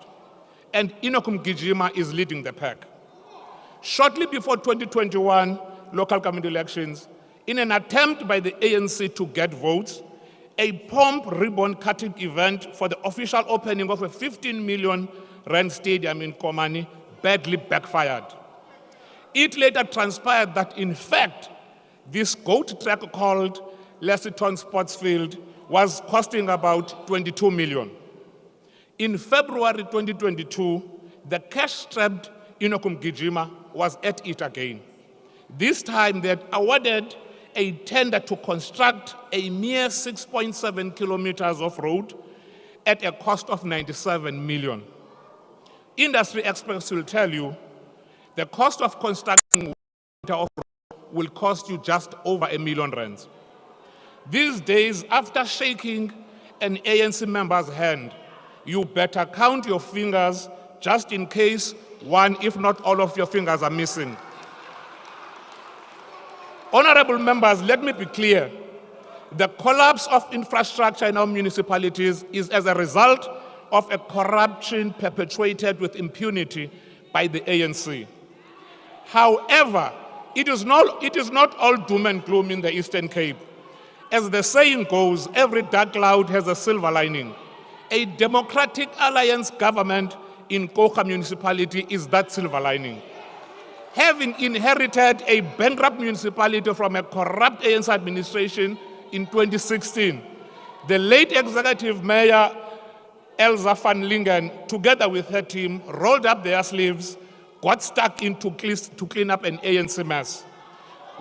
[SPEAKER 20] and Inokum Gijima is leading the pack. Shortly before 2021 local government elections, in an attempt by the ANC to get votes, a pomp ribbon-cutting event for the official opening of a 15 million rand stadium in Komani badly backfired. It later transpired that, in fact, This GOAT track called Lessiton Sportsfield was costing about 22 million. In February 2022, the cash-strapped Inokum Gijima was at it again. This time they had awarded a tender to construct a mere 6.7 kilometers of road at a cost of 97 million. Industry experts will tell you the cost of constructing will cost you just over R1 million. These days, after shaking an ANC member's hand, you better count your fingers just in case one, if not all of your fingers are missing. Honorable members, let me be clear. The collapse of infrastructure in our municipalities is as a result of a corruption perpetuated with impunity by the ANC. However, it is not all doom and gloom in the Eastern Cape. As the saying goes, every dark cloud has a silver lining. A democratic alliance government in Kocha municipality is that silver lining. Having inherited a bankrupt municipality from a corrupt ANC administration in 2016, the late executive mayor, Elza van Lingen, together with her team, rolled up their sleeves, got stuck in to clean up an ANC mess.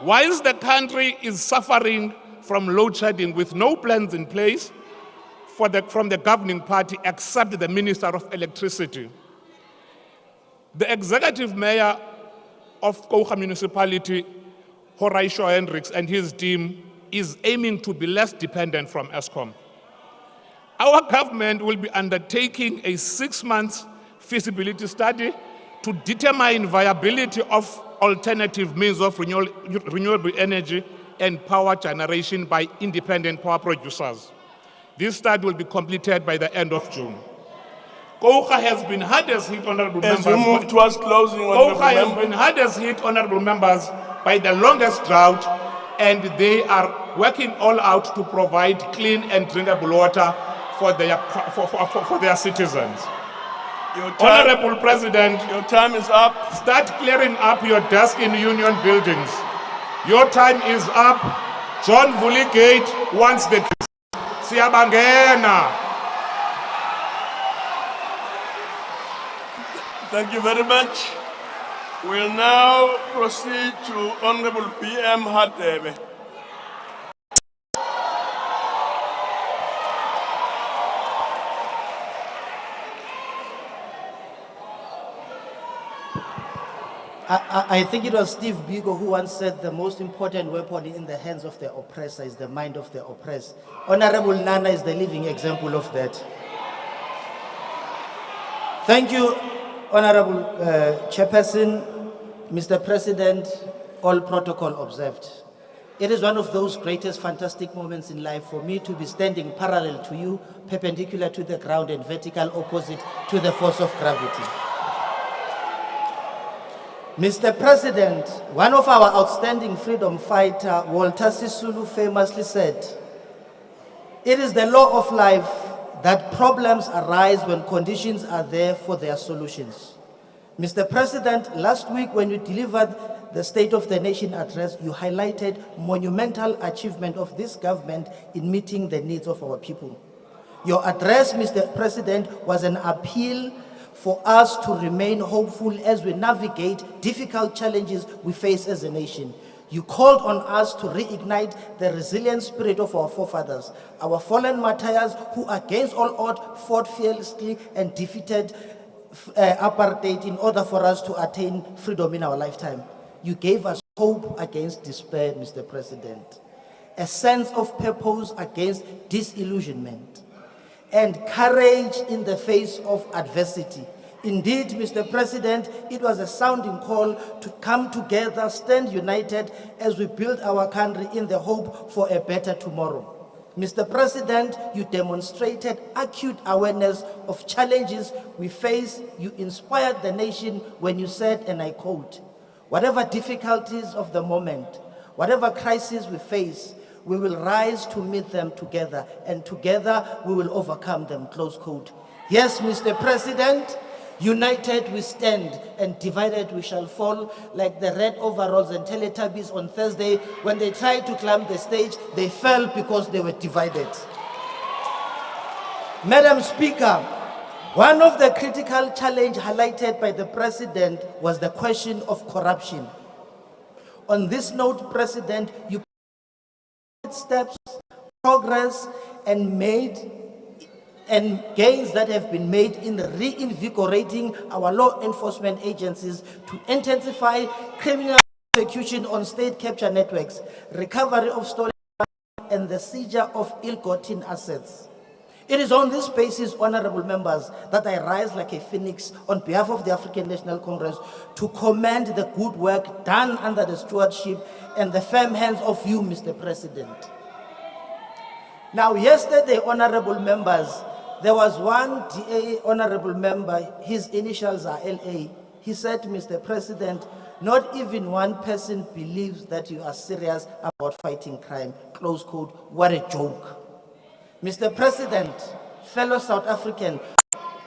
[SPEAKER 20] Whilst the country is suffering from load shedding with no plans in place from the governing party except the Minister of Electricity, the executive mayor of Kocha municipality, Horatio Hendricks, and his team is aiming to be less dependent from Eskom. Our government will be undertaking a 6-month feasibility study to determine viability of alternative means of renewable energy and power generation by independent power producers. This study will be completed by the end of June. Kocha has been hardest hit, honorable members.
[SPEAKER 18] As we move towards closing,
[SPEAKER 20] Kocha has been hardest hit, honorable members, by the longest drought, and they are working all out to provide clean and drinkable water for their citizens. Honorable President,
[SPEAKER 18] your time is up.
[SPEAKER 20] Start clearing up your desk in union buildings. Your time is up. John Vuligate wants the Siyabangena.
[SPEAKER 18] Thank you very much. We'll now proceed to Honorable PM Hadebe.
[SPEAKER 2] I think it was Steve Biko who once said the most important weapon in the hands of the oppressor is the mind of the oppressed. Honorable Nana is the living example of that. Thank you, Honorable Chairperson, Mr. President, all protocol observed. It is one of those greatest fantastic moments in life for me to be standing parallel to you, perpendicular to the ground and vertical opposite to the force of gravity. Mr. President, one of our outstanding freedom fighter, Walter Sisulu, famously said, "It is the law of life that problems arise when conditions are there for their solutions." Mr. President, last week when you delivered the State of the Nation address, you highlighted monumental achievement of this government in meeting the needs of our people. Your address, Mr. President, was an appeal for us to remain hopeful as we navigate difficult challenges we face as a nation. You called on us to reignite the resilient spirit of our forefathers, our fallen martyrs who against all odds fought fearlessly and defeated apartheid in order for us to attain freedom in our lifetime. You gave us hope against despair, Mr. President, a sense of purpose against disillusionment, and courage in the face of adversity. Indeed, Mr. President, it was a sounding call to come together, stand united as we build our country in the hope for a better tomorrow. Mr. President, you demonstrated acute awareness of challenges we face. You inspired the nation when you said, and I quote, "Whatever difficulties of the moment, whatever crises we face, we will rise to meet them together, and together we will overcome them," close quote. Yes, Mr. President, United we stand and divided we shall fall, like the red overalls and Teletubbies on Thursday. When they tried to climb the stage, they fell because they were divided. Madam Speaker, one of the critical challenges highlighted by the President was the question of corruption. On this note, President, you steps, progress, and gains that have been made in reinvigorating our law enforcement agencies to intensify criminal prosecution on state capture networks, recovery of stolen money, and the seizure of ill-gotten assets. It is on this basis, honorable members, that I rise like a phoenix on behalf of the African National Congress to commend the good work done under the stewardship and the firm hands of you, Mr. President. Now, yesterday, honorable members, there was one DA honorable member, his initials are LA. He said, Mr. President, not even one person believes that you are serious about fighting crime. Close quote. What a joke. Mr. President, fellow South African,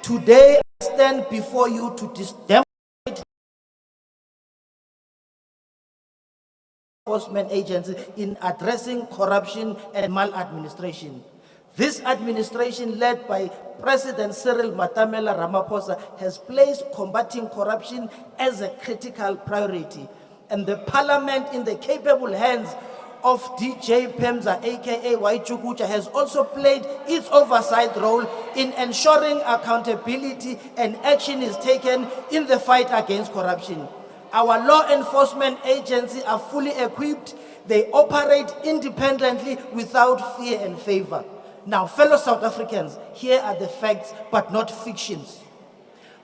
[SPEAKER 2] today I stand before you to demonstrate enforcement agencies in addressing corruption and maladministration. This administration, led by President Cyril Matamela Ramaphosa, has placed combating corruption as a critical priority, and the Parliament, in the capable hands of DJ Pemza, aka Waichukucha, has also played its oversight role in ensuring accountability and action is taken in the fight against corruption. Our law enforcement agencies are fully equipped. They operate independently without fear and favor. Now, fellow South Africans, here are the facts, but not fictions.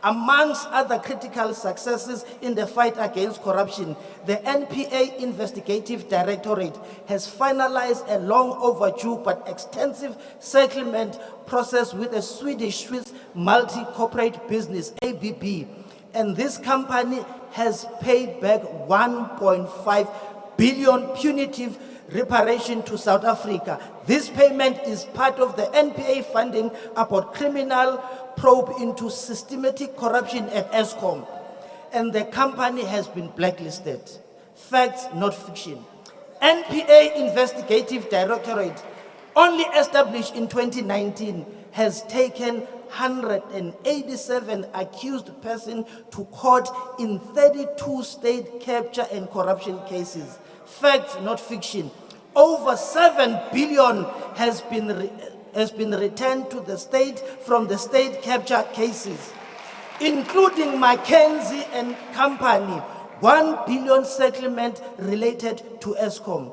[SPEAKER 2] Amongst other critical successes in the fight against corruption, the NPA Investigative Directorate has finalized a long overdue but extensive settlement process with a Swedish-Swiss multi-corporate business, ABB. And this company has paid back 1.5 billion punitive reparation to South Africa. This payment is part of the NPA funding about criminal probe into systematic corruption at ESCOM, and the company has been blacklisted. Facts, not fiction. NPA Investigative Directorate, only established in 2019, has taken 187 accused persons to court in 32 state capture and corruption cases. Facts, not fiction. Over 7 billion has been returned to the state from the state capture cases, including Mackenzie and Company, 1 billion settlement related to ESCOM.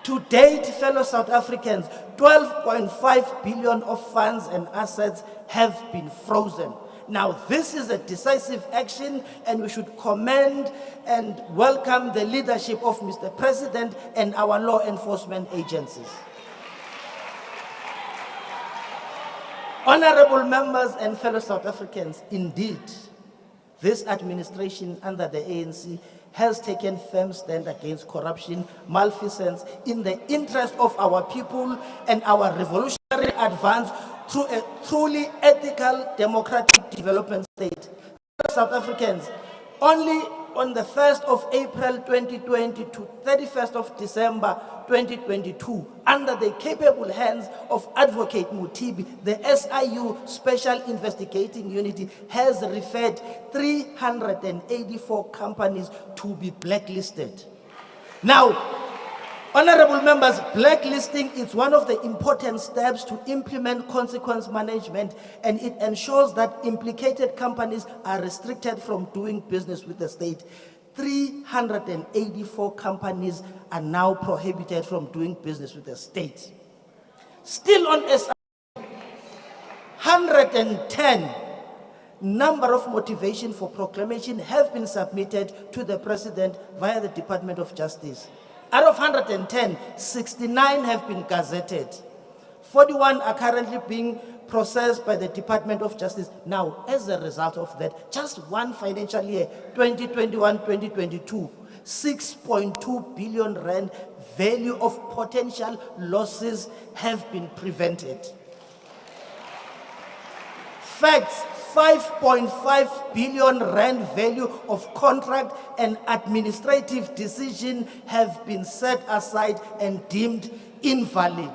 [SPEAKER 2] To date, fellow South Africans, 12.5 billion of funds and assets have been frozen. Now, this is a decisive action, and we should commend and welcome the leadership of Mr. President and our law enforcement agencies. Honorable members and fellow South Africans, indeed, this administration under the ANC has taken firm stand against corruption, malfeasance, in the interest of our people and our revolutionary advance through a truly ethical, democratic development state. South Africans, only on the 1st of April 2020 to 31st of December 2022, under the capable hands of Advocate Mutibi, the SIU Special Investigating Unit has referred 384 companies to be blacklisted. Now, honorable members, blacklisting is one of the important steps to implement consequence management, and it ensures that implicated companies are restricted from doing business with the state. 384 companies are now prohibited from doing business with the state. Still on SI, 110 number of motivation for proclamation have been submitted to the President via the Department of Justice. Out of 110, 69 have been gazetted. 41 are currently being processed by the Department of Justice. Now, as a result of that, just one financial year, 2021-2022, 6.2 billion rand value of potential losses have been prevented. Facts, 5.5 billion rand value of contract and administrative decision have been set aside and deemed invalid.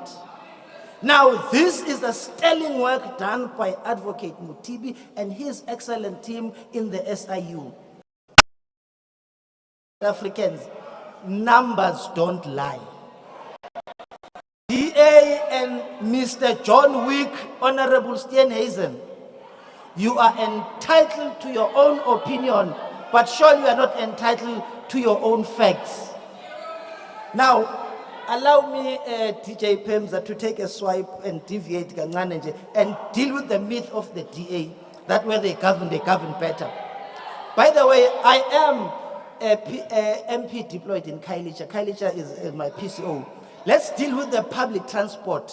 [SPEAKER 2] Now, this is the sterling work done by Advocate Mutibi and his excellent team in the SIU. Africans, numbers don't lie. DA and Mr. John Wick, Honorable Steenhuisen, you are entitled to your own opinion, but surely you are not entitled to your own facts. Now, allow me, DJ Pemza, to take a swipe and deviate and deal with the myth of the DA, that where they govern better. By the way, I am a MP deployed in Kailicha. Kailicha is my PCO. Let's deal with the public transport.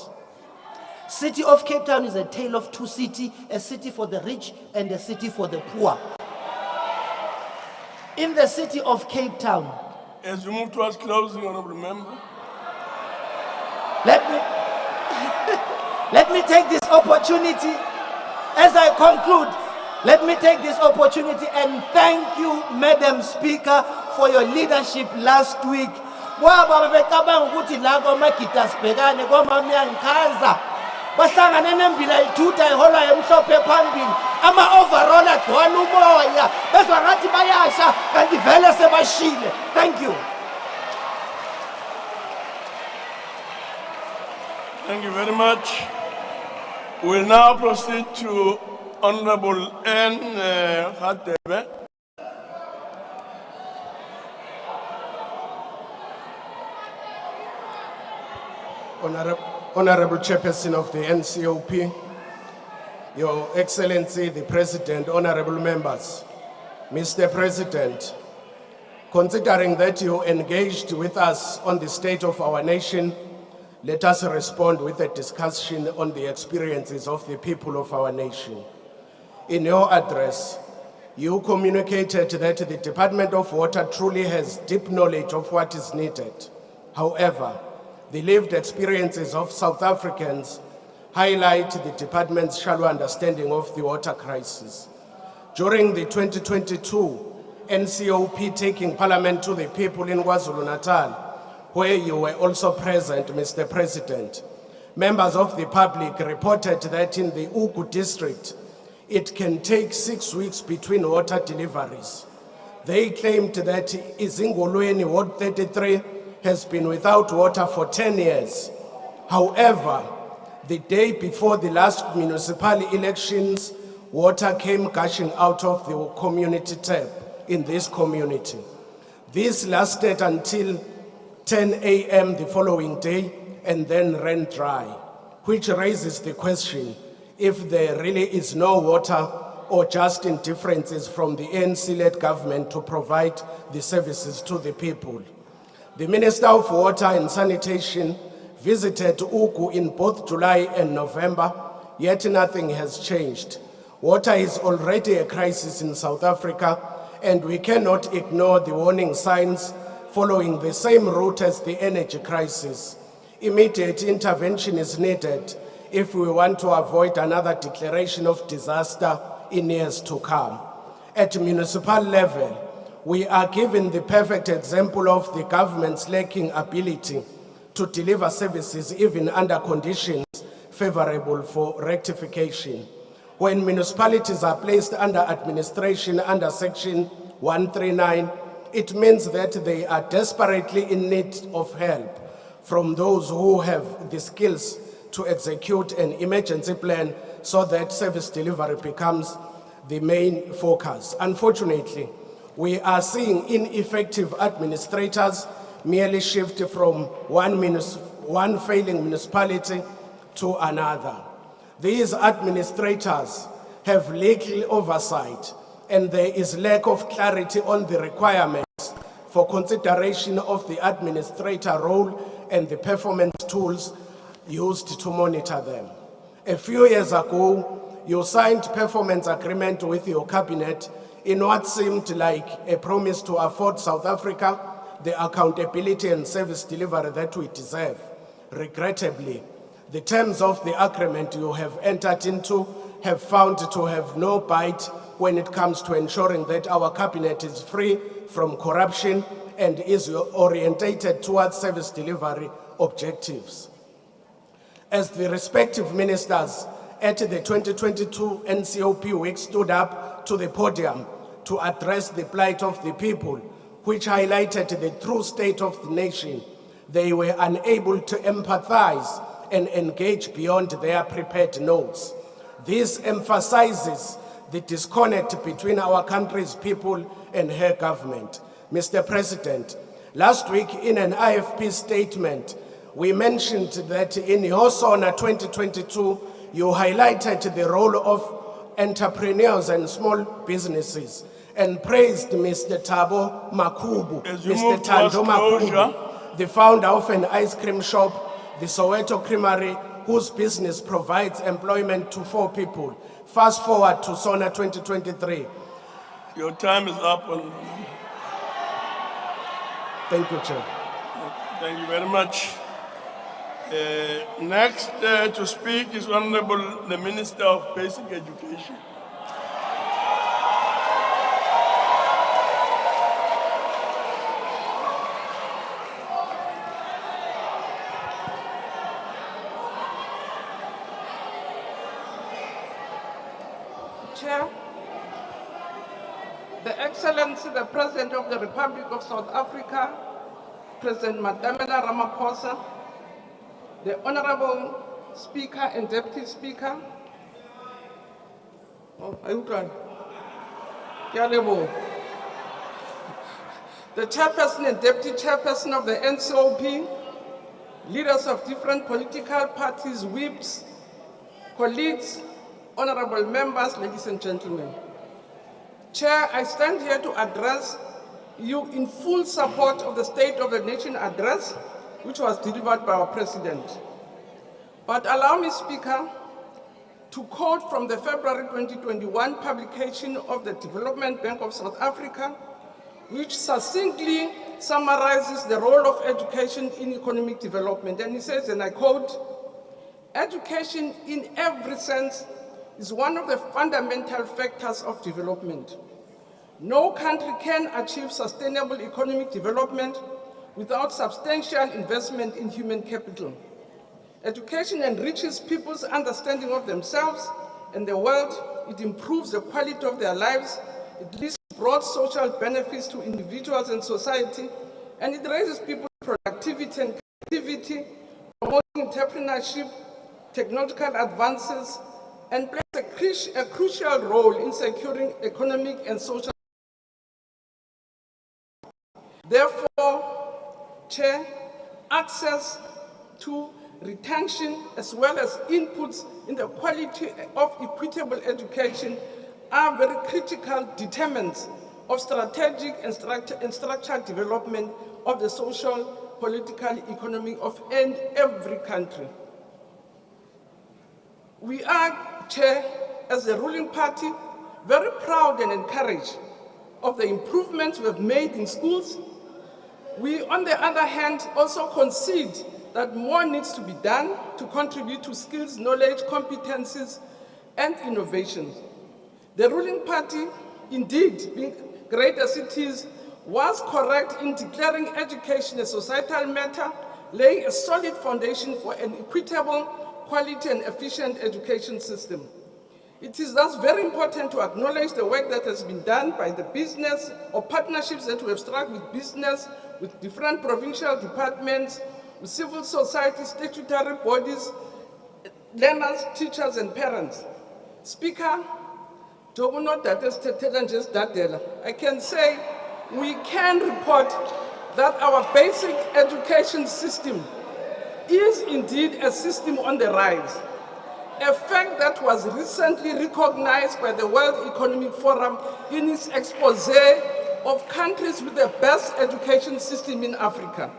[SPEAKER 2] City of Cape Town is a tale of two cities, a city for the rich and a city for the poor. In the city of Cape Town,
[SPEAKER 18] as we move towards closing, honorable member,
[SPEAKER 2] let me take this opportunity, as I conclude, let me take this opportunity and thank you, Madam Speaker, for your leadership last week. Bahlangane nembila ithutha ihola emhlophe phambili ama-overall agcwala umoya bezwa ngathi bayasha kanti vele sebashile. Thank you.
[SPEAKER 18] Thank you very much. We'll now proceed to Honorable N. Hadebe.
[SPEAKER 3] Honorable Chairperson of the NCOP, Your Excellency, the President, honorable members, Mr. President, considering that you engaged with us on the state of our nation, let us respond with a discussion on the experiences of the people of our nation. In your address, you communicated that the Department of Water truly has deep knowledge of what is needed. However, the lived experiences of South Africans highlight the department's shallow understanding of the water crisis. During the 2022 NCOP taking Parliament to the people in KwaZulu-Natal, where you were also present, Mr. President, members of the public reported that in the Ugu district, it can take 6 weeks between water deliveries. They claimed that Izingolweni Ward 33 has been without water for 10 years. However, the day before the last municipal elections, water came gushing out of the community tap in this community. This lasted until 10 a.m. the following day and then ran dry, which raises the question if there really is no water or just indifferences from the ANC-led government to provide the services to the people. The Minister of Water and Sanitation visited Ugu in both July and November, yet nothing has changed. Water is already a crisis in South Africa, and we cannot ignore the warning signs following the same route as the energy crisis. Immediate intervention is needed if we want to avoid another declaration of disaster in years to come. At municipal level, we are given the perfect example of the government's lacking ability to deliver services even under conditions favorable for rectification. When municipalities are placed under administration under Section 139, it means that they are desperately in need of help from those who have the skills to execute an emergency plan so that service delivery becomes the main focus. Unfortunately, we are seeing ineffective administrators merely shift from one failing municipality to another. These administrators have little oversight, and there is lack of clarity on the requirements for consideration of the administrator role and the performance tools used to monitor them. A few years ago, you signed performance agreement with your cabinet in what seemed like a promise to afford South Africa the accountability and service delivery that we deserve. Regrettably, the terms of the agreement you have entered into have found to have no bite when it comes to ensuring that our cabinet is free from corruption and is orientated towards service delivery objectives. As the respective ministers at the 2022 NCOP week stood up to the podium to address the plight of the people, which highlighted the true state of the nation, they were unable to empathize and engage beyond their prepared notes. This emphasizes the disconnect between our country's people and her government. Mr. President, last week in an IFP statement, we mentioned that in your SONA 2022, you highlighted the role of entrepreneurs and small businesses and praised Mr. Thabo Makhubu, Mr. Thando Makhubu, the founder of an ice cream shop, the Soweto Creamery, whose business provides employment to 4 people. Fast forward to SONA 2023.
[SPEAKER 18] Your time is up.
[SPEAKER 3] Thank you, Chair.
[SPEAKER 18] Thank you very much. Next to speak is Honorable the Minister of Basic Education.
[SPEAKER 4] Chair, The Excellency, the President of the Republic of South Africa, President Matamela Ramaphosa, the Honorable Speaker and Deputy Speaker, the Chairperson and Deputy Chairperson of the NCOP, leaders of different political parties, whips, colleagues, honorable members, ladies and gentlemen. Chair, I stand here to address you in full support of the State of the Nation address, which was delivered by our President. But allow me, Speaker, to quote from the February 2021 publication of the Development Bank of South Africa, which succinctly summarizes the role of education in economic development. And he says, and I quote, "Education in every sense is one of the fundamental factors of development. No country can achieve sustainable economic development without substantial investment in human capital. Education enriches people's understanding of themselves and the world. It improves the quality of their lives. It leads to broad social benefits to individuals and society, and it raises people's productivity and creativity, promoting entrepreneurship, technological advances, and plays a crucial role in securing economic and social. Therefore, Chair, access to retention as well as inputs in the quality of equitable education are very critical determinants of strategic and structural development of the social, political, economic of every country. We are, Chair, as the ruling party, very proud and encouraged of the improvements we have made in schools. We, on the other hand, also concede that more needs to be done to contribute to skills, knowledge, competencies, and innovations. The ruling party, indeed, being great as it is, was correct in declaring education a societal matter, laying a solid foundation for an equitable, quality, and efficient education system. It is thus very important to acknowledge the work that has been done by the business or partnerships that we have struck with business, with different provincial departments, with civil society, statutory bodies, learners, teachers, and parents. Speaker, I can say we can report that our basic education system is indeed a system on the rise, a fact that was recently recognized by the World Economic Forum in its expose of countries with the best education system in Africa.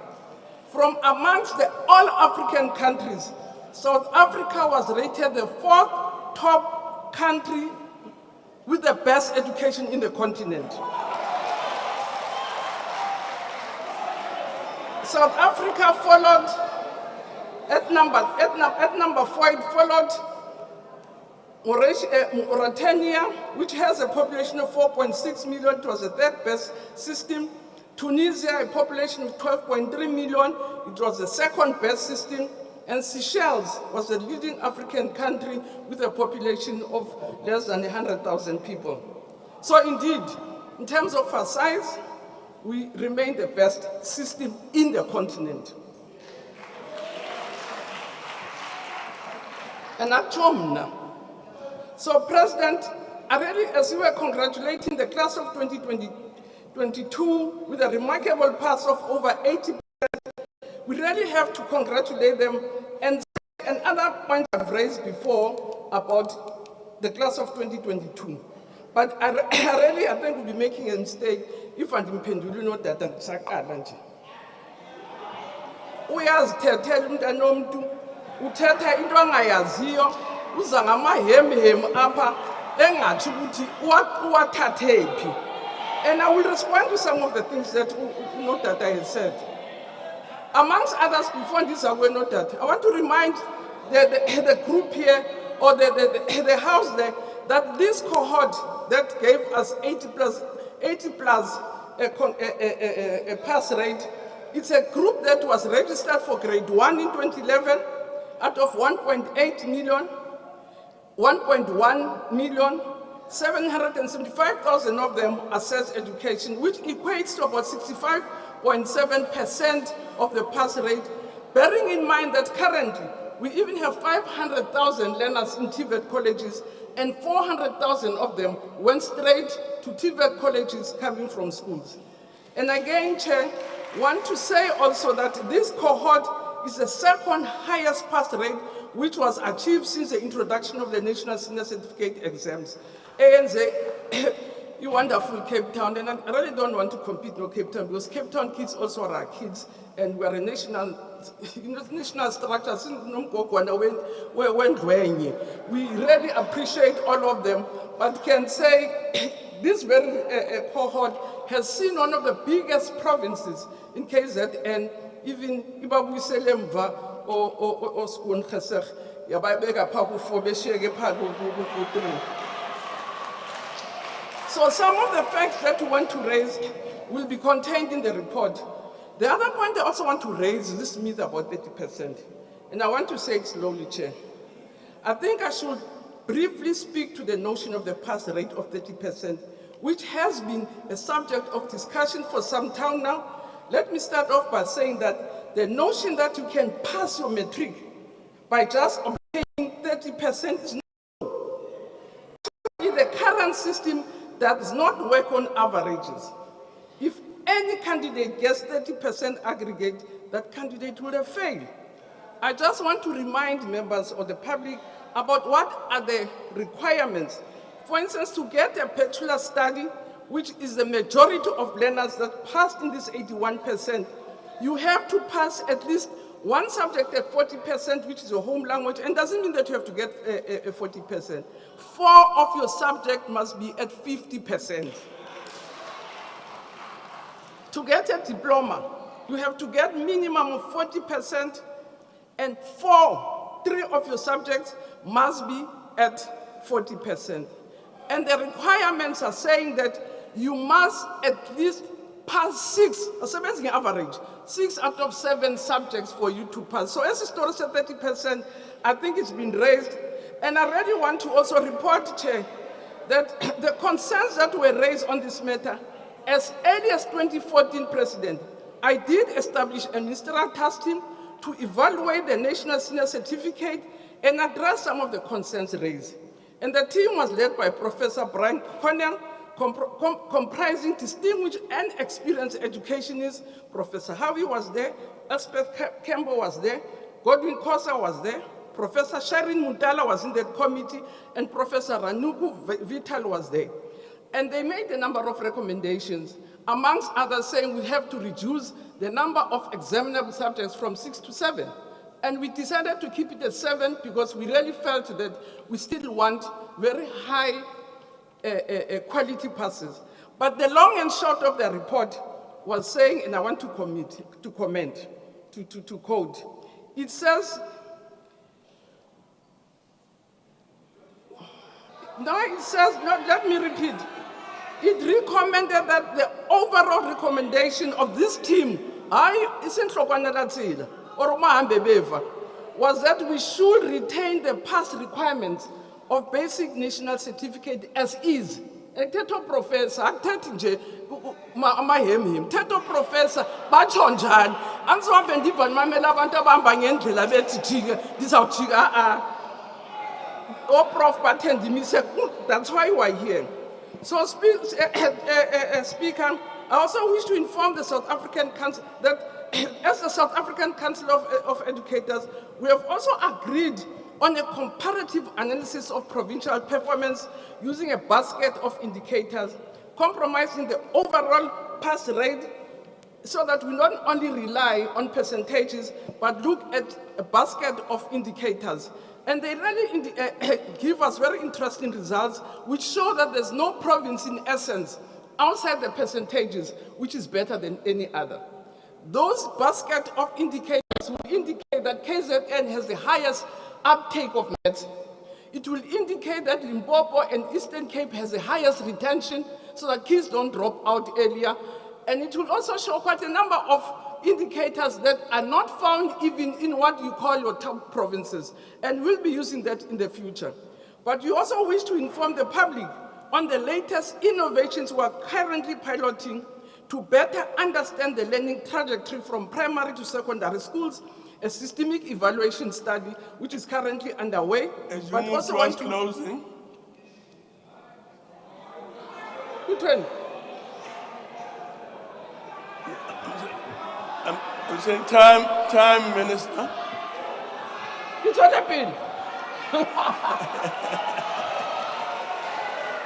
[SPEAKER 4] From amongst the all African countries, South Africa was rated the 4th top country with the best education in the continent. South Africa followed at number 4, it followed Mauritania, which has a population of 4.6 million, it was the third best system. Tunisia, a population of 12.3 million, it was the second best system. And Seychelles was the leading African country with a population of less than 100,000 people. So indeed, in terms of our size, we remain the best system in the continent. And Atomna. So President, I really, as you were congratulating the class of 2022 with a remarkable pass of over 80%, we really have to congratulate them. And another point I've raised before about the class of 2022. But I think we'll be making a mistake if I'm pendulum not that I'm sakalanje. Uyazithethela umntana womuntu, uthetha into angayaziyo, uza ngamahemhem apha engathi ukuthi uwathathephi. And I will respond to some of the things that Nodata has said. Amongst others, before this, I want to remind the group here, or the house there, that this cohort that gave us 80 plus a pass rate, it's a group that was registered for grade 1 in 2011, out of 1.8 million, 1.1 million, 775,000 of them assessed education, which equates to about 65.7% of the pass rate, bearing in mind that currently we even have 500,000 learners in TVET colleges, and 400,000 of them went straight to TVET colleges coming from schools. And again, Chair, want to say also that this cohort is the second highest pass rate which was achieved since the introduction of the National Senior Certificate exams. ANC, you wonderful Cape Town, and I really don't want to compete with Cape Town, because Cape Town kids also are our kids, and we are a national structure. We really appreciate all of them, but can say this very cohort has seen one of the biggest provinces in KZN, even Ibabu Selemva or Skun Khasek, Yababega Paku for Beshege Paku. So some of the facts that we want to raise will be contained in the report. The other point I also want to raise is this myth about 30%. And I want to say it slowly, Chair. I think I should briefly speak to the notion of the pass rate of 30%, which has been a subject of discussion for some time now. Let me start off by saying that the notion that you can pass your matric by just obtaining 30% is not true. The current system does not work on averages. If any candidate gets 30% aggregate, that candidate will have failed. I just want to remind members of the public about what are the requirements. For instance, to get a bachelor study, which is the majority of learners that passed in this 81%, you have to pass at least one subject at 40%, which is your home language, and doesn't mean that you have to get a 40%. 4 of your subject must be at 50%. To get a diploma, you have to get minimum of 40%, and 3 of your subjects must be at 40%. And the requirements are saying that you must at least pass 6, a average, 6 out of 7 subjects for you to pass. So as historian said, 30%, I think it's been raised. And I really want to also report, Chair, that the concerns that were raised on this matter, as early as 2014, President, I did establish a ministerial task team to evaluate the National Senior Certificate and address some of the concerns raised. And the team was led by Professor Brian Cornell, comprising distinguished and experienced educationists. Professor Harvey was there, Elspeth Campbell was there, Godwin Kosa was there, Professor Sharon Mutala was in that committee, and Professor Ranuku Vital was there. And they made a number of recommendations, amongst others saying we have to reduce the number of examinable subjects from 6 to 7. And we decided to keep it at 7 because we really felt that we still want very high quality passes. But the long and short of the report was saying, and I want to quote, it says, No, it says, no, let me repeat. It recommended that the overall recommendation of this team, was that we should retain the past requirements of basic national certificate as is. Teto professor, akuthethi nje amahemhem. Teto professor batsho njani? Angizohambe ndiva nimamela abantu abahamba ngendlela bethi thike ndizawuthika Prof Bathendi dimise. That's why we are here. So Speaker, I also wish to inform the South African Council that as the South African Council of Educators, we have also agreed on a comparative analysis of provincial performance using a basket of indicators, compromising the overall pass rate so that we not only rely on percentages, but look at a basket of indicators. And they really give us very interesting results, which show that there's no province in essence outside the percentages, which is better than any other. Those basket of indicators will indicate that KZN has the highest uptake of maths. It will indicate that Limpopo and Eastern Cape has the highest retention so that kids don't drop out earlier. And it will also show quite a number of indicators that are not found even in what you call your top provinces, and we'll be using that in the future. But we also wish to inform the public on the latest innovations we are currently piloting to better understand the learning trajectory from primary to secondary schools, a systemic evaluation study which is currently underway.
[SPEAKER 18] As
[SPEAKER 4] but
[SPEAKER 18] you
[SPEAKER 4] also
[SPEAKER 18] move
[SPEAKER 4] want
[SPEAKER 18] towards closing.
[SPEAKER 4] Which one?
[SPEAKER 18] I'm saying time, Minister.
[SPEAKER 4] It's what happened.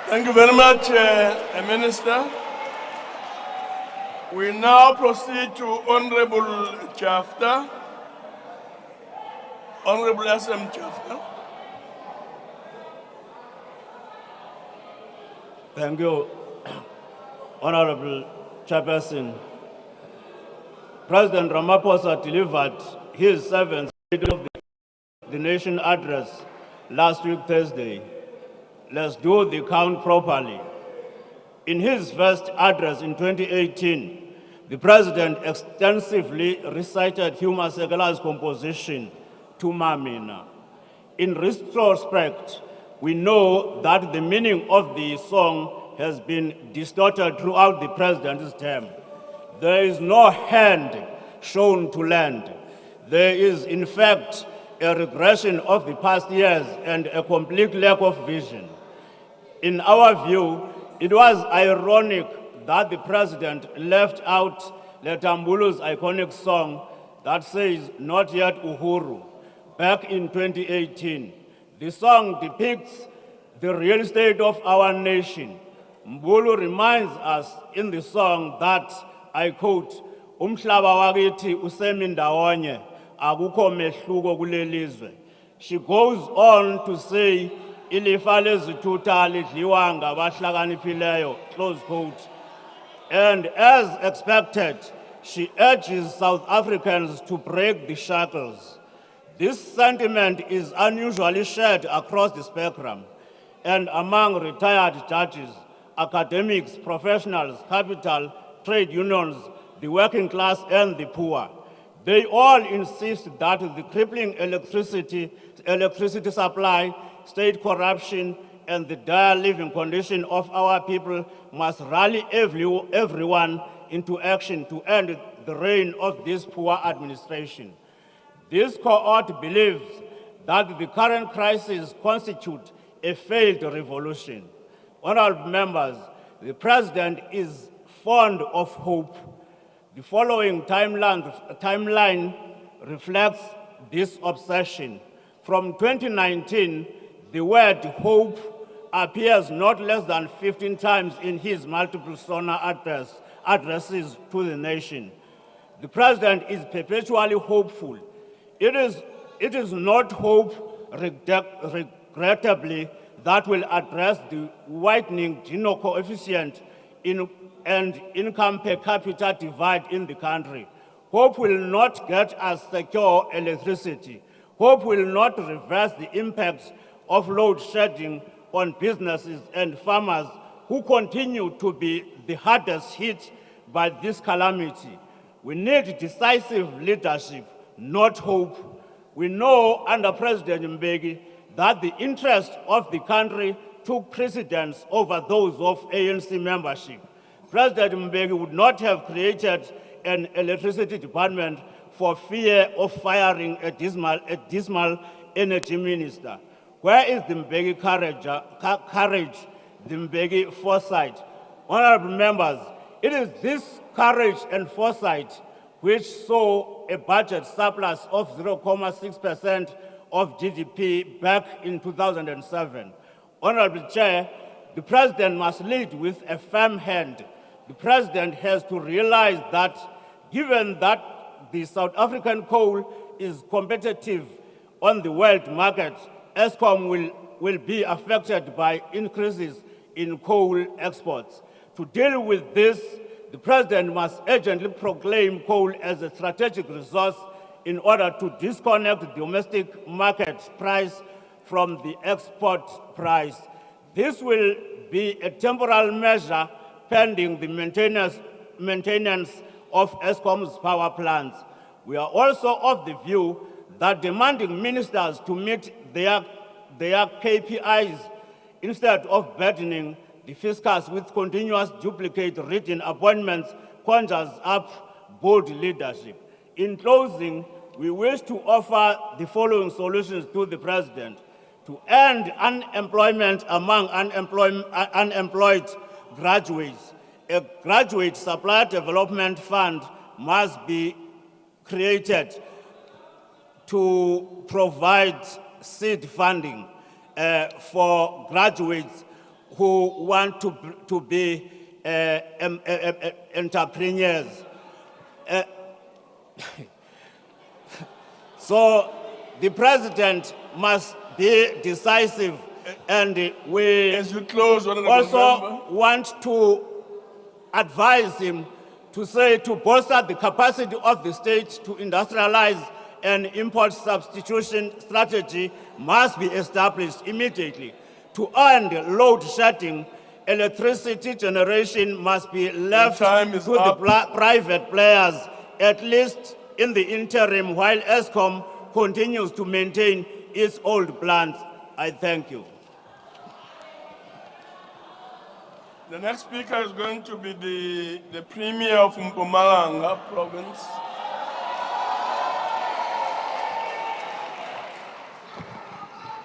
[SPEAKER 18] Thank you very much, Minister. We now proceed to Honorable Jafta. Honorable SM Jafta.
[SPEAKER 5] Thank you, Honorable Chairperson. President Ramaphosa delivered his 7th State of the Nation address last week, Thursday. Let's do the count properly. In his first address in 2018, the President extensively recited Hugh Masekela's composition, Tumamina. In retrospect, we know that the meaning of the song has been distorted throughout the President's term. There is no hand shown to lend. There is, in fact, a regression of the past years and a complete lack of vision. In our view, it was ironic that the President left out Letambulu's iconic song that says, "Not yet Uhuru," back in 2018. The song depicts the real state of our nation. Mbulu reminds us in the song that, I quote, "Umhlaba wakithi usemi ndawonye, akukho mehluko kulelizwe." She goes on to say, "Ilifa lezithutha lidliwa ngabahlakaniphileyo," close quote. And as expected, she urges South Africans to break the shackles. This sentiment is unusually shared across the spectrum and among retired judges, academics, professionals, capital, trade unions, the working class and the poor. They all insist that the crippling electricity supply, state corruption, and the dire living condition of our people must rally everyone into action to end the reign of this poor administration. This cohort believes that the current crisis constitutes a failed revolution. Honorable members, the President is fond of hope. The following timeline reflects this obsession. From 2019, the word hope appears not less than 15 times in his multiple SONA addresses to the nation. The President is perpetually hopeful. It is not hope, regrettably, that will address the widening Gini coefficient and income per capita divide in the country. Hope will not get us secure electricity. Hope will not reverse the impacts of load shedding on businesses and farmers who continue to be the hardest hit by this calamity. We need decisive leadership, not hope. We know under President Mbeki that the interest of the country took precedence over those of ANC membership. President Mbeki would not have created an electricity department for fear of firing a dismal energy minister. Where is the Mbeki courage, the Mbeki foresight? Honorable members, it is this courage and foresight which saw a budget surplus of 0.6% of GDP back in 2007. Honorable Chair, the President must lead with a firm hand. The President has to realize that given that the South African coal is competitive on the world market, Eskom will be affected by increases in coal exports. To deal with this, the President must urgently proclaim coal as a strategic resource in order to disconnect the domestic market price from the export price. This will be a temporal measure pending the maintenance of Eskom's power plants. We are also of the view that demanding ministers to meet their KPIs instead of burdening the fiscus with continuous duplicate written appointments conjures up bold leadership. In closing, we wish to offer the following solutions to the President: to end unemployment among unemployed graduates. A graduate supply development fund must be created to provide seed funding for graduates who want to be entrepreneurs. So the President must be decisive, and we also want to advise him to bolster the capacity of the state to industrialize an import substitution strategy must be established immediately. To end load shedding, electricity generation must be left to the private players, at least in the interim, while Eskom continues to maintain its old plans. I thank you.
[SPEAKER 18] The next speaker is going to be the Premier of Mpumalanga province.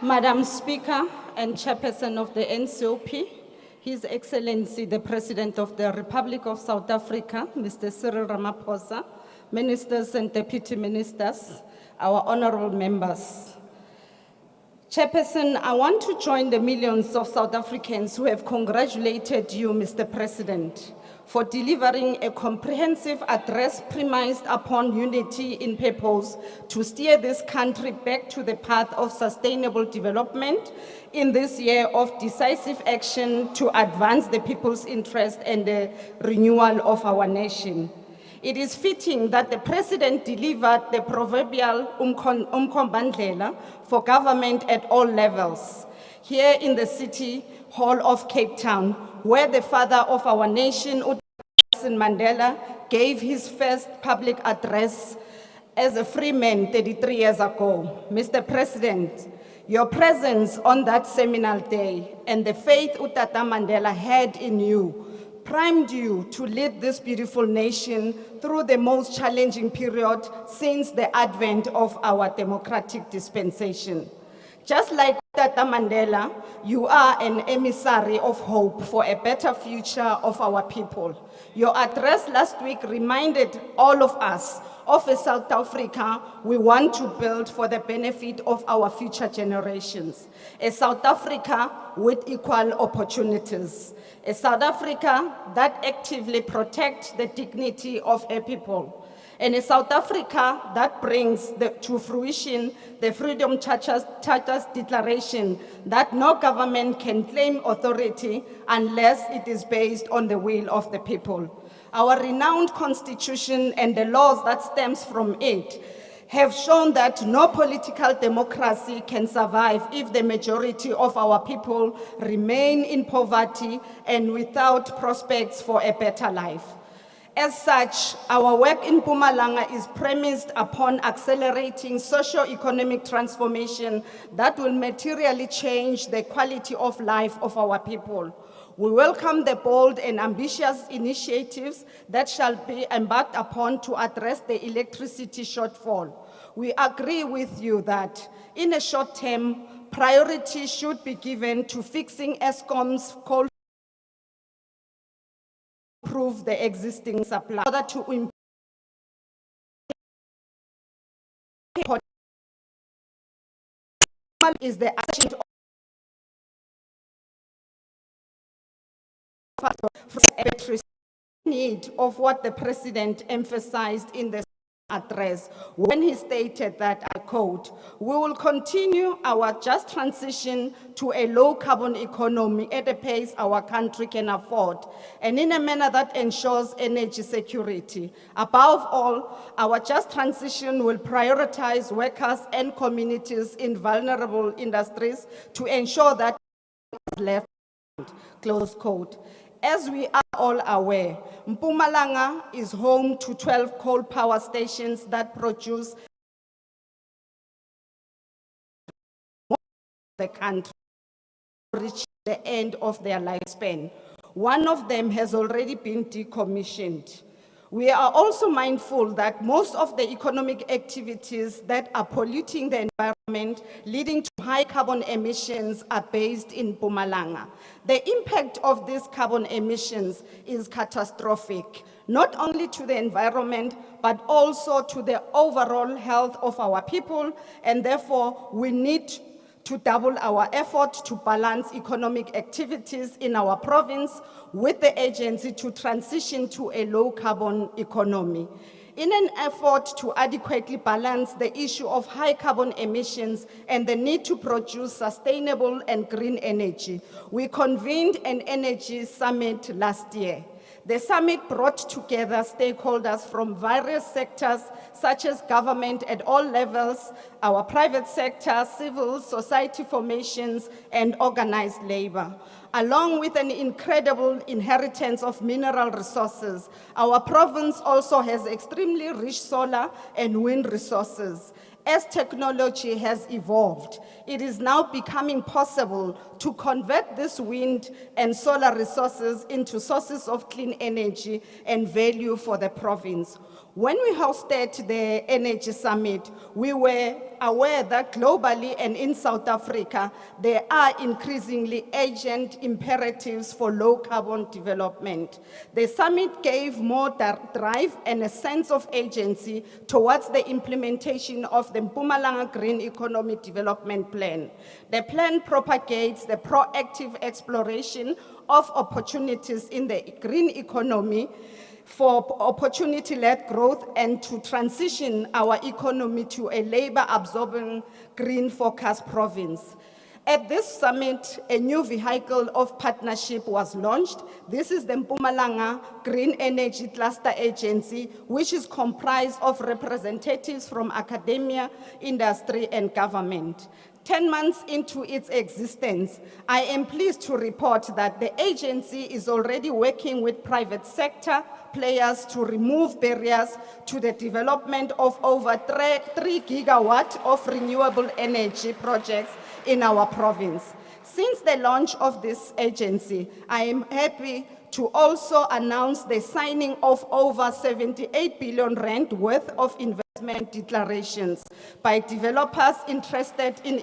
[SPEAKER 6] Madam Speaker and Chairperson of the NCOP, His Excellency the President of the Republic of South Africa, Mr. Cyril Ramaphosa, Ministers and Deputy Ministers, our honorable members. Chairperson, I want to join the millions of South Africans who have congratulated you, Mr. President, for delivering a comprehensive address premised upon unity in purpose to steer this country back to the path of sustainable development in this year of decisive action to advance the people's interest and the renewal of our nation. It is fitting that the President delivered the proverbial umkombandlela for government at all levels, here in the City Hall of Cape Town, where the father of our nation, Nelson Mandela, gave his first public address as a free man 33 years ago. Mr. President, your presence on that seminal day and the faith Utata Mandela had in you primed you to lead this beautiful nation through the most challenging period since the advent of our democratic dispensation. Just like Tata Mandela, you are an emissary of hope for a better future of our people. Your address last week reminded all of us of a South Africa we want to build for the benefit of our future generations. A South Africa with equal opportunities. A South Africa that actively protects the dignity of her people. And a South Africa that brings to fruition the Freedom Charter's declaration that no government can claim authority unless it is based on the will of the people. Our renowned constitution and the laws that stems from it have shown that no political democracy can survive if the majority of our people remain in poverty and without prospects for a better life. As such, our work in Mpumalanga is premised upon accelerating socio-economic transformation that will materially change the quality of life of our people. We welcome the bold and ambitious initiatives that shall be embarked upon to address the electricity shortfall. We agree with you that in a short term, priority should be given to fixing ESCOM's coal, improve the existing supply, in order to improve is the agent of need of what the President emphasized in the address when he stated that, I quote, "We will continue our just transition to a low carbon economy at a pace our country can afford and in a manner that ensures energy security. Above all, our just transition will prioritize workers and communities in vulnerable industries to ensure that left," close quote. As we are all aware, Mpumalanga is home to 12 coal power stations that produce the country to reach the end of their lifespan. One of them has already been decommissioned. We are also mindful that most of the economic activities that are polluting the environment, leading to high carbon emissions, are based in Mpumalanga. The impact of these carbon emissions is catastrophic, not only to the environment, but also to the overall health of our people, and therefore we need to double our effort to balance economic activities in our province with the agency to transition to a low carbon economy. In an effort to adequately balance the issue of high carbon emissions and the need to produce sustainable and green energy, we convened an energy summit last year. The summit brought together stakeholders from various sectors, such as government at all levels, our private sector, civil society formations, and organized labor. Along with an incredible inheritance of mineral resources, our province also has extremely rich solar and wind resources. As technology has evolved, it is now becoming possible to convert this wind and solar resources into sources of clean energy and value for the province. When we hosted the Energy Summit, we were aware that globally and in South Africa, there are increasingly urgent imperatives for low carbon development. The summit gave more drive and a sense of agency towards the implementation of the Mpumalanga Green Economy Development Plan. The plan propagates the proactive exploration of opportunities in the green economy for opportunity-led growth and to transition our economy to a labor-absorbing, green-focused province. At this summit, a new vehicle of partnership was launched. This is the Mpumalanga Green Energy Cluster Agency, which is comprised of representatives from academia, industry, and government. 10 months into its existence, I am pleased to report that the agency is already working with private sector players to remove barriers to the development of over 3 gigawatts of renewable energy projects in our province. Since the launch of this agency, I am happy to also announce the signing of over 78 billion rand worth of investment declarations by developers interested in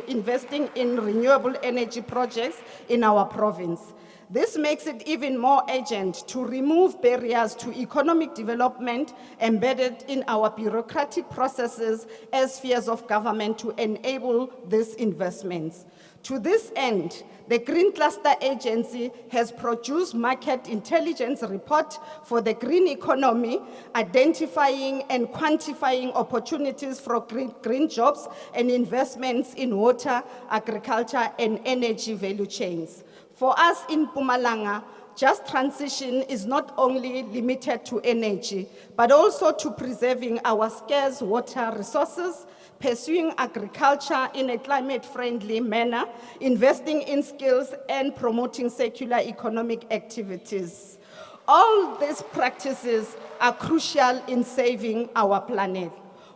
[SPEAKER 6] investing in renewable energy projects in our province. This makes it even more urgent to remove barriers to economic development embedded in our bureaucratic processes as spheres of government to enable these investments. To this end, the Green Cluster Agency has produced market intelligence report for the green economy, identifying and quantifying opportunities for green jobs and investments in water, agriculture, and energy value chains. For us in Mpumalanga, Just transition is not only limited to energy, but also to preserving our scarce water resources, pursuing agriculture in a climate-friendly manner, investing in skills, and promoting circular economic activities. All these practices are crucial in saving our planet.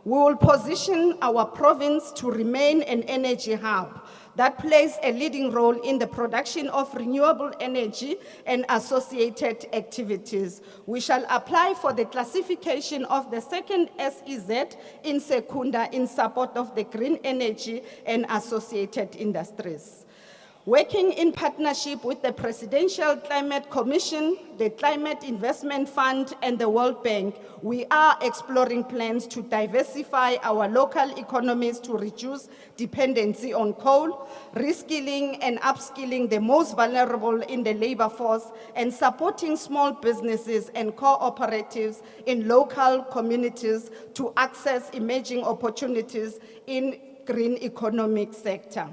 [SPEAKER 6] We will position our province to remain an energy hub that plays a leading role in the production of renewable energy and associated activities. We shall apply for the classification of the second SEZ in Secunda in support of the green energy and associated industries. Working in partnership with the Presidential Climate Commission, the Climate Investment Fund, and the World Bank, we are exploring plans to diversify our local economies to reduce dependency on coal, reskilling and upskilling the most vulnerable in the labor force, and supporting small businesses and cooperatives in local communities to access emerging opportunities in green economic sector.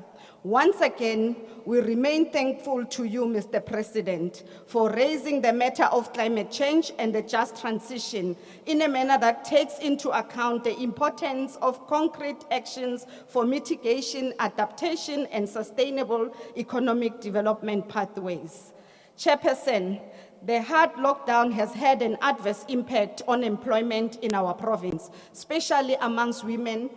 [SPEAKER 6] Once again, we remain thankful to you, Mr. President, for raising the matter of climate change and the just transition in a manner that takes into account the importance of concrete actions for mitigation, adaptation, and sustainable economic development pathways. Chairperson, the hard lockdown has had an adverse impact on employment in our province, especially amongst women,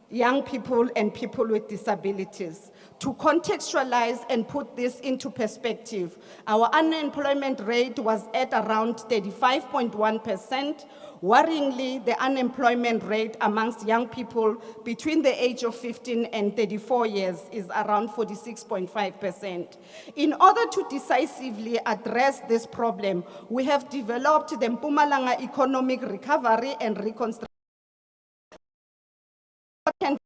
[SPEAKER 6] young people, and people with disabilities. To contextualize and put this into perspective, our unemployment rate was at around 35.1%. Worryingly, the unemployment rate amongst young people between the age of 15 and 34 years is around 46.5%. In order to decisively address this problem, we have developed the Mpumalanga Economic Recovery and Reconstruction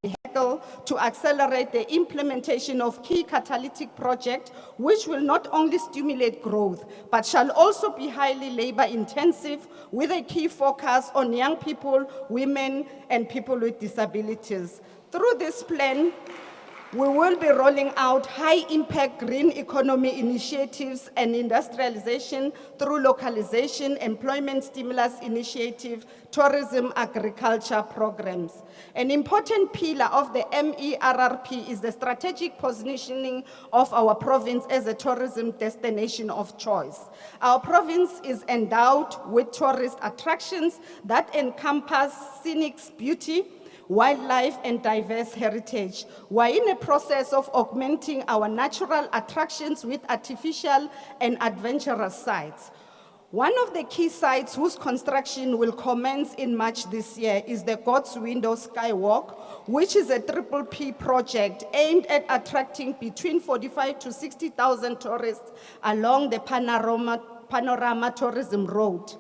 [SPEAKER 6] vehicle to accelerate the implementation of key catalytic projects, which will not only stimulate growth, but shall also be highly labor intensive, with a key focus on young people, women, and people with disabilities. Through this plan, we will be rolling out high-impact green economy initiatives and industrialization through localization, employment stimulus initiative, tourism, agriculture programs. An important pillar of the MERRP is the strategic positioning of our province as a tourism destination of choice. Our province is endowed with tourist attractions that encompass scenic beauty, wildlife, and diverse heritage. We're in a process of augmenting our natural attractions with artificial and adventurous sites. One of the key sites whose construction will commence in March this year is the God's Window Skywalk, which is a PPP project aimed at attracting between 45 to 60,000 tourists along the Panorama Tourism Road.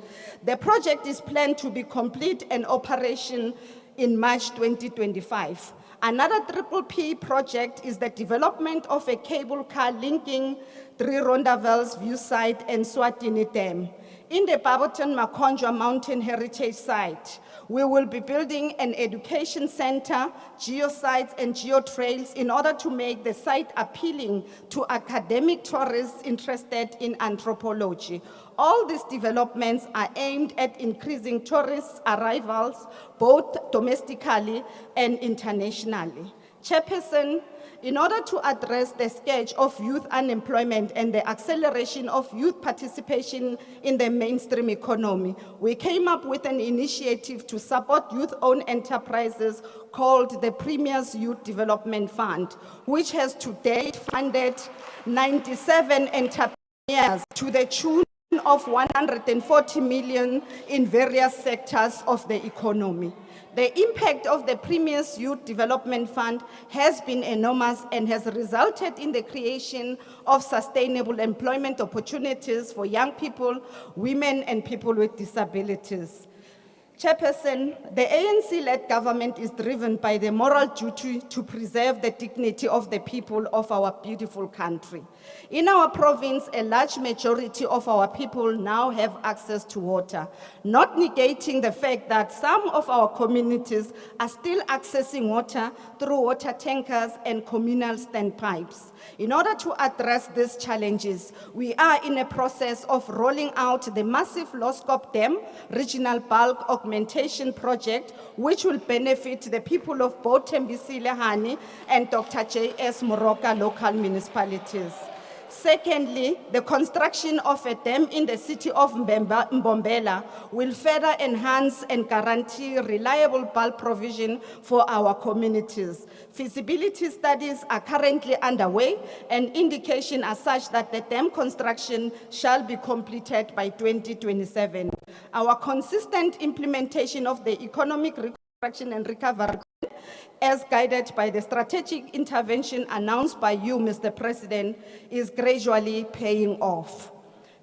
[SPEAKER 6] The project is planned to be complete and operation in March 2025. Another PPP project is the development of a cable car linking 3 Rondavels View Site and Swatini Dam. In the Barberton Makonjwa Mountain Heritage Site, we will be building an education center, geosites, and geotrails in order to make the site appealing to academic tourists interested in anthropology. All these developments are aimed at increasing tourist arrivals, both domestically and internationally. Chairperson, in order to address the scourge of youth unemployment and the acceleration of youth participation in the mainstream economy, we came up with an initiative to support youth-owned enterprises called the Premier's Youth Development Fund, which has to date funded 97 entrepreneurs to the tune of 140 million in various sectors of the economy. The impact of the Premier's Youth Development Fund has been enormous and has resulted in the creation of sustainable employment opportunities for young people, women, and people with disabilities. Chairperson, the ANC-led government is driven by the moral duty to preserve the dignity of the people of our beautiful country. In our province, a large majority of our people now have access to water, not negating the fact that some of our communities are still accessing water through water tankers and communal standpipes. In order to address these challenges, we are in a process of rolling out the massive Loskop Dam regional bulk augmentation project, which will benefit the people of both Tembisile Hani and Dr. J.S. Moroka local municipalities. Secondly, the construction of a dam in the city of Mbombela will further enhance and guarantee reliable bulk provision for our communities. Feasibility studies are currently underway, and indications are such that the dam construction shall be completed by 2027. Our consistent implementation of the economic reconstruction and recovery, as guided by the strategic intervention announced by you, Mr. President, is gradually paying off.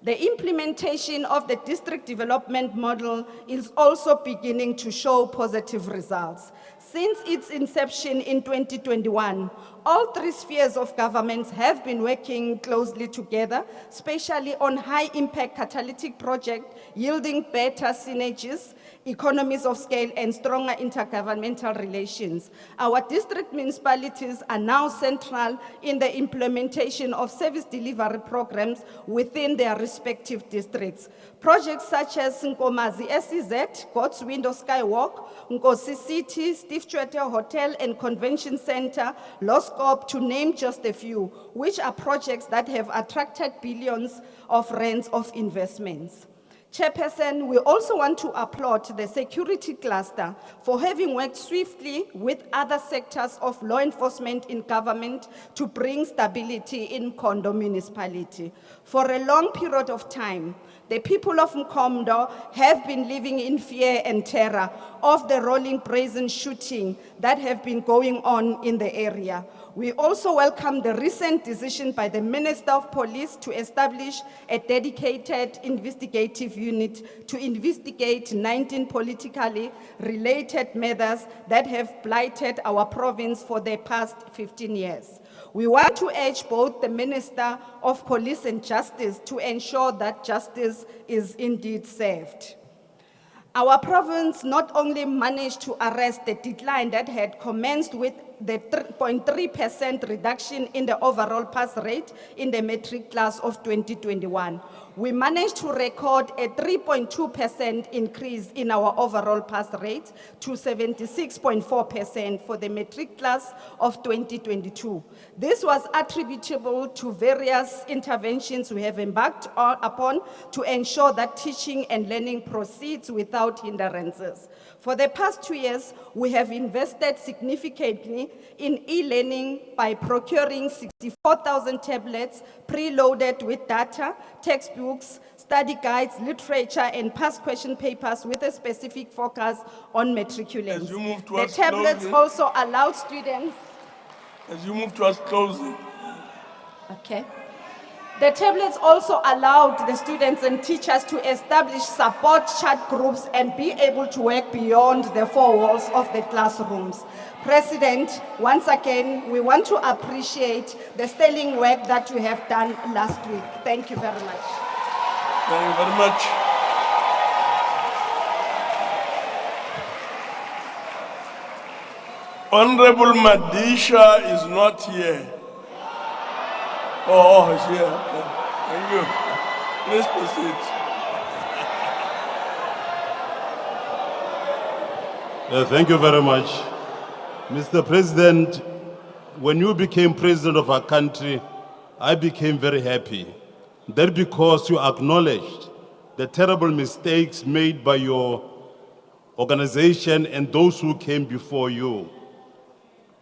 [SPEAKER 6] The implementation of the district development model is also beginning to show positive results. Since its inception in 2021, all three spheres of governments have been working closely together, especially on high-impact catalytic projects yielding better synergies, economies of scale, and stronger intergovernmental relations. Our district municipalities are now central in the implementation of service delivery programs within their respective districts. Projects such as Nkomazi SEZ, God's Window Skywalk, Nkosi City, Steve Tshwete Hotel and Convention Center, Loskop, to name just a few, which are projects that have attracted billions of rands of investments. Chairperson, we also want to applaud the security cluster for having worked swiftly with other sectors of law enforcement in government to bring stability in Kondo municipality. For a long period of time, the people of Mkondo have been living in fear and terror of the rolling brazen shooting that have been going on in the area. We also welcome the recent decision by the Minister of Police to establish a dedicated investigative unit to investigate 19 politically related matters that have blighted our province for the past 15 years. We want to urge both the Minister of Police and Justice to ensure that justice is indeed served. Our province not only managed to arrest the decline that had commenced with the 3.3% reduction in the overall pass rate in the metric class of 2021. We managed to record a 3.2% increase in our overall pass rate to 76.4% for the metric class of 2022. This was attributable to various interventions we have embarked upon to ensure that teaching and learning proceeds without hindrances. For the past 2 years, we have invested significantly in e-learning by procuring 64,000 tablets preloaded with data, textbooks, study guides, literature, and past question papers with a specific focus on matriculants. The tablets also allowed students...
[SPEAKER 18] As you move towards closing.
[SPEAKER 6] Okay. The tablets also allowed the students and teachers to establish support chat groups and be able to work beyond the four walls of the classrooms. President, once again, we want to appreciate the sterling work that you have done last week. Thank you very much.
[SPEAKER 18] Thank you very much. Honorable Madisha is not here. Oh, he's here. Okay. Thank you. Please proceed.
[SPEAKER 8] Thank you very much. Mr. President, when you became president of our country, I became very happy. That because you acknowledged the terrible mistakes made by your organization and those who came before you.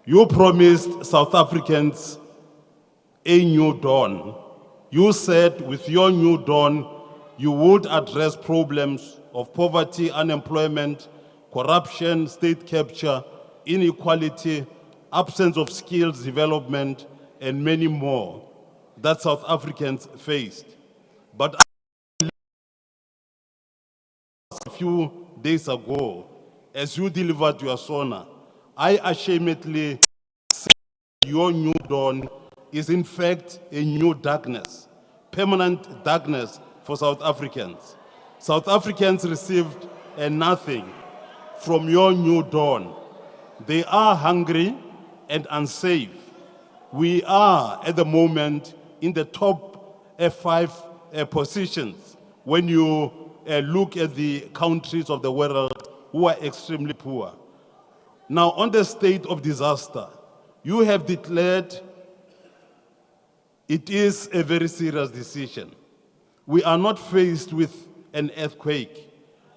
[SPEAKER 8] You promised South Africans a new dawn. You said with your new dawn, you would address problems of poverty, unemployment, corruption, state capture, inequality, absence of skills development, and many more that South Africans faced. But a few days ago, as you delivered your SONA, I ashamedly said your new dawn is in fact a new darkness, permanent darkness for South Africans. South Africans received nothing from your new dawn. They are hungry and unsafe. We are at the moment in the top 5 positions when you look at the countries of the world who are extremely poor. Now, on the state of disaster, you have declared it is a very serious decision. We are not faced with an earthquake.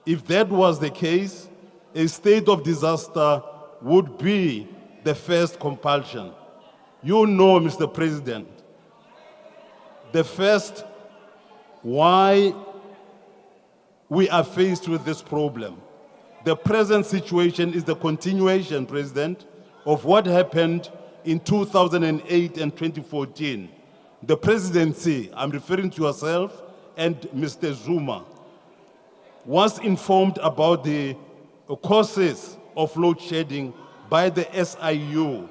[SPEAKER 8] If that was the case, a state of disaster would be the first compulsion. You know, Mr. President, the first why we are faced with this problem. The present situation is the continuation, President, of what happened in 2008 and 2014. The presidency, I'm referring to yourself and Mr. Zuma, was informed about the causes of load shedding by the SIU,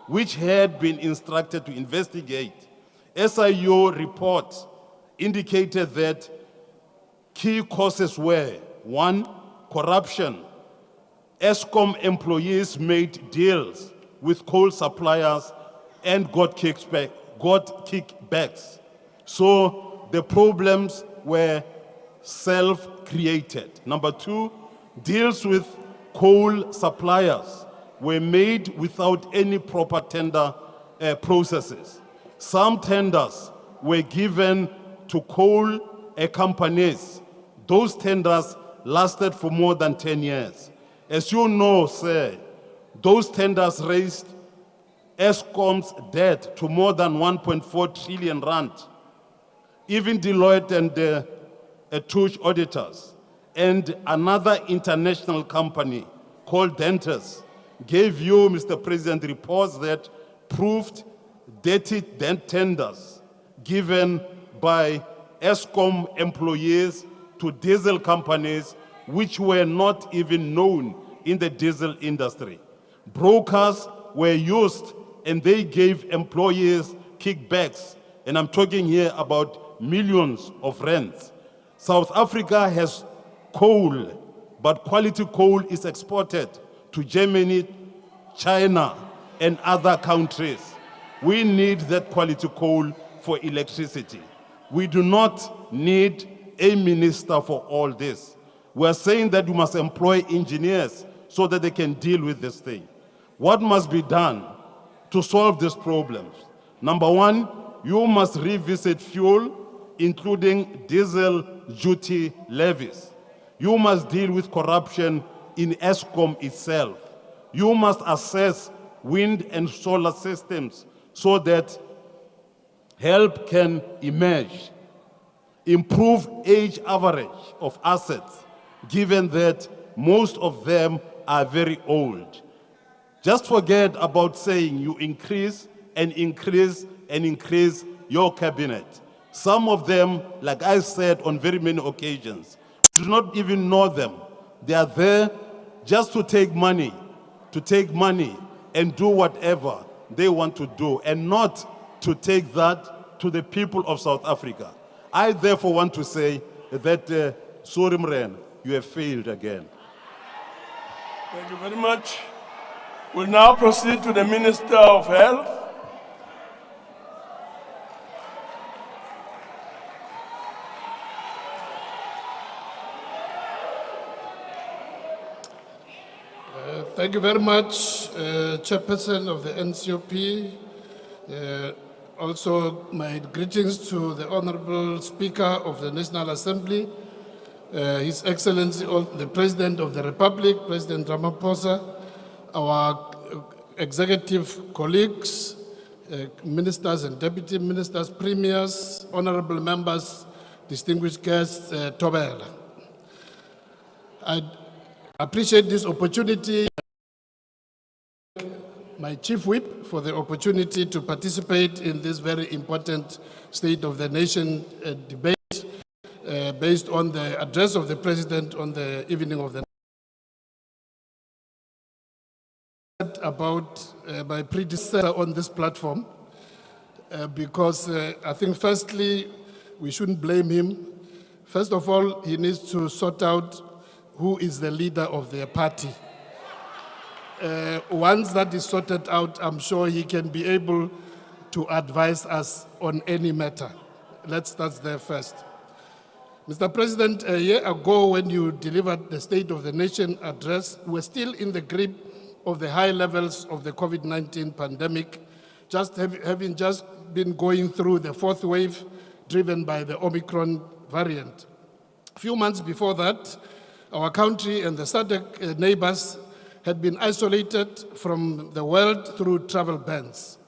[SPEAKER 8] which had been instructed to investigate. SIU reports indicated that key causes were: 1, corruption. ESCOM employees made deals with coal suppliers and got kickbacks. So the problems were self-created. Number 2, deals with coal suppliers were made without any proper tender processes. Some tenders were given to coal companies. Those tenders lasted for more than 10 years. As you know, sir, those tenders raised ESCOM's debt to more than 1.4 trillion rand. Even Deloitte and Touche auditors and another international company called Dentist gave you, Mr. President, reports that proved dirty tenders given by ESCOM employees to diesel companies which were not even known in the diesel industry. Brokers were used and they gave employees kickbacks, and I'm talking here about millions of rands. South Africa has coal, but quality coal is exported to Germany, China, and other countries. We need that quality coal for electricity. We do not need a minister for all this. We are saying that we must employ engineers so that they can deal with this thing. What must be done to solve these problems? Number 1, you must revisit fuel, including diesel duty levies. You must deal with corruption in ESCOM itself. You must assess wind and solar systems so that help can emerge. Improve age average of assets, given that most of them are very old. Just forget about saying you increase and increase and increase your cabinet. Some of them, like I said on very many occasions, you do not even know them. They are there just to take money and do whatever they want to do, and not to take that to the people of South Africa. I therefore want to say that, Sorimren, you have failed again.
[SPEAKER 18] Thank you very much. We'll now proceed to the Minister of Health.
[SPEAKER 7] Thank you very much, Chairperson of the NCOP. Also, my greetings to the Honorable Speaker of the National Assembly, His Excellency, the President of the Republic, President Ramaphosa, our executive colleagues, ministers and deputy ministers, premiers, honorable members, distinguished guests, Tobela. I appreciate this opportunity. My Chief Whip for the opportunity to participate in this very important State of the Nation debate based on the address of the President on the evening of the about my predecessor on this platform because I think firstly, we shouldn't blame him. First of all, he needs to sort out who is the leader of their party. Once that is sorted out, I'm sure he can be able to advise us on any matter. Let's start there first. Mr. President, a year ago when you delivered the State of the Nation address, we were still in the grip of the high levels of the COVID-19 pandemic, having just been going through the fourth wave driven by the Omicron variant. A few months before that, our country and the SADC neighbors had been isolated from the world through travel bans.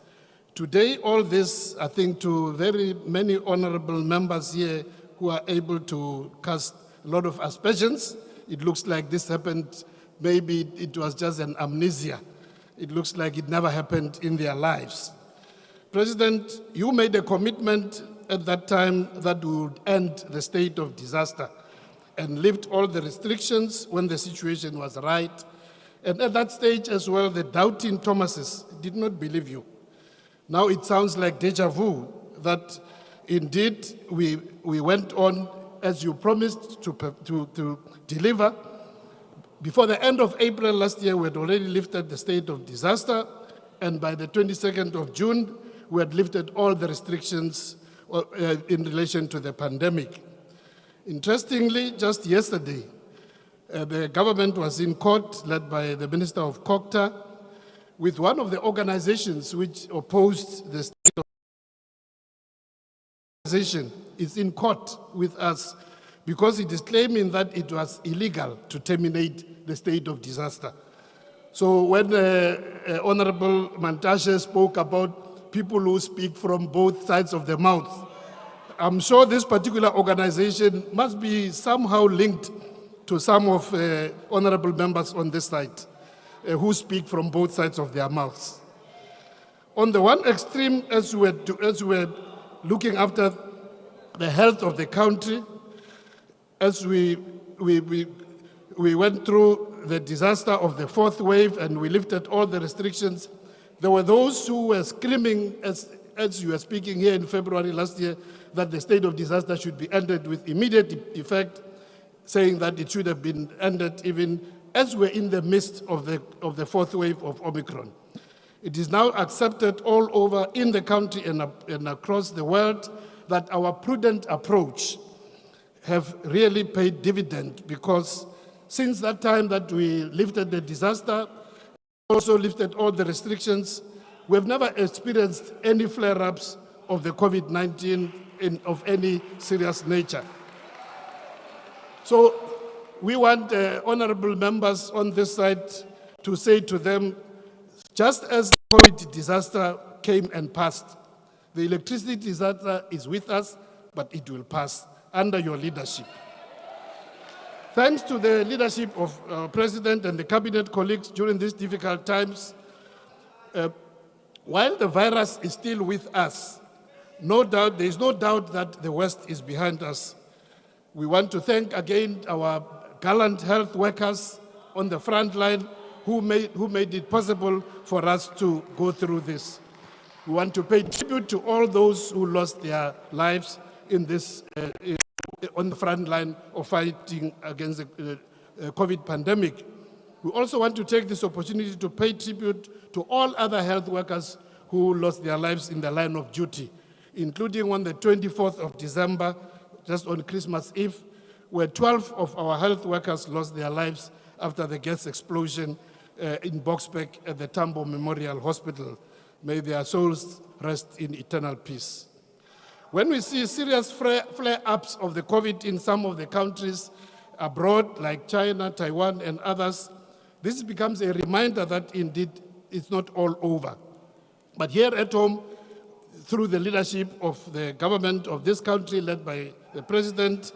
[SPEAKER 7] Today, all this, I think, to very many honorable members here who are able to cast a lot of aspersions, it looks like this happened, maybe it was just an amnesia. It looks like it never happened in their lives. President, you made a commitment at that time that would end the state of disaster and lift all the restrictions when the situation was right. And at that stage as well, the doubting Thomases did not believe you. Now it sounds like deja vu that indeed we went on as you promised to deliver. Before the end of April last year, we had already lifted the state of disaster, and by the 22nd of June, we had lifted all the restrictions in relation to the pandemic. Interestingly, just yesterday, the government was in court, led by the Minister of COCTA, with one of the organizations which opposed the state of organization is in court with us because it is claiming that it was illegal to terminate the state of disaster. So when Honorable Mantashe spoke about people who speak from both sides of the mouth, I'm sure this particular organization must be somehow linked to some of honorable members on this side who speak from both sides of their mouths. On the one extreme, as we're looking after the health of the country, as we went through the disaster of the fourth wave and we lifted all the restrictions, there were those who were screaming, as you were speaking here in February last year, that the state of disaster should be ended with immediate effect, saying that it should have been ended even as we're in the midst of the fourth wave of Omicron. It is now accepted all over in the country and across the world that our prudent approach have really paid dividend, because since that time that we lifted the disaster, also lifted all the restrictions, we have never experienced any flare-ups of the COVID-19 of any serious nature. So we want honorable members on this side to say to them, just as the COVID disaster came and passed, the electricity disaster is with us, but it will pass under your leadership. Thanks to the leadership of our President and the Cabinet colleagues during these difficult times, while the virus is still with us, there is no doubt that the worst is behind us. We want to thank again our gallant health workers on the front line who made it possible for us to go through this. We want to pay tribute to all those who lost their lives in this, on the front line of fighting against the COVID pandemic. We also want to take this opportunity to pay tribute to all other health workers who lost their lives in the line of duty, including on the 24th of December, just on Christmas Eve, where 12 of our health workers lost their lives after the gas explosion in Boksburg at the Tambo Memorial Hospital. May their souls rest in eternal peace. When we see serious flare-ups of the COVID in some of the countries abroad, like China, Taiwan, and others, this becomes a reminder that indeed it's not all over. But here at home, through the leadership of the government of this country, led by the President,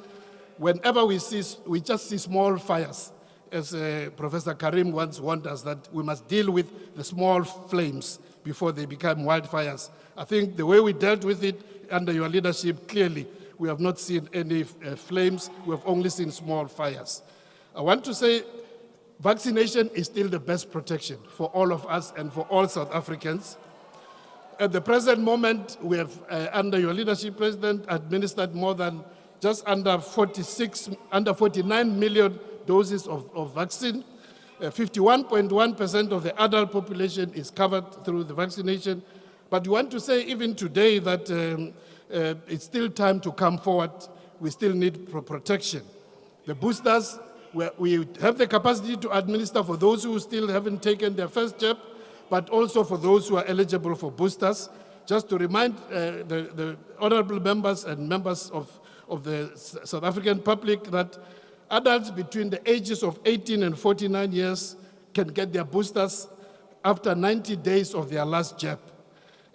[SPEAKER 7] whenever we just see small fires, as Professor Karim once warned us that we must deal with the small flames before they become wildfires. I think the way we dealt with it under your leadership, clearly, we have not seen any flames, we have only seen small fires. I want to say vaccination is still the best protection for all of us and for all South Africans. At the present moment, we have, under your leadership, President, administered more than just under 49 million doses of vaccine. 51.1% of the adult population is covered through the vaccination. But we want to say even today that it's still time to come forward. We still need protection. The boosters, we have the capacity to administer for those who still haven't taken their first jab, but also for those who are eligible for boosters. Just to remind the honorable members and members of the South African public that adults between the ages of 18 and 49 years can get their boosters after 90 days of their last jab.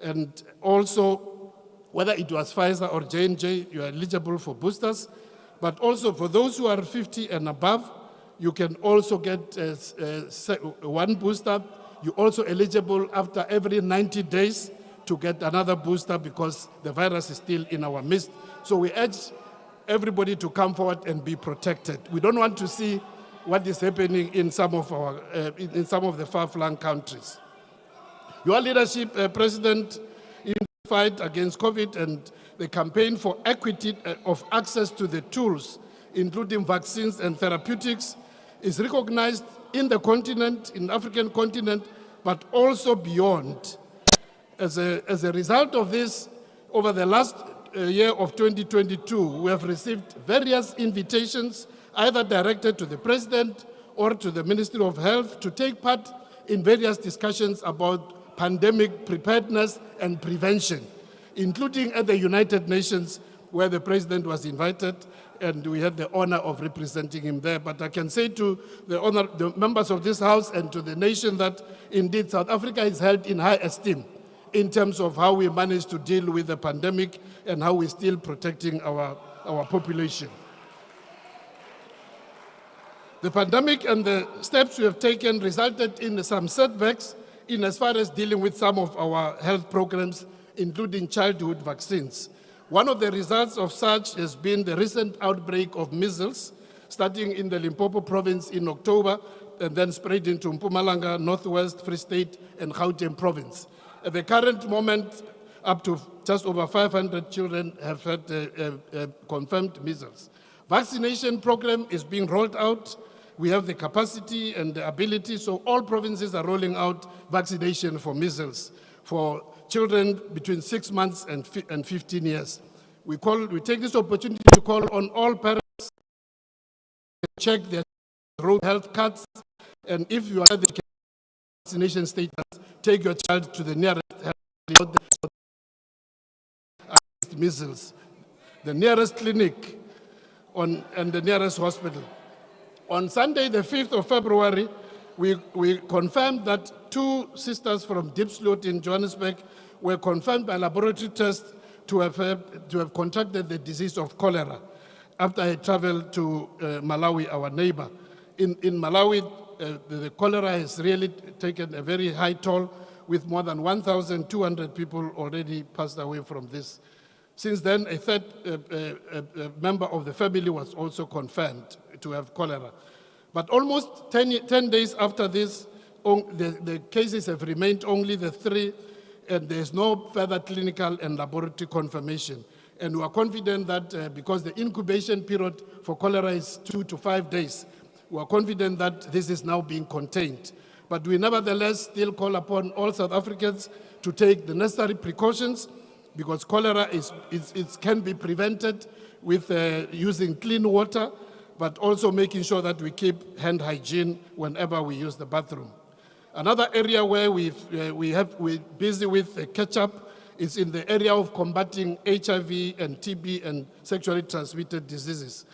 [SPEAKER 7] And also, whether it was Pfizer or J&J, you are eligible for boosters. But also for those who are 50 and above, you can also get one booster. You're also eligible after every 90 days to get another booster because the virus is still in our midst. So we urge everybody to come forward and be protected. We don't want to see what is happening in some of the far-flung countries. Your leadership, President, in the fight against COVID and the campaign for equity of access to the tools, including vaccines and therapeutics, is recognized in the continent, in the African continent, but also beyond. As a result of this, over the last year of 2022, we have received various invitations, either directed to the President or to the Ministry of Health, to take part in various discussions about pandemic preparedness and prevention, including at the United Nations, where the President was invited, and we had the honor of representing him there. But I can say to the members of this House and to the nation that indeed South Africa is held in high esteem in terms of how we managed to deal with the pandemic and how we're still protecting our population. The pandemic and the steps we have taken resulted in some setbacks in as far as dealing with some of our health programs, including childhood vaccines. One of the results of such has been the recent outbreak of measles, starting in the Limpopo province in October, and then spread into Mpumalanga, Northwest, Free State, and Gauteng province. At the current moment, up to just over 500 children have had confirmed measles. Vaccination program is being rolled out. We have the capacity and the ability, so all provinces are rolling out vaccination for measles for children between 6 months and 15 years. We take this opportunity to call on all parents to check their road health cards, and if you are the vaccination status, take your child to the nearest health measles, the nearest clinic and the nearest hospital. On Sunday, the 5th of February, we confirmed that 2 sisters from Diepsloot in Johannesburg were confirmed by laboratory tests to have contracted the disease of cholera after I traveled to Malawi, our neighbor. In Malawi, the cholera has really taken a very high toll, with more than 1,200 people already passed away from this. Since then, a third member of the family was also confirmed to have cholera. But almost 10 days after this, the cases have remained only the 3, and there's no further clinical and laboratory confirmation. And we are confident that because the incubation period for cholera is 2 to 5 days, we are confident that this is now being contained. But we nevertheless still call upon all South Africans to take the necessary precautions, because cholera can be prevented with using clean water, but also making sure that we keep hand hygiene whenever we use the bathroom. Another area where we're busy with catch-up is in the area of combating HIV and TB and sexually transmitted diseases.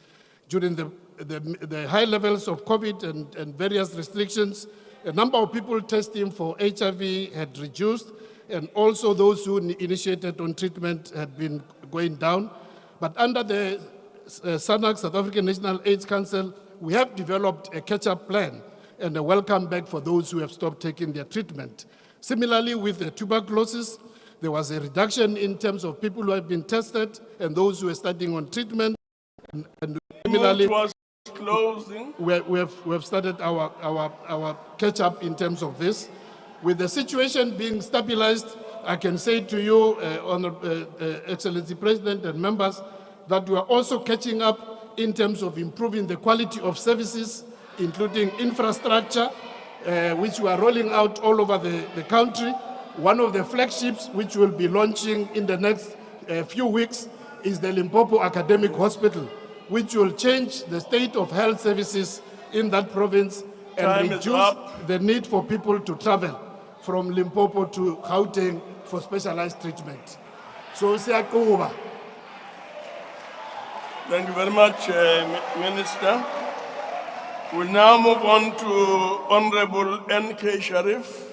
[SPEAKER 7] During the high levels of COVID and various restrictions, a number of people testing for HIV had reduced, and also those who initiated on treatment had been going down. But under the SANAC, South African National AIDS Council, we have developed a catch-up plan and a welcome back for those who have stopped taking their treatment. Similarly, with the tuberculosis, there was a reduction in terms of people who have been tested and those who are starting on treatment. And similarly,
[SPEAKER 18] Closing.
[SPEAKER 7] We have started our catch-up in terms of this. With the situation being stabilized, I can say to you, Excellency President and members, that we are also catching up in terms of improving the quality of services, including infrastructure, which we are rolling out all over the country. One of the flagships which we'll be launching in the next few weeks is the Limpopo Academic Hospital, which will change the state of health services in that province and reduce the need for people to travel from Limpopo to Gauteng for specialized treatment. So, siyakuba.
[SPEAKER 18] Thank you very much, Minister. We'll now move on to Honorable N.K. Sharif.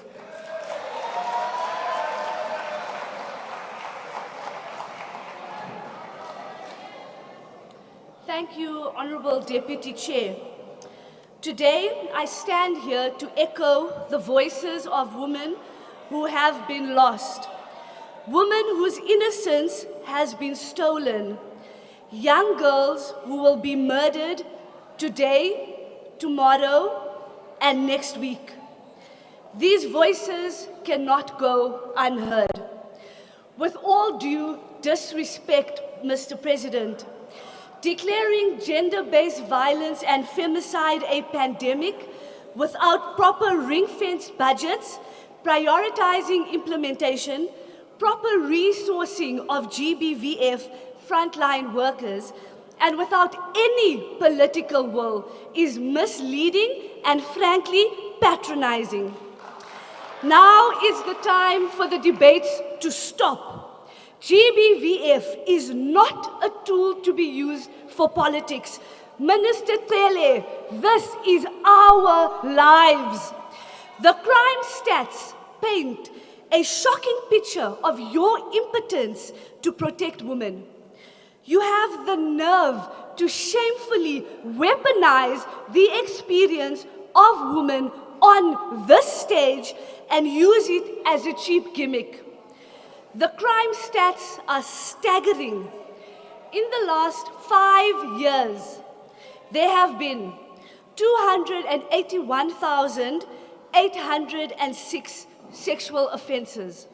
[SPEAKER 9] Thank you, Honorable Deputy Chair. Today, I stand here to echo the voices of women who have been lost, women whose innocence has been stolen, young girls who will be murdered today, tomorrow, and next week. These voices cannot go unheard. With all due disrespect, Mr. President, declaring gender-based violence and femicide a pandemic without proper ring-fenced budgets, prioritizing implementation, proper resourcing of GBVF frontline workers, and without any political will is misleading and frankly patronizing. Now is the time for the debates to stop. GBVF is not a tool to be used for politics. Minister Tele, this is our lives. The crime stats paint a shocking picture of your impotence to protect women. You have the nerve to shamefully weaponize the experience of women on this stage and use it as a cheap gimmick. The crime stats are staggering. In the last 5 years, there have been 281,806 sexual offenses,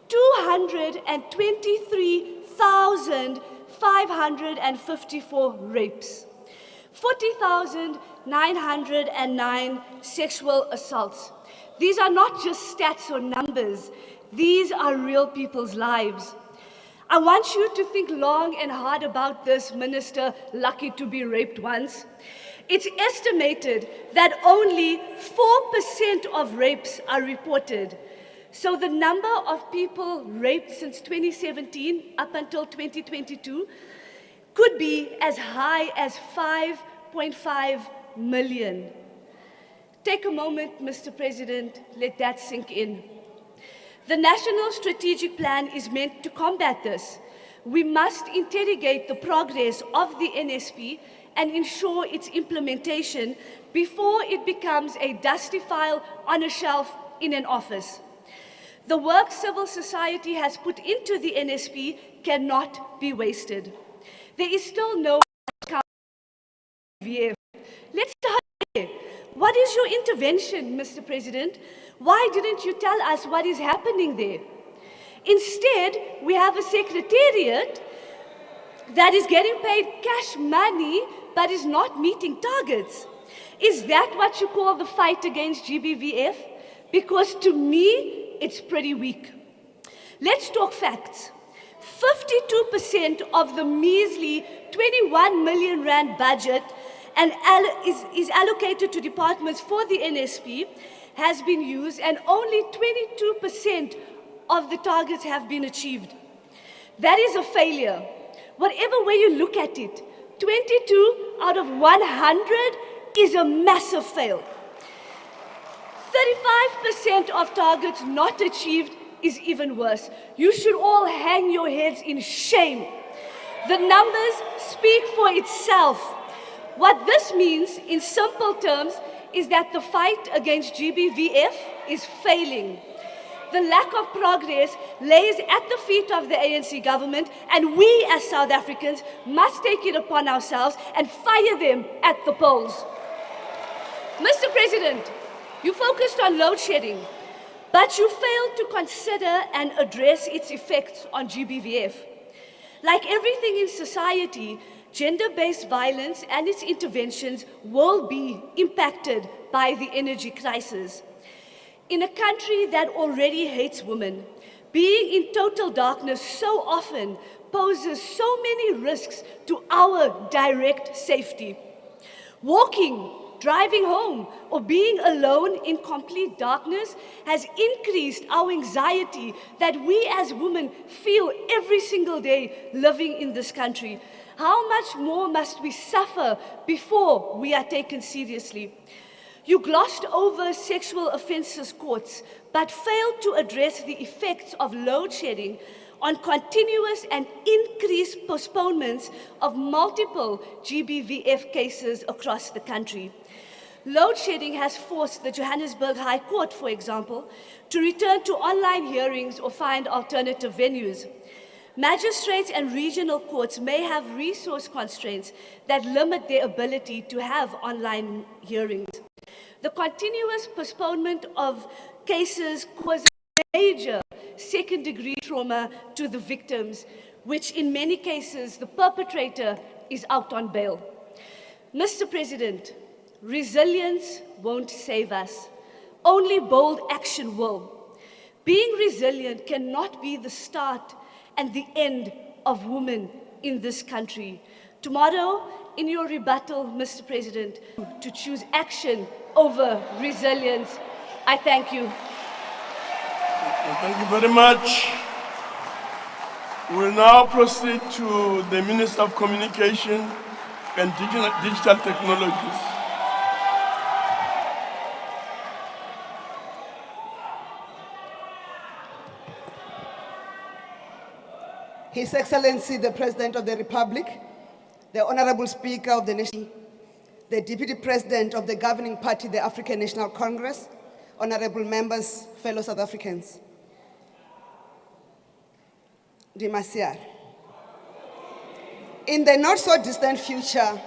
[SPEAKER 9] 223,554 rapes, 40,909 sexual assaults. These are not just stats or numbers. These are real people's lives. I want you to think long and hard about this, Minister, lucky to be raped once. It's estimated that only 4% of rapes are reported. So the number of people raped since 2017 up until 2022 could be as high as 5.5 million. Take a moment, Mr. President, let that sink in. The National Strategic Plan is meant to combat this. We must interrogate the progress of the NSP and ensure its implementation before it becomes a dusty file on a shelf in an office. The work civil society has put into the NSP cannot be wasted. There is still no GBVF. Let's start there. What is your intervention, Mr. President? Why didn't you tell us what is happening there? Instead, we have a secretariat that is getting paid cash money but is not meeting targets. Is that what you call the fight against GBVF? Because to me, it's pretty weak. Let's talk facts. 52% of the measly 21 million rand budget and is allocated to departments for the NSP has been used, and only 22% of the targets have been achieved. That is a failure. Whatever way you look at it, 22 out of 100 is a massive fail. 35% of targets not achieved is even worse. You should all hang your heads in shame. The numbers speak for itself. What this means, in simple terms, is that the fight against GBVF is failing. the lack of progress lays at the feet of the ANC government, and we as South Africans must take it upon ourselves and fire them at the polls. Mr. President, you focused on load shedding, but you failed to consider and address its effects on GBVF. Like everything in society, gender-based violence and its interventions will be impacted by the energy crisis. In a country that already hates women, being in total darkness so often poses so many risks to our direct safety. Walking, driving home, or being alone in complete darkness has increased our anxiety that we as women feel every single day living in this country. How much more must we suffer before we are taken seriously? You glossed over sexual offences courts, but failed to address the effects of load shedding on continuous and increased postponements of multiple GBVF cases across the country. Load shedding has forced the Johannesburg High Court, for example, to return to online hearings or find alternative venues. Magistrates and regional courts may have resource constraints that limit their ability to have online hearings. The continuous postponement of cases causes major second-degree trauma to the victims, which in many cases the perpetrator is out on bail. Mr. President, resilience won't save us. Only bold action will. Being resilient cannot be the start and the end of women in this country. Tomorrow, in your rebuttal, Mr. President, to choose action over resilience. I thank you.
[SPEAKER 18] Thank you very much. We'll now proceed to the Minister of Communication and Digital Technologies.
[SPEAKER 10] His Excellency, the President of the Republic, the Honorable Speaker of the Nation, the Deputy President of the governing party, the African National Congress, honorable members, fellow South Africans. Dimasiar. In the not so distant future,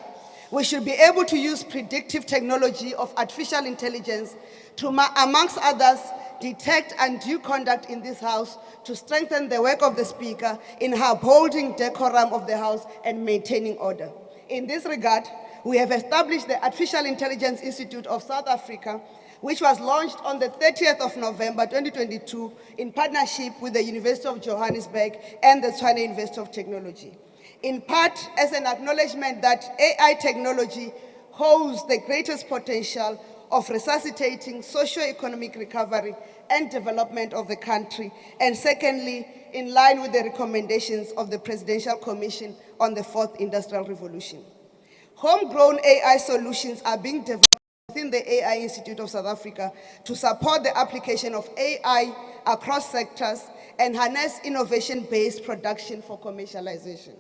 [SPEAKER 10] we should be able to use predictive technology of artificial intelligence to, amongst others, detect undue conduct in this House to strengthen the work of the Speaker in upholding decorum of the House and maintaining order. In this regard, we have established the Artificial Intelligence Institute of South Africa, which was launched on the 30th of November 2022 in partnership with the University of Johannesburg and the SONA University of Technology. In part, as an acknowledgement that AI technology holds the greatest potential of resuscitating socio-economic recovery and development of the country, and secondly, in line with the recommendations of the Presidential Commission on the Fourth Industrial Revolution. Homegrown AI solutions are being developed within the AI Institute of South Africa to support the application of AI across sectors and harness innovation-based production for commercialization.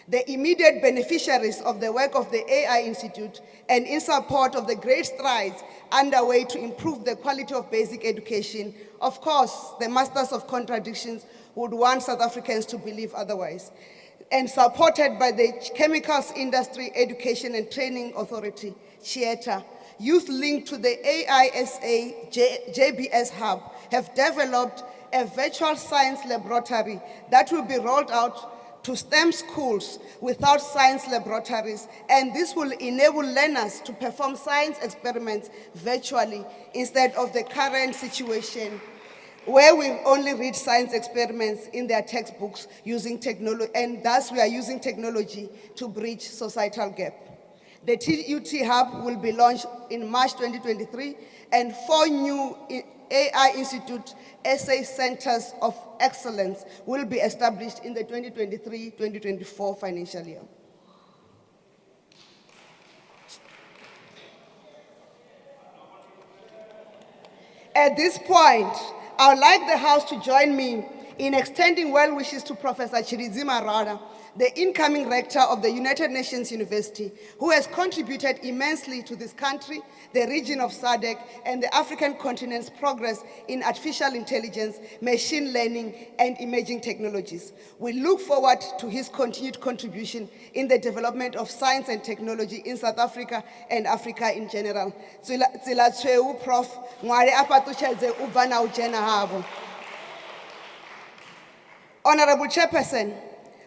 [SPEAKER 10] The immediate beneficiaries of the work of the AI Institute and in support of the great strides underway to improve the quality of basic education, of course, the masters of contradictions would want South Africans to believe otherwise, and supported by the Chemicals Industry Education and Training Authority, CHETA, youth linked to the AISA JBS Hub have developed a virtual science laboratory that will be rolled out to STEM schools without science laboratories, and this will enable learners to perform science experiments virtually instead of the current situation where we only read science experiments in their textbooks using technology, and thus we are using technology to bridge societal gap. The TUT Hub will be launched in March 2023, and 4 new AI Institute SA Centers of Excellence will be established in the 2023-2024 financial year. At this point, I would like the House to join me in extending well wishes to Professor Chirizima Rada, the incoming rector of the United Nations University, who has contributed immensely to this country, the region of SADC, and the African continent's progress in artificial intelligence, machine learning, and emerging technologies. We look forward to his continued contribution in the development of science and technology in South Africa and Africa in general. Tsela tshweu, Prof. Ngwale a patushedze u bva na u dzhena havho. Honorable Chairperson,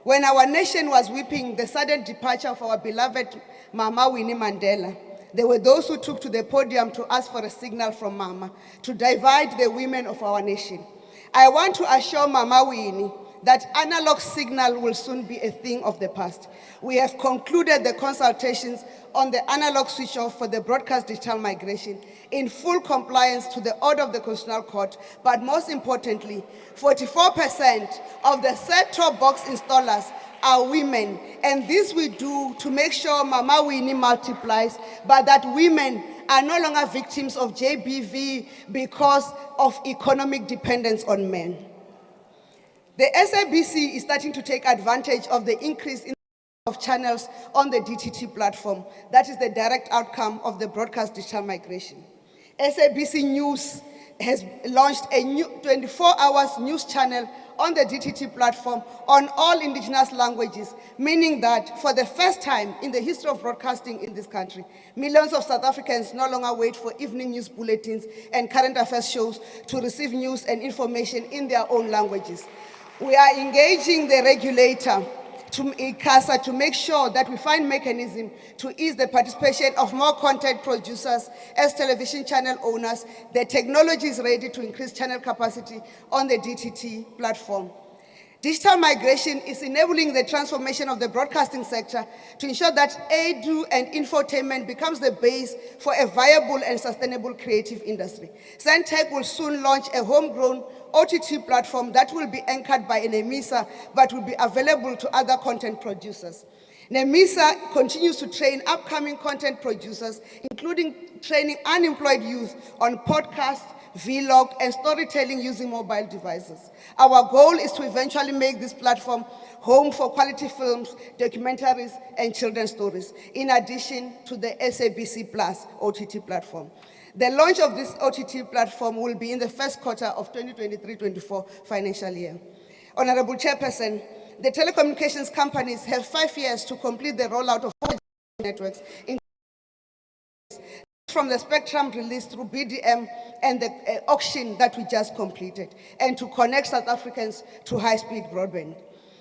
[SPEAKER 10] when our nation was weeping the sudden departure of our beloved Mama Winnie Mandela, there were those who took to the podium to ask for a signal from Mama to divide the women of our nation. I want to assure Mama Winnie that analog signal will soon be a thing of the past. We have concluded the consultations on the analog switch off for the broadcast digital migration in full compliance to the order of the Constitutional Court, but most importantly, 44% of the set-top box installers are women, and this we do to make sure Mama Winnie multiplies, but that women are no longer victims of GBV because of economic dependence on men. The SABC is starting to take advantage of the increase in of channels on the DTT platform. That is the direct outcome of the broadcast digital migration. SABC News has launched a new 24 hours news channel on the DTT platform on all indigenous languages, meaning that for the first time in the history of broadcasting in this country, millions of South Africans no longer wait for evening news bulletins and current affairs shows to receive news and information in their own languages. We are engaging the regulator to ICASA to make sure that we find mechanism to ease the participation of more content producers as television channel owners. The technology is ready to increase channel capacity on the DTT platform. Digital migration is enabling the transformation of the broadcasting sector to ensure that edu and infotainment becomes the base for a viable and sustainable creative industry. Centec will soon launch a homegrown OTT platform that will be anchored by NEMISA, but will be available to other content producers. NEMISA continues to train upcoming content producers, including training unemployed youth on podcasts, vlog, and storytelling using mobile devices. Our goal is to eventually make this platform home for quality films, documentaries, and children's stories, in addition to the SABC Plus OTT platform. The launch of this OTT platform will be in the first quarter of 2023-24 financial year. Honorable Chairperson, the telecommunications companies have 5 years to complete the rollout of 4G networks, from the spectrum released through BDM and the auction that we just completed, and to connect South Africans to high-speed broadband.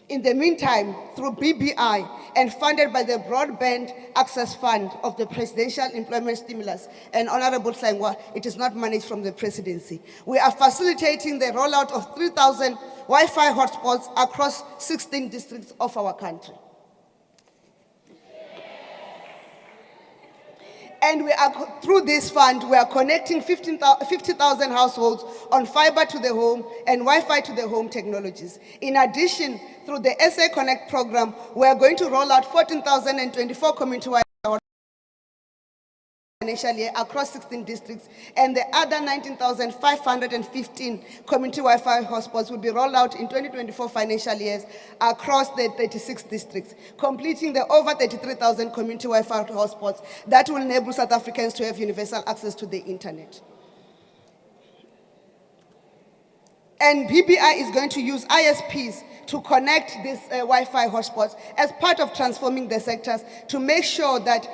[SPEAKER 10] In the meantime, through BBI and funded by the Broadband Access Fund of the Presidential Employment Stimulus, and Honorable Sangwa, it is not managed from the presidency, we are facilitating the rollout of 3,000 Wi-Fi hotspots across 16 districts of our country. And we are, through this fund, we are connecting 50,000 households on fiber to the home and Wi-Fi to the home technologies. In addition, through the SA Connect program, we are going to roll out 14,024 community Wi-Fi financial year across 16 districts, and the other 19,515 community Wi-Fi hotspots will be rolled out in 2024 financial years across the 36 districts, completing the over 33,000 community Wi-Fi hotspots that will enable South Africans to have universal access to the internet. And BBI is going to use ISPs to connect these Wi-Fi hotspots as part of transforming the sectors to make sure that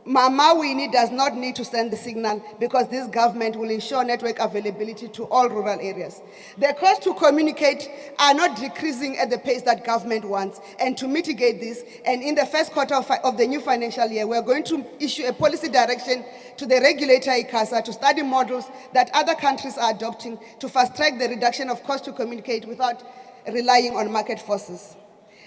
[SPEAKER 10] Mama Winnie does not need to send the signal, because this government will ensure network availability to all rural areas. The costs to communicate are not decreasing at the pace that government wants, and to mitigate this, and in the first quarter of the new financial year, we are going to issue a policy direction to the regulator ICASA to study models that other countries are adopting to fast-track the reduction of cost to communicate without relying on market forces.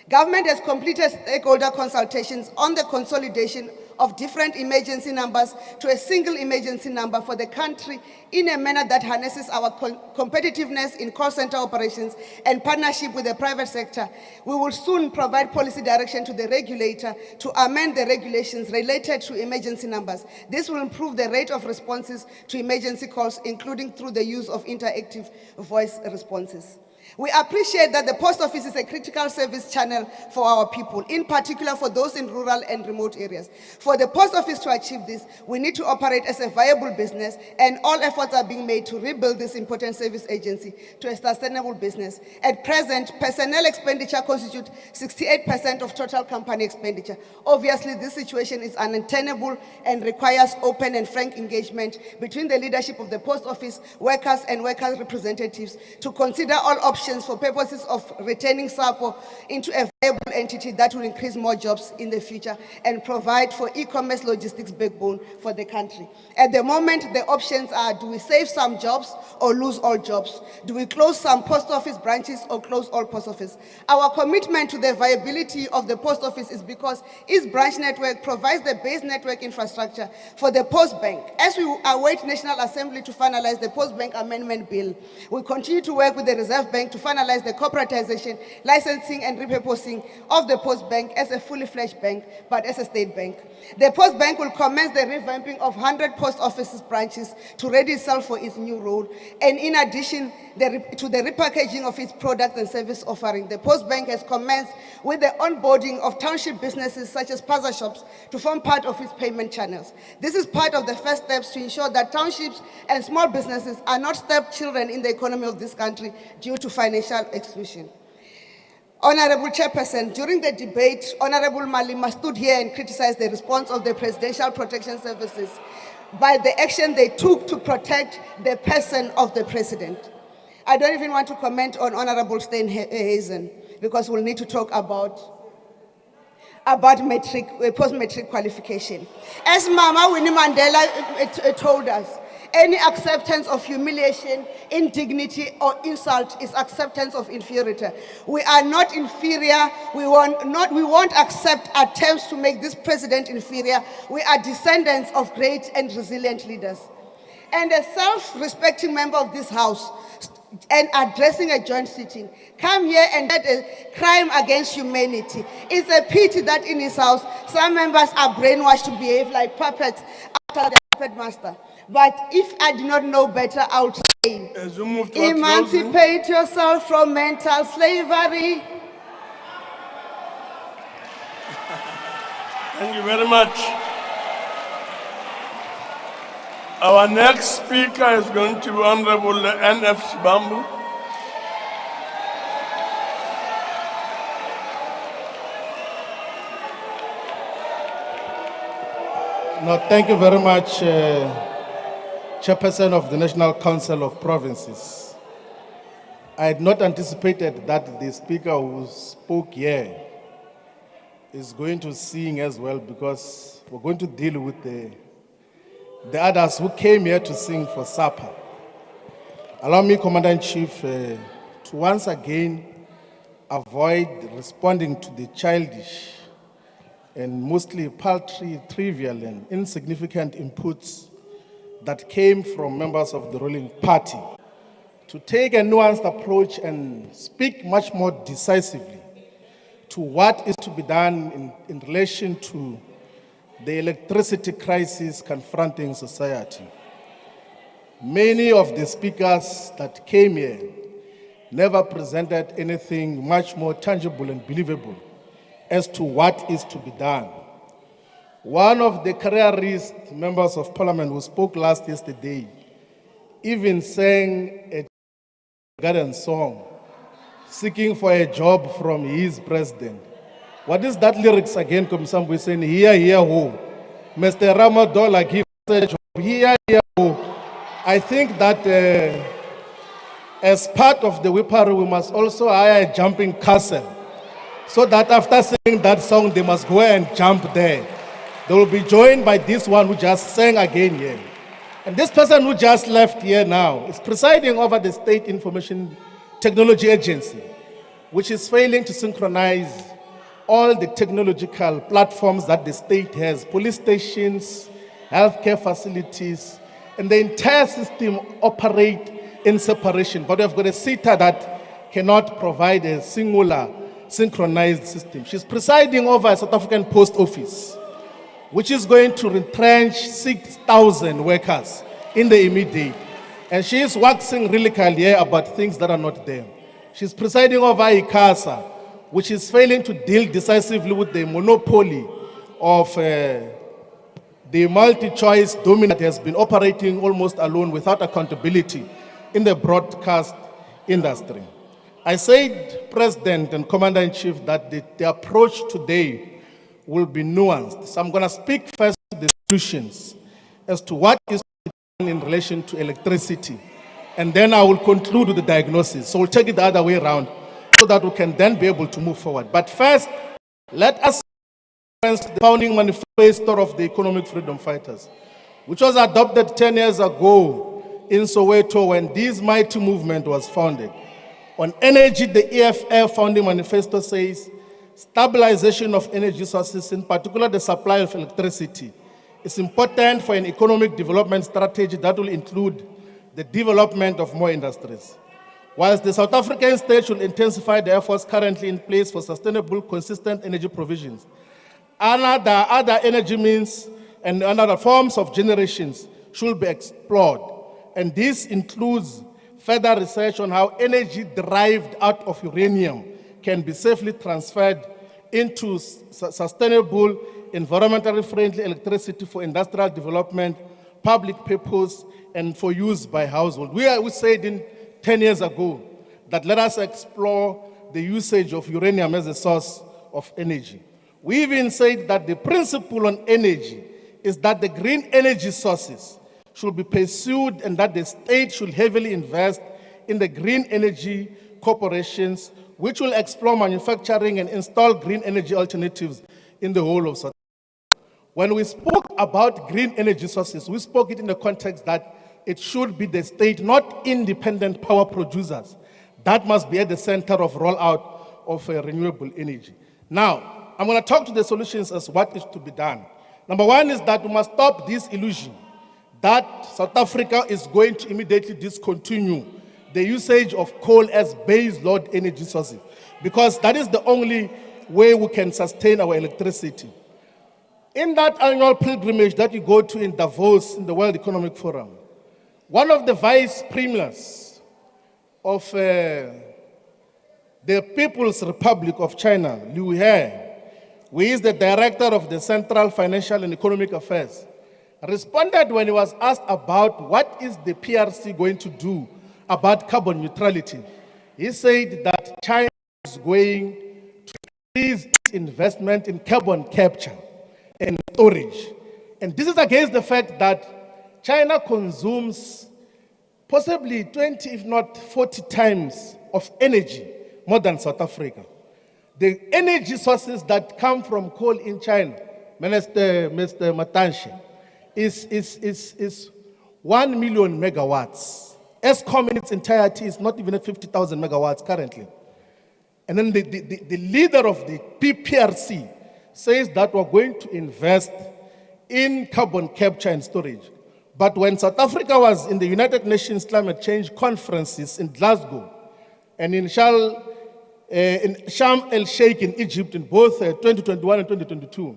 [SPEAKER 10] Government has completed stakeholder consultations on the consolidation of different emergency numbers to a single emergency number for the country in a manner that harnesses our competitiveness in call center operations and partnership with the private sector. We will soon provide policy direction to the regulator to amend the regulations related to emergency numbers. This will improve the rate of responses to emergency calls, including through the use of interactive voice responses. We appreciate that the post office is a critical service channel for our people, in particular for those in rural and remote areas. For the post office to achieve this, we need to operate as a viable business, and all efforts are being made to rebuild this important service agency to a sustainable business. At present, personnel expenditure constitutes 68% of total company expenditure. Obviously, this situation is untenable and requires open and frank engagement between the leadership of the post office, workers, and workers' representatives to consider all options for purposes of retaining SAPO into a viable entity that will increase more jobs in the future and provide for e-commerce logistics backbone for the country. At the moment, the options are: do we save some jobs or lose all jobs? Do we close some post office branches or close all post office? Our commitment to the viability of the post office is because its branch network provides the base network infrastructure for the post bank. As we await National Assembly to finalize the post bank amendment bill, we continue to work with the Reserve Bank to finalize the corporatization, licensing, and repurposing of the post bank as a fully fledged bank, but as a state bank. The post bank will commence the revamping of 100 post offices branches to ready itself for its new role. And in addition to the repackaging of its product and service offering, the post bank has commenced with the onboarding of township businesses such as plaza shops to form part of its payment channels. This is part of the first steps to ensure that townships and small businesses are not stepchildren in the economy of this country due to financial exclusion. Honorable Chairperson, during the debate, Honorable Malima stood here and criticized the response of the Presidential Protection Services by the action they took to protect the person of the President. I don't even want to comment on Honorable Steenhuisen because we'll need to talk about post-matric qualification. As Mama Winnie Mandela told us, any acceptance of humiliation, indignity, or insult is acceptance of inferiority. We are not inferior. We won't accept attempts to make this president inferior. We are descendants of great and resilient leaders. And a self-respecting member of this house and addressing a joint sitting, come here and get a crime against humanity. It's a pity that in his house, some members are brainwashed to behave like puppets after the puppet master. But if I do not know better, I would say, emancipate yourself from mental slavery.
[SPEAKER 18] Thank you very much. Our next speaker is going to be Honorable N.F. Shibambu.
[SPEAKER 7] No, thank you very much, Chairperson of the National Council of Provinces. I had not anticipated that the speaker who spoke here is going to sing as well, because we're going to deal with the others who came here to sing for supper. Allow me, Commander-in-Chief, to once again avoid responding to the childish and mostly paltry, trivial, and insignificant inputs that came from members of the ruling party, to take a nuanced approach and speak much more decisively to what is to be done in relation to the electricity crisis confronting society. Many of the speakers that came here never presented anything much more tangible and believable as to what is to be done. One of the careerist members of parliament who spoke yesterday even sang a garden song seeking for a job from his president. What is that lyrics again, Kumsambu, saying, here, who? Mr. Ramadola give us a job, here, who? I think that as part of the whippery, we must also hire a jumping castle, so that after singing that song, they must go and jump there. They will be joined by this one who just sang again here. And this person who just left here now is presiding over the State Information Technology Agency, which is failing to synchronize all the technological platforms that the state has, police stations, healthcare facilities, and the entire system operate in separation. But we've got a SITA that cannot provide a singular synchronized system. She's presiding over a South African post office, which is going to retrench 6,000 workers in the immediate. And she is waxing really here about things that are not there.
[SPEAKER 21] She's presiding over ICASA, which is failing to deal decisively with the monopoly of the multi-choice dominant that has been operating almost alone without accountability in the broadcast industry. I said, President and Commander-in-Chief, that the approach today will be nuanced. So I'm going to speak first to the solutions as to what is in relation to electricity. And then I will conclude with the diagnosis. So we'll take it the other way around so that we can then be able to move forward. But first, let us reference the founding manifesto of the Economic Freedom Fighters, which was adopted 10 years ago in Soweto when this mighty movement was founded. On energy, the EFF founding manifesto says, stabilization of energy sources, in particular the supply of electricity, is important for an economic development strategy that will include the development of more industries. Whilst the South African state should intensify the efforts currently in place for sustainable, consistent energy provisions, other energy means and other forms of generations should be explored. And this includes further research on how energy derived out of uranium can be safely transferred into sustainable, environmentally friendly electricity for industrial development, public purpose, and for use by households. We said 10 years ago that let us explore the usage of uranium as a source of energy. We even said that the principle on energy is that the green energy sources should be pursued and that the state should heavily invest in the green energy corporations which will explore manufacturing and install green energy alternatives in the whole of South Africa. When we spoke about green energy sources, we spoke it in the context that it should be the state, not independent power producers. That must be at the center of rollout of renewable energy. Now, I'm going to talk to the solutions as what is to be done. Number one is that we must stop this illusion that South Africa is going to immediately discontinue the usage of coal as base load energy sources, because that is the only way we can sustain our electricity. In that annual pilgrimage that you go to in Davos, in the World Economic Forum, one of the vice premiers of the People's Republic of China, Liu He, who is the director of the Central Financial and Economic Affairs, responded when he was asked about what is the PRC going to do about carbon neutrality. He said that China is going to increase its investment in carbon capture and storage. And this is against the fact that China consumes possibly 20, if not 40 times of energy more than South Africa. The energy sources that come from coal in China, Mr. Matanshi, is 1 million megawatts. ESCOM in its entirety is not even at 50,000 megawatts currently. And then the leader of the PPRC says that we're going to invest in carbon capture and storage. But when South Africa was in the United Nations Climate Change Conferences in Glasgow and in Sharm el-Sheikh in Egypt in both 2021 and 2022,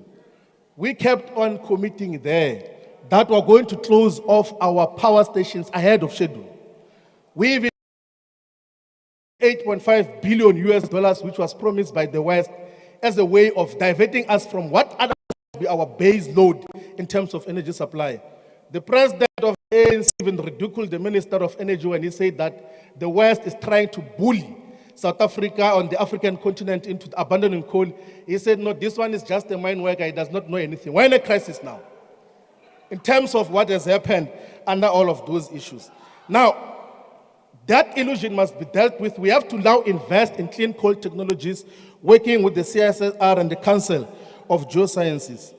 [SPEAKER 21] we kept on committing there that we're going to close off our power stations ahead of schedule. We even $8.5 billion US, which was promised by the West as a way of diverting us from what other will be our base load in terms of energy supply. The president of the ANC even ridiculed the Minister of Energy when he said that the West is trying to bully South Africa on the African continent into abandoning coal. He said, no, this one is just a mine worker. He does not know anything. We're in a crisis now in terms of what has happened under all of those issues. Now, that illusion must be dealt with. We have to now invest in clean coal technologies, working with the CSIR and the Council of Geosciences.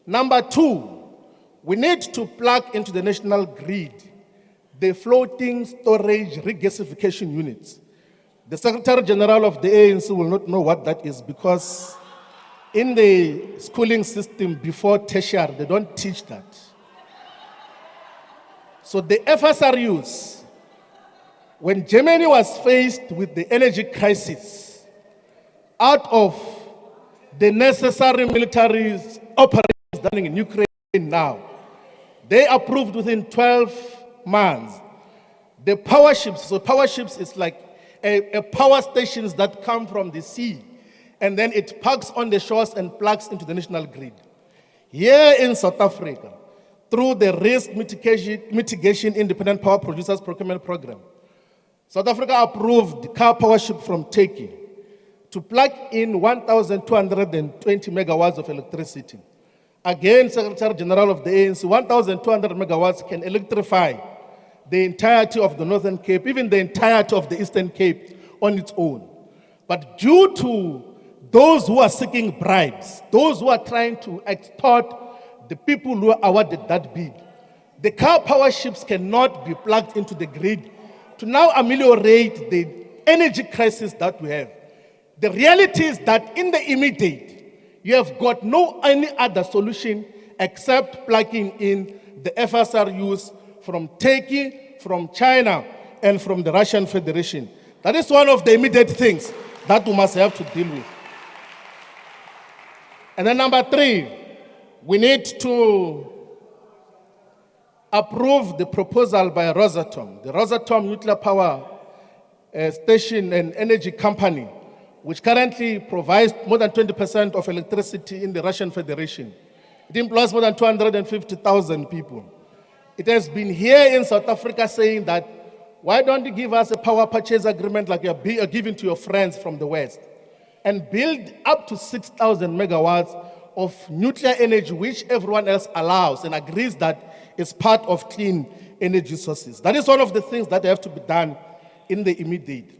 [SPEAKER 21] Number two, we need to plug into the national grid the floating storage regasification units. The Secretary General of the ANC will not know what that is because in the schooling system before tertiary, they don't teach that. So the FSRUs, when Germany was faced with the energy crisis, out of the necessary military operations done in Ukraine now, they approved within 12 months the power ships. So power ships is like
[SPEAKER 11] power stations that come from the sea, and then it parks on the shores and plugs into the national grid. Here in South Africa, through the Risk Mitigation Independent Power Producers Procurement Program, South Africa approved car power ship from Turkey to plug in 1,220 megawatts of electricity. Again, Secretary General of the ANC, 1,200 megawatts can electrify the entirety of the Northern Cape, even the entirety of the Eastern Cape on its own. But due to those who are seeking bribes, those who are trying to extort the people who are awarded that bid, the car power ships cannot be plugged into the grid to now ameliorate the energy crisis that we have. The reality is that in the immediate, you have got no any other solution except plugging in the FSRUs from Turkey, from China, and from the Russian Federation. That is one of the immediate things that we must have to deal with. And then number 3, we need to approve the proposal by Rosatom, the Rosatom nuclear power station and energy company, which currently provides more than 20% of electricity in the Russian Federation. It employs more than 250,000 people. It has been here in South Africa saying that, why don't you give us a power purchase agreement like you're giving to your friends from the West, and build up to 6,000 megawatts of nuclear energy, which everyone else allows and agrees that is part of clean energy sources. That is one of the things that have to be done in the immediate.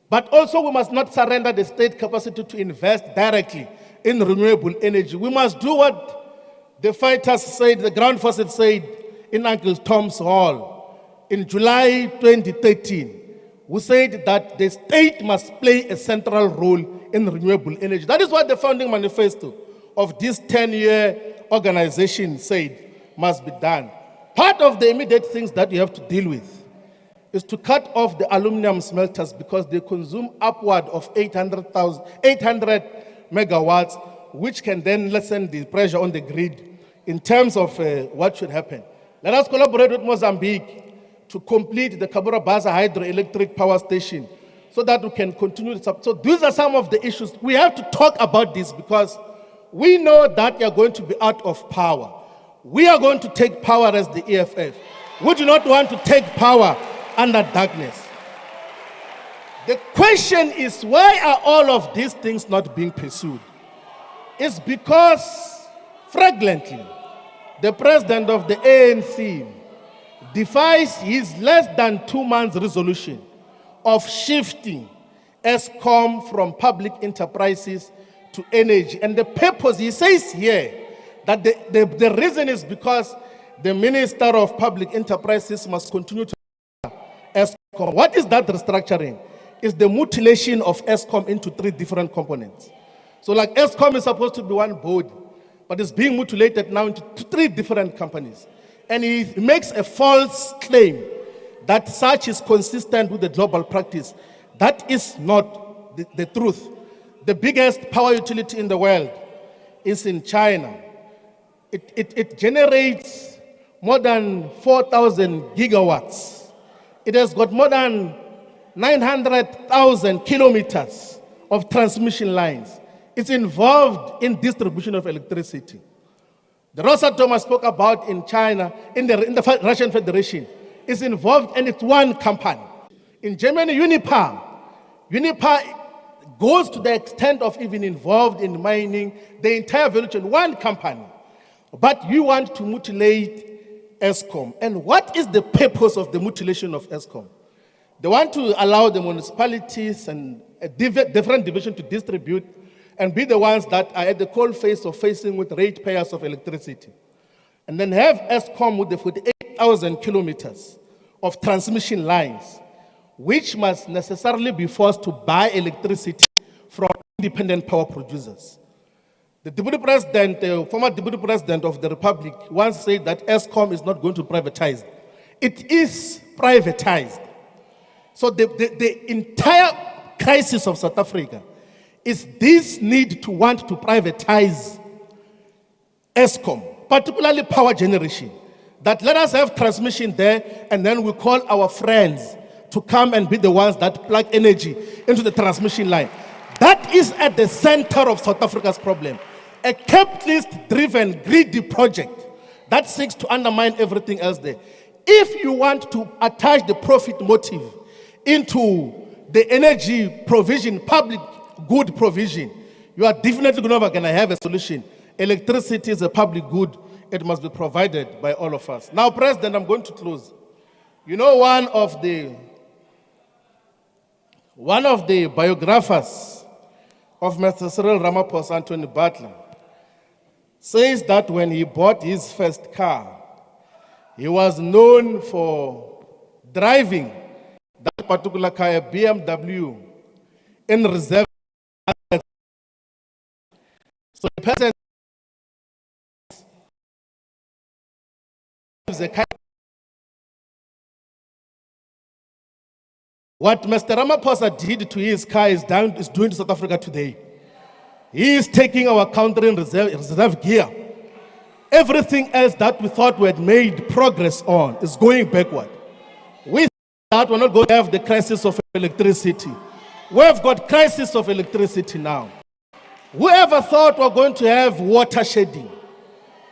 [SPEAKER 11] But also we must not surrender the state capacity to invest directly in renewable energy. We must do what the fighters said, the ground forces said in Uncle Tom's Hall in July 2013. We said that the state must play a central role in renewable energy. That is what the founding manifesto of this 10-year organization said must be done. Part of the immediate things that you have to deal with is to cut off the aluminum smelters because they consume upward of 800 megawatts, which can then lessen the pressure on the grid in terms of what should happen. Let us collaborate with Mozambique to complete the Cabora Bassa hydroelectric power station so that we can continue. So these are some of the issues. We have to talk about this because we know that you're going to be out of power. We are going to take power as the EFF. We do not want to take power under darkness. The question is, why are all of these things not being pursued? It's because, fragrantly, the president of the ANC defies his less than 2 months resolution of shifting ESCOM from public enterprises to energy. And the purpose, he says here, that the reason is because the Minister of Public Enterprises must continue to ESCOM. What is that restructuring? It's the mutilation of ESCOM into 3 different components. So like ESCOM is supposed to be one body, but it's being mutilated now into 3 different companies. And he makes a false claim that such is consistent with the global practice. That is not the truth. The biggest power utility in the world is in China. It generates more than 4,000 gigawatts. It has got more than 900,000 kilometers of transmission lines. It's involved in distribution of electricity. The Rosatom I spoke about in China, in the Russian Federation, is involved, and it's one company. In Germany, Uniper goes to the extent of even involved in mining the entire value chain, one company. But you want to mutilate ESCOM. And what is the purpose of the mutilation of ESCOM? They want to allow the municipalities and a different division to distribute and be the ones that are at the cold face of facing with ratepayers of electricity. And then have ESCOM with the 48,000 kilometers of transmission lines, which must necessarily be forced to buy electricity from independent power producers. The deputy president, the former deputy president of the Republic, once said that ESCOM is not going to privatize. It is privatized. So the entire crisis of South Africa is this need to want to privatize ESCOM, particularly power generation. That let us have transmission there, and then we call our friends to come and be the ones that plug energy into the transmission line. That is at the center of South Africa's problem. A capitalist-driven, greedy project that seeks to undermine everything else there. If you want to attach the profit motive into the energy provision, public good provision, you are definitely never going to have a solution. Electricity is a public good. It must be provided by all of us. Now, President, I'm going to close. You know, one of the biographers of Mr. Cyril Ramaphosa, Anthony Butler, says that when he bought his first car, he was known for driving that particular car, a BMW, in reserve. So the person is a car. What Mr. Ramaphosa did to his car is doing to South Africa today. He is taking our country in reserve gear. Everything else that we thought we had made progress on is going backward. We thought we're not going to have the crisis of electricity. We've got crisis of electricity now. Whoever thought we're going to have water shedding?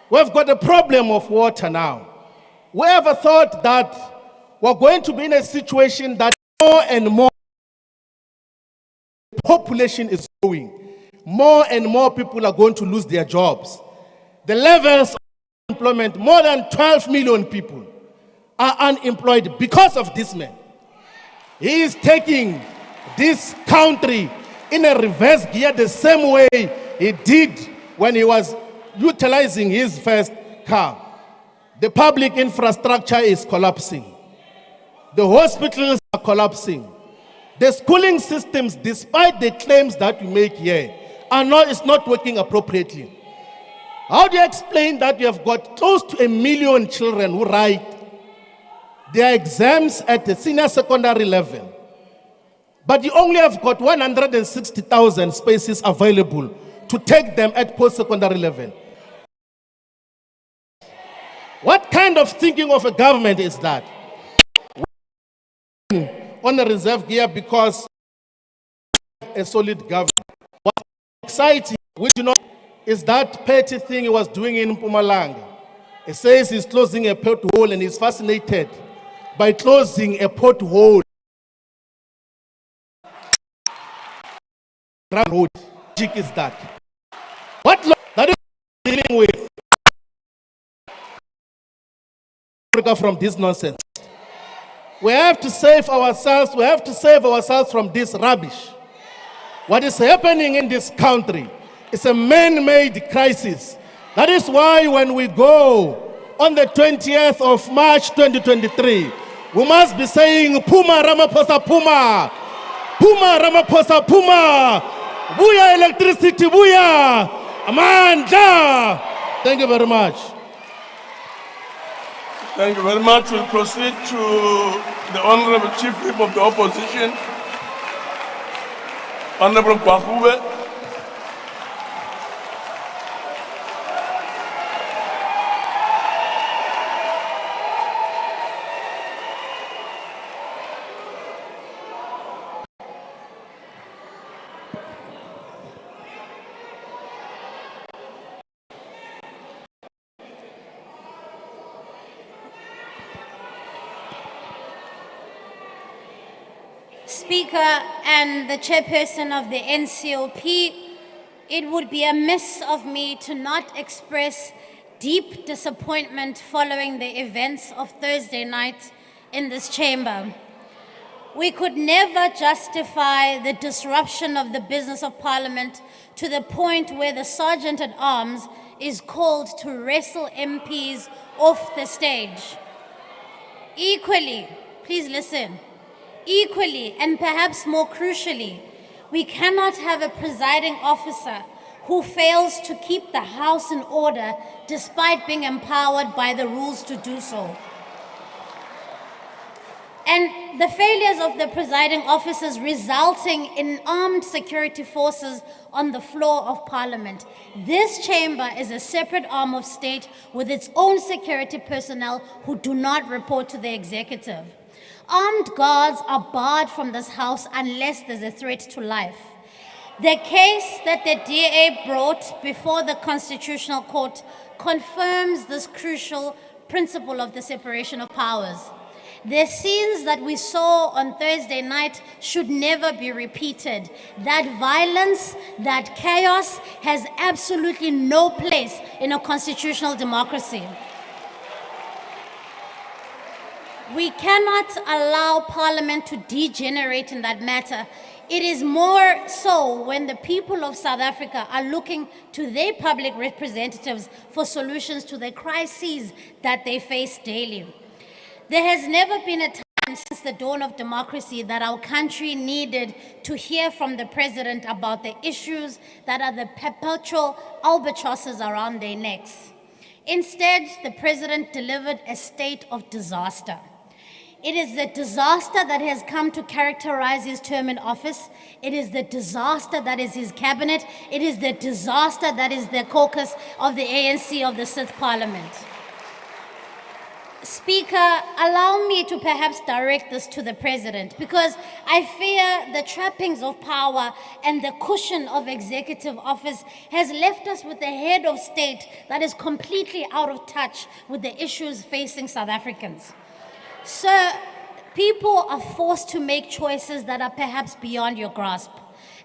[SPEAKER 11] We've got a problem of water now. Whoever thought that we're going to be in a situation that more and more population is growing, more and more people are going to lose their jobs. The levels of unemployment, more than 12 million people are unemployed because of this man. He is taking this country in a reverse gear the same way he did when he was utilizing his first car. The public infrastructure is collapsing. The hospitals are collapsing. The schooling systems, despite the claims that we make here, is not working appropriately. How do you explain that you have got close to 1 million children who write their exams at the senior secondary level, but you only have got 160,000 spaces available to take them at post-secondary level? What kind of thinking of a government is that? On a reserve gear because a solid government. What's exciting, which you know, is that petty thing he was doing in Mpumalanga. He says he's closing a pothole and he's fascinated by closing a pothole. Road is that? What law that is dealing with Africa from this nonsense? We have to save ourselves. We have to save ourselves from this rubbish. What is happening in this country is a man-made crisis. That is why when we go on the 20th of March 2023, we must be saying, Puma Ramaphosa Puma! Puma Ramaphosa Puma! Booyah electricity, booyah! Amanda! Thank you very much.
[SPEAKER 18] Thank you very much. We'll proceed to the Honorable Chief Whip of the Opposition, Honorable Kwahube.
[SPEAKER 12] Speaker and the chairperson of the NCOP, it would be amiss of me to not express deep disappointment following the events of Thursday night in this chamber. We could never justify the disruption of the business of Parliament to the point where the Sergeant at Arms is called to wrestle MPs off the stage. Equally, please listen, equally and perhaps more crucially, we cannot have a presiding officer who fails to keep the House in order despite being empowered by the rules to do so. And the failures of the presiding officers resulting in armed security forces on the floor of Parliament. This chamber is a separate arm of state with its own security personnel who do not report to the executive. Armed guards are barred from this house unless there's a threat to life. The case that the DA brought before the Constitutional Court confirms this crucial principle of the separation of powers. The scenes that we saw on Thursday night should never be repeated. That violence, that chaos has absolutely no place in a constitutional democracy. We cannot allow Parliament to degenerate in that matter. It is more so when the people of South Africa are looking to their public representatives for solutions to the crises that they face daily. There has never been a time since the dawn of democracy that our country needed to hear from the president about the issues that are the perpetual albatrosses around their necks. Instead, the president delivered a state of disaster. It is the disaster that has come to characterize his term in office. It is the disaster that is his cabinet. It is the disaster that is the caucus of the ANC of the 6th Parliament. Speaker, allow me to perhaps direct this to the president, because I fear the trappings of power and the cushion of executive office has left us with a head of state that is completely out of touch with the issues facing South Africans. Sir, people are forced to make choices that are perhaps beyond your grasp.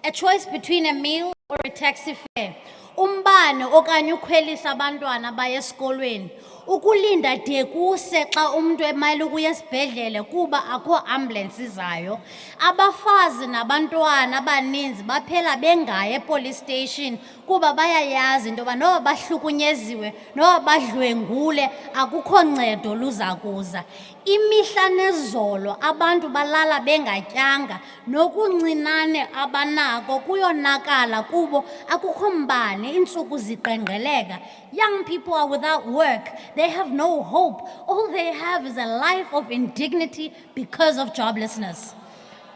[SPEAKER 12] A choice between a meal or a taxi fare. Umbane okanye ukhwelisa abantwana baye esikolweni. Ukulinda de kuse xa umuntu emayile ukuya esibhedlele kuba akho ambulance izayo. Abafazi nabantwana abaninzi baphela bengayi epolice station kuba bayayazi into yoba noba bahlukunyeziwe noba badlwengule akukho ncedo luza kuza. Imihla nezolo abantu balala bengatyanga nokuncinane abanako kuyonakala kubo akukho mbane intsuku ziqenqgeleka. Young people are without work. They have no hope. All they have is a life of indignity because of joblessness.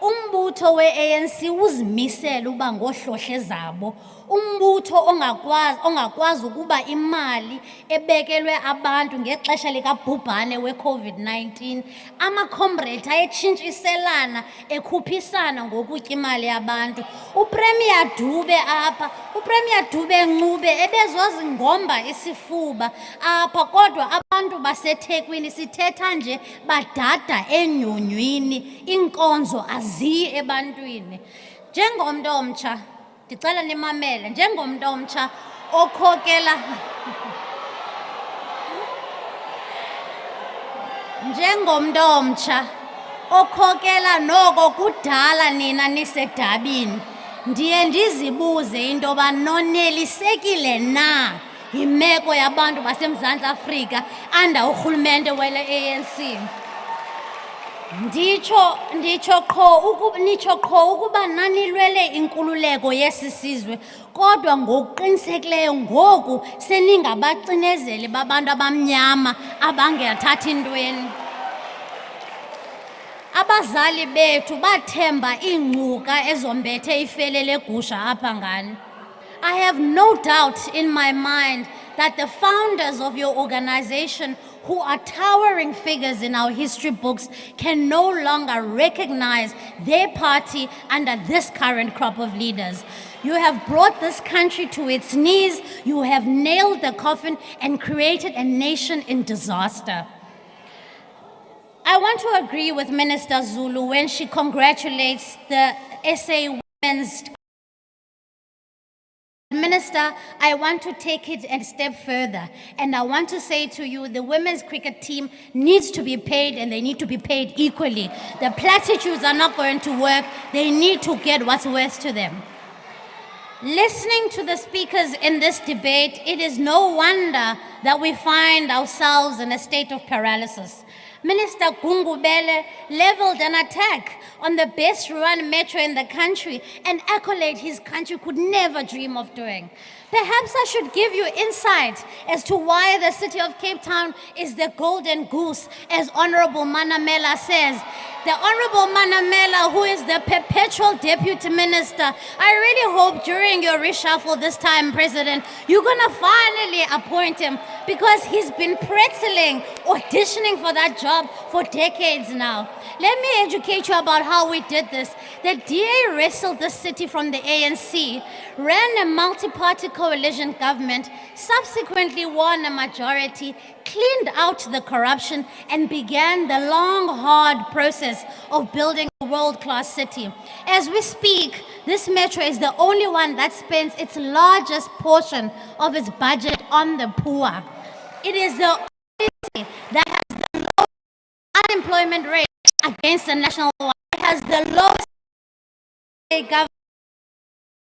[SPEAKER 12] Umbutho we-ANC uzimisele uba ngohlohle zabo. Umbutho ongakwazi ukuba imali ebekelwe abantu ngexesha likabhubhane we-COVID-19. Ama-comrade ayetshintshiselana ekhuphisana ngokutya imali yabantu. Upremier Dube apha, uPremier Dube Ncube ebezozingomba isifuba apha kodwa abantu baseThekwini sithetha nje badada enyonywini inkonzo aziyi ebantwini. Njengomntu omtsha ndicela nimamele njengomntu omtsha okhokela njengomntu omtsha okhokela noko kudala nina nisedabini ndiye ndizibuze into yoba nonelisekile na yimeko yabantu baseMzantsi Afrika anda urhulumente wele ANC. Nditsho qho ukuba nanilwele inkululeko yesi sizwe kodwa ngokuqinisekileyo ngoku seningabacinezeli babantu abamnyama abangathathi ntweni. Abazali bethu bathemba ingcuka ezombethe ifele legusha apha ngani. I have no doubt in my mind that the founders of your organization, who are towering figures in our history books, can no longer recognize their party under this current crop of leaders. You have brought this country to its knees, you have nailed the coffin and created a nation in disaster. I want to agree with Minister Zulu when she congratulates the SA Women's. Minister, I want to take it a step further, and I want to say to you, the women's cricket team needs to be paid, and they need to be paid equally. The platitudes are not going to work. They need to get what's worth to them. Listening to the speakers in this debate, it is no wonder that we find ourselves in a state of paralysis. Minister Gungubele leveled an attack on the best run metro in the country, an accolade his country could never dream of doing. Perhaps I should give you insight as to why the city of Cape Town is the golden goose, as Honorable Manamela says. The Honorable Manamela, who is the perpetual deputy minister, I really hope during your reshuffle this time, President, you're gonna finally appoint him, because he's been pretzeling, auditioning for that job for decades now. Let me educate you about how we did this. The DA wrestled the city from the ANC, ran a multi-party coalition government, subsequently won a majority, cleaned out the corruption, and began the long, hard process of building a world-class city. As we speak, this metro is the only one that spends its largest portion of its budget on the poor. It is the only city that has the lowest unemployment rate against the national one. It has the lowest government.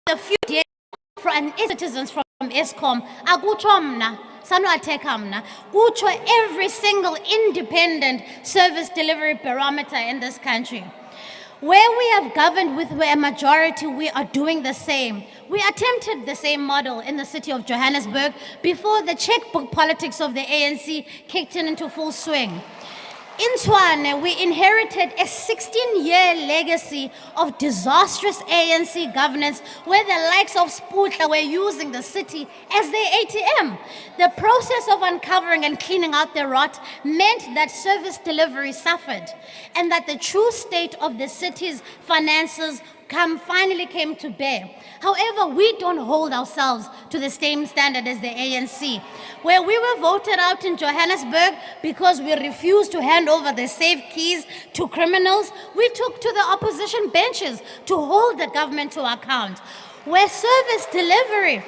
[SPEAKER 12] The few days from citizens from ESCOM, every single independent service delivery barometer in this country. Where we have governed with a majority, we are doing the same. We attempted the same model in the city of Johannesburg before the checkbook politics of the ANC kicked in into full swing. In Tshwane, we inherited a 16-year legacy of disastrous ANC governance where the likes of Sputla were using the city as their ATM. The process of uncovering and cleaning out the rot meant that service delivery suffered and that the true state of the city's finances finally came to bear. However, we don't hold ourselves to the same standard as the ANC. Where we were voted out in Johannesburg because we refused to hand over the safe keys to criminals, we took to the opposition benches to hold the government to account. Where service delivery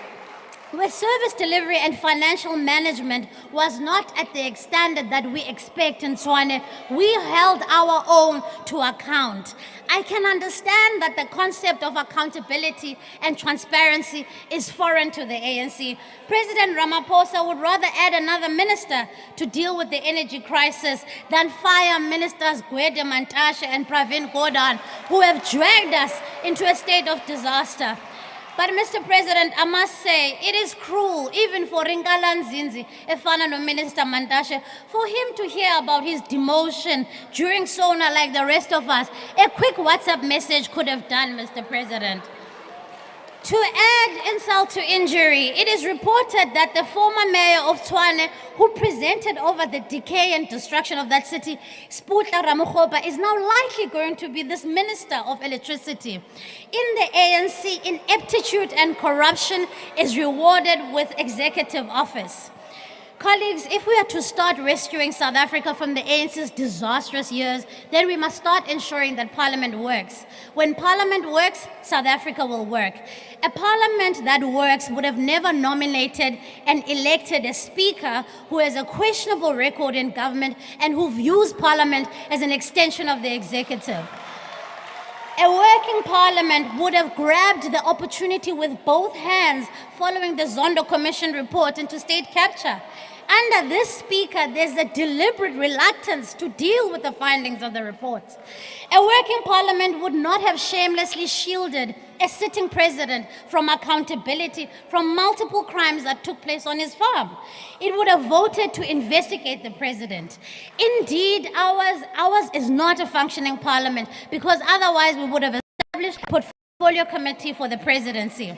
[SPEAKER 12] and financial management was not at the standard that we expect in Tshwane, we held our own to account. I can understand that the concept of accountability and transparency is foreign to the ANC. President Ramaphosa would rather add another minister to deal with the energy crisis than fire ministers Gwede Mantashe and Pravin Gordhan, who have dragged us into a state of disaster. But Mr. President, I must say, it is cruel, even for Ringala Nzinzi, efana no Minister Mantashe, for him to hear about his demotion during SONA like the rest of us. A quick WhatsApp message could have done, Mr. President. To add insult to injury, it is reported that the former mayor of Tshwane, who presented over the decay and destruction of that city, Sputla Ramokgopa, is now likely going to be this minister of electricity. In the ANC, ineptitude and corruption is rewarded with executive office. Colleagues, if we are to start rescuing South Africa from the ANC's disastrous years, then we must start ensuring that Parliament works. When Parliament works, South Africa will work. A Parliament that works would have never nominated and elected a Speaker who has a questionable record in government and who views Parliament as an extension of the executive. A working Parliament would have grabbed the opportunity with both hands following the Zondo Commission report into state capture. Under this Speaker, there's a deliberate reluctance to deal with the findings of the report. A working Parliament would not have shamelessly shielded a sitting president from accountability from multiple crimes that took place on his farm. It would have voted to investigate the president. Indeed, ours is not a functioning Parliament, because otherwise we would have established a portfolio committee for the presidency.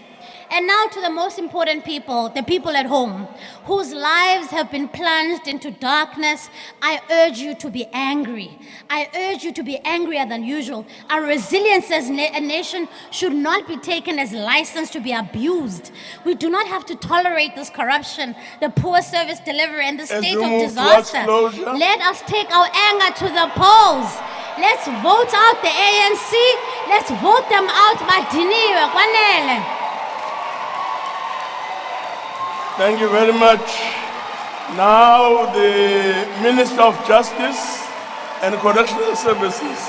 [SPEAKER 12] And now to the most important people, the people at home, whose lives have been plunged into darkness. I urge you to be angry. I urge you to be angrier than usual. Our resilience as a nation should not be taken as license to be abused. We do not have to tolerate this corruption, the poor service delivery, and the state of disaster. Let us take our anger to the polls. Let's vote out the ANC. Let's vote them out. Badiniwe kwanele.
[SPEAKER 18] Thank you very much. Now the Minister of Justice and Correctional Services.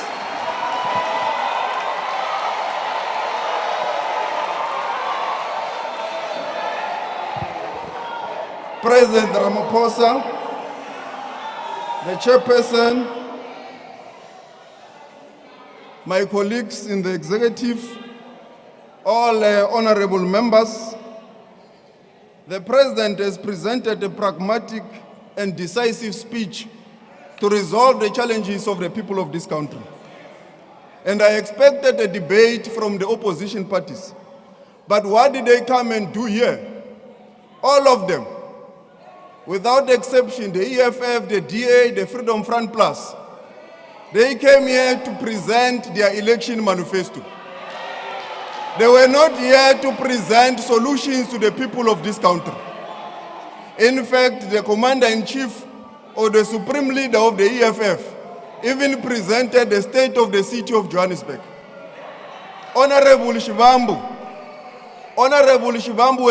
[SPEAKER 13] President Ramaphosa, the chairperson, my colleagues in the executive, all honorable members, the President has presented a pragmatic and decisive speech to resolve the challenges of the people of this country. And I expected a debate from the opposition parties. But what did they come and do here? All of them, without exception, the EFF, the DA, the Freedom Front Plus, they came here to present their election manifesto. They were not here to present solutions to the people of this country. In fact, the Commander-in-Chief or the Supreme Leader of the EFF even presented the state of the city of Johannesburg. Honorable Shivambu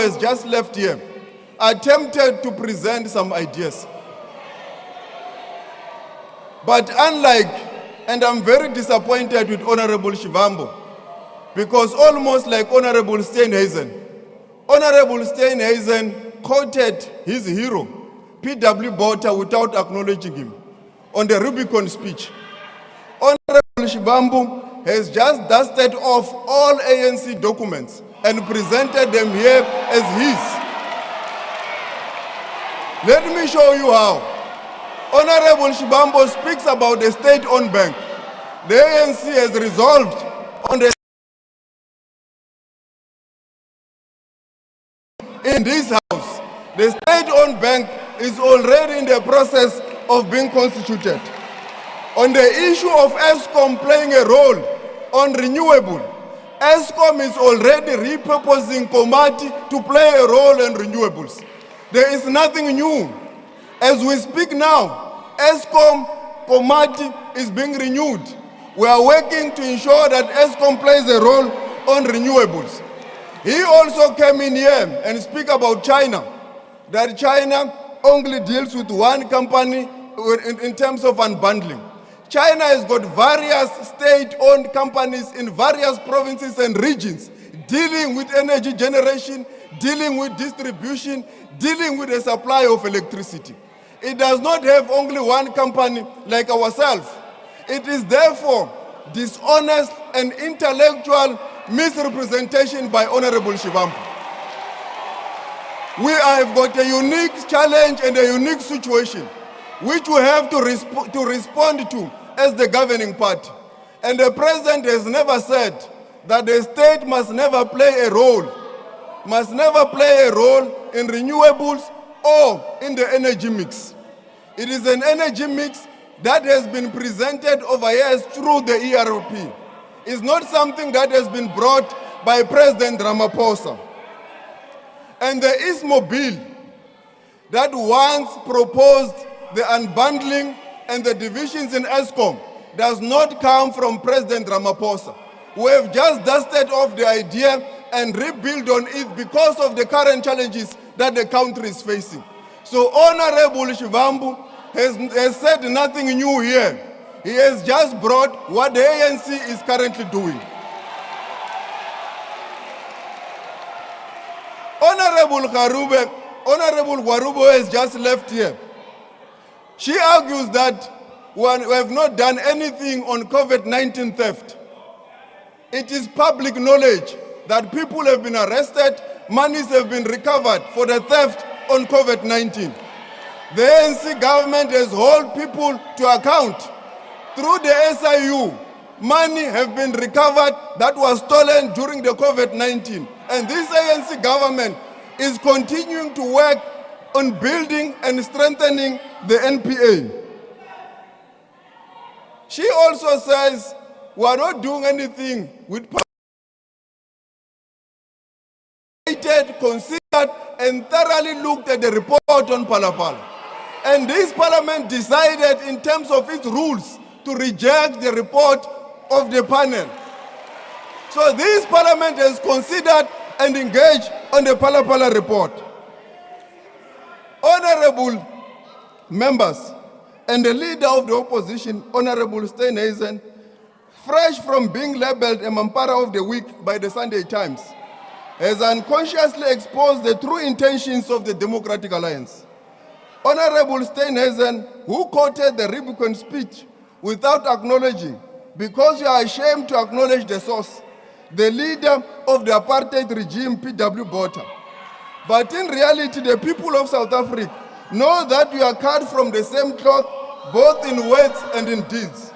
[SPEAKER 13] has just left here, attempted to present some ideas. But unlike, and I'm very disappointed with Honorable Shivambu, because almost like Honorable Steenhuisen quoted his hero, P.W. Botha, without acknowledging him on the Rubicon speech. Honorable Shivambu has just dusted off all ANC documents and presented them here as his. Let me show you how. Honorable Shivambu speaks about the state-owned bank. The ANC has resolved on the in this house. The state-owned bank is already in the process of being constituted. On the issue of ESCOM playing a role on renewable, ESCOM is already repurposing Komati to play a role in renewables. There is nothing new. As we speak now, ESCOM Komati is being renewed. We are working to ensure that ESCOM plays a role on renewables. He also came in here and speak about China, that China only deals with one company in terms of unbundling. China has got various state-owned companies in various provinces and regions dealing with energy generation, dealing with distribution, dealing with the supply of electricity. It does not have only one company like ourselves. It is therefore dishonest and intellectual misrepresentation by Honorable Shivambu. We have got a unique challenge and a unique situation which we have to respond to as the governing party. And the President has never said that the state must never play a role in renewables or in the energy mix. It is an energy mix that has been presented over years through the ERP. It's not something that has been brought by President Ramaphosa. And the ISMO bill that once proposed the unbundling and the divisions in ESCOM does not come from President Ramaphosa. We have just dusted off the idea and rebuild on it because of the current challenges that the country is facing. So Honorable Shivambu has said nothing new here. He has just brought what the ANC is currently doing. Honorable Warube has just left here. She argues that we have not done anything on COVID-19 theft. It is public knowledge that people have been arrested, monies have been recovered for the theft on COVID-19. The ANC government has held people to account. Through the SIU, money have been recovered that was stolen during the COVID-19. And this ANC government is continuing to work on building and strengthening the NPA. She also says we are not doing anything with considered and thoroughly looked at the report on Palapala. And this parliament decided in terms of its rules to reject the report of the panel. So this parliament has considered and engaged on the Palapala report. Honorable members and the leader of the opposition, Honorable Steenhuisen, fresh from being labeled a Mampara of the Week by the Sunday Times, has unconsciously exposed the true intentions of the Democratic Alliance. Honorable Steenhuisen, who quoted the Rubicon speech without acknowledging, because you are ashamed to acknowledge the source, the leader of the apartheid regime, P.W. Botha. But in reality, the people of South Africa know that we are cut from the same cloth, both in words and in deeds.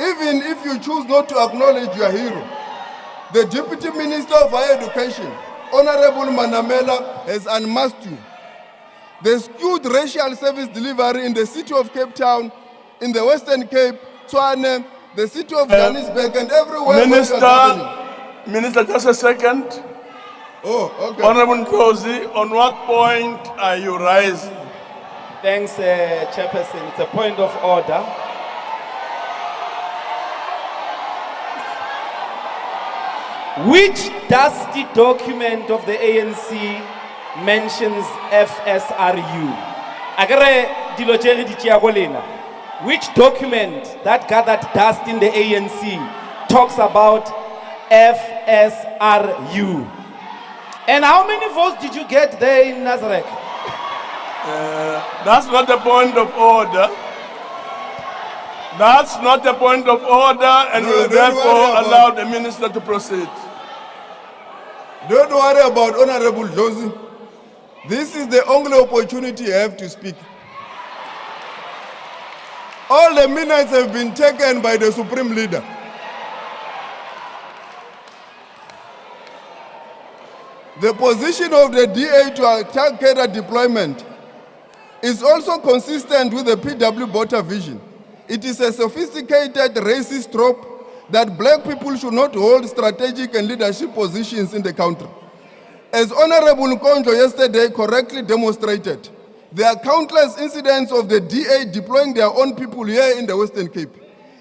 [SPEAKER 13] Even if you choose not to acknowledge your hero, the Deputy Minister of Higher Education, Honorable Manamela, has unmasked you. The skewed racial service delivery in the city of Cape Town, in the Western Cape, Tshwane, the city of Johannesburg, and everywhere.
[SPEAKER 18] Minister, just a second.
[SPEAKER 13] Oh, okay.
[SPEAKER 18] Honorable Josie, on what point are you rising?
[SPEAKER 14] Thanks, Chairperson. It's a point of order. Which dusty document of the ANC mentions FSRU? Which document that gathered dust in the ANC talks about FSRU? And how many votes did you get there in Nazareth?
[SPEAKER 18] That's not the point of order. That's not the point of order, and will therefore allow the minister to proceed.
[SPEAKER 13] Don't worry about Honorable Josie. This is the only opportunity I have to speak. All the minutes have been taken by the Supreme Leader. The position of the DA to attack cadre deployment is also consistent with the PW Botha vision. It is a sophisticated racist trope that black people should not hold strategic and leadership positions in the country. As Honorable Nkondlo yesterday correctly demonstrated, there are countless incidents of the DA deploying their own people here in the Western Cape,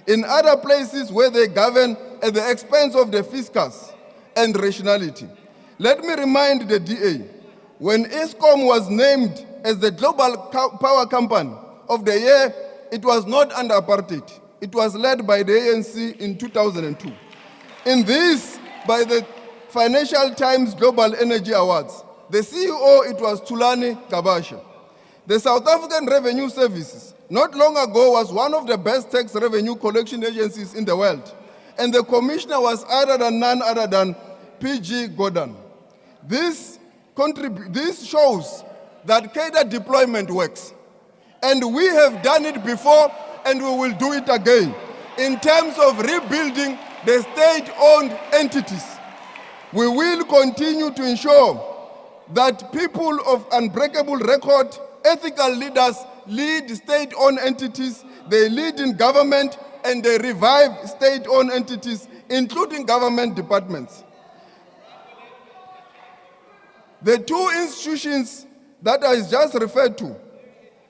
[SPEAKER 13] in other places where they govern at the expense of the fiscus and rationality. Let me remind the DA, when ESCOM was named as the global power company of the year, it was not under apartheid. It was led by the ANC in 2002. In this, by the Financial Times Global Energy Awards, the CEO, it was Thulani Kabasha. The South African Revenue Services, not long ago, was one of the best tax revenue collection agencies in the world. And the commissioner was none other than P.G. Gordon. This shows that cadre deployment works. And we have done it before, and we will do it again. In terms of rebuilding the state-owned entities, we will continue to ensure that people of unbreakable record, ethical leaders, lead state-owned entities, they lead in government, and they revive state-owned entities, including government departments. The two institutions that I just referred to,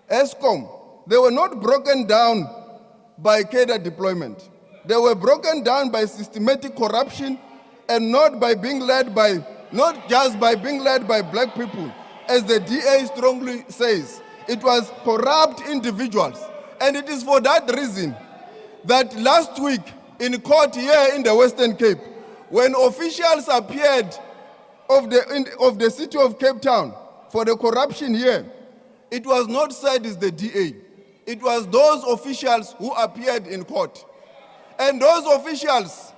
[SPEAKER 13] ESCOM, they were not broken down by cadre deployment. They were broken down by systematic corruption and not just by being led by black people, as the DA strongly says. It was corrupt individuals. And it is for that reason that last week in court here in the Western Cape, when officials appeared of the city of Cape Town for the corruption here, it was not said it's the DA. It was those officials who appeared in court. And those officials,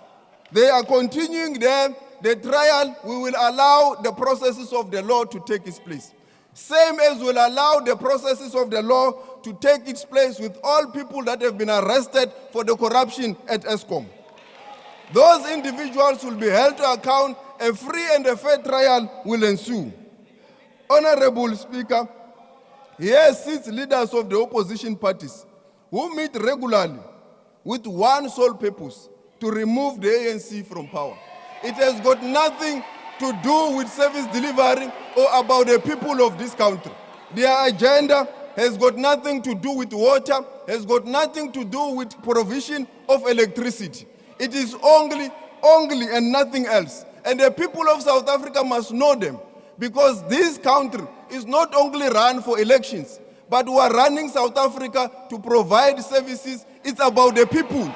[SPEAKER 13] they are continuing the trial. We will allow the processes of the law to take its place. Same as we'll allow the processes of the law to take its place with all people that have been arrested for the corruption at ESCOM. Those individuals will be held to account. A free and a fair trial will ensue. Honorable Speaker, here sits leaders of the opposition parties who meet regularly with one sole purpose: to remove the ANC from power. It has got nothing to do with service delivery or about the people of this country. Their agenda has got nothing to do with water, has got nothing to do with provision of electricity. It is only and nothing else. And the people of South Africa must know them, because this country is not only run for elections, but we are running South Africa to provide services. It's about the people.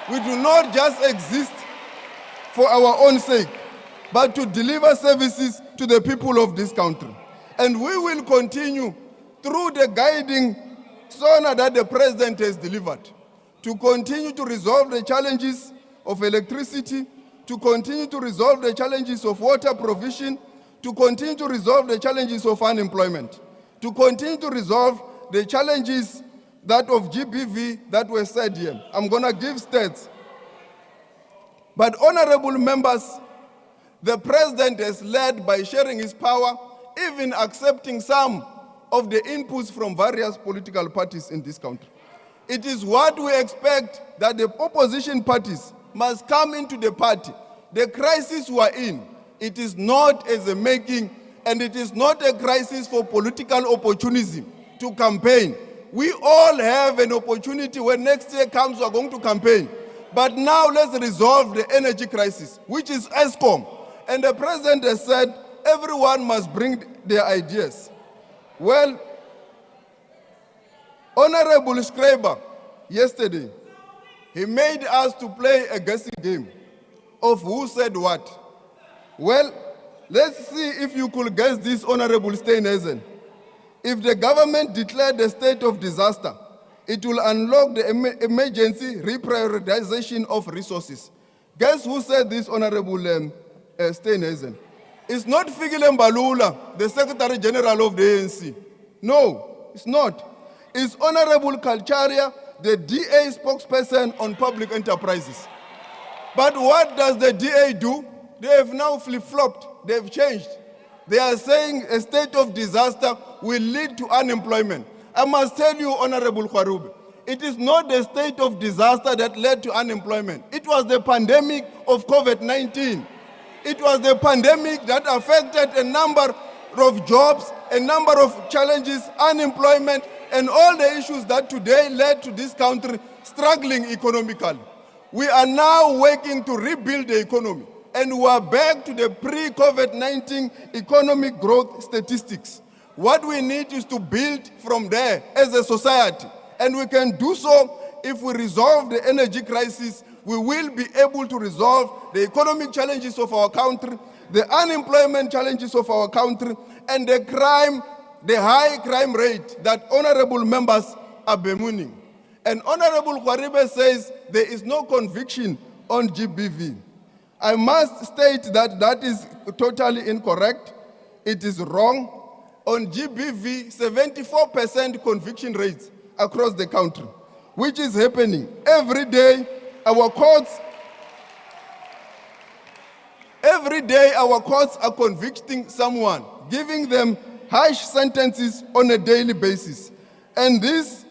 [SPEAKER 13] We do not just exist for our own sake, but to deliver services to the people of this country. And we will continue through the guiding SONA that the President has delivered, to continue to resolve the challenges of electricity, to continue to resolve the challenges of water provision, to continue to resolve the challenges of unemployment, to continue to resolve the challenges that of GBV that were said here. I'm going to give stats. But honorable members, the president has led by sharing his power, even accepting some of the inputs from various political parties in this country. It is what we expect, that the opposition parties must come into the party. The crisis we are in, it is not as a making, and it is not a crisis for political opportunism to campaign. We all have an opportunity when next year comes, we are going to campaign. But now let's resolve the energy crisis, which is ESCOM. And the president has said everyone must bring their ideas. Well, Honorable Schreiber, yesterday, he made us to play a guessing game of who said what. Well, let's see if you could guess this, Honorable Steenhuisen. If the government declared a state of disaster, it will unlock the emergency reprioritization of resources. Guess who said this, Honorable Steenhuisen? It's not Fikile Mbalula, the Secretary General of the ANC. No, it's not. It's Honorable Kalcharia, the DA spokesperson on public enterprises. But what does the DA do? They have now flip-flopped. They've changed. They are saying a state of disaster will lead to unemployment. I must tell you, Honorable Kwarube, it is not the state of disaster that led to unemployment. It was the pandemic of COVID-19. It was the pandemic that affected a number of jobs, a number of challenges, unemployment, and all the issues that today led to this country struggling economically. We are now working to rebuild the economy, and we are back to the pre-COVID-19 economic growth statistics. What we need is to build from there as a society, and we can do so if we resolve the energy crisis. We will be able to resolve the economic challenges of our country, the unemployment challenges of our country, and the high crime rate that honorable members are bemoaning. And Honorable Kwaribe says there is no conviction on GBV. I must state that that is totally incorrect. It is wrong. On GBV, 74% conviction rates across the country, which is happening every day. Our courts are convicting someone, giving them harsh sentences on a daily basis. And this,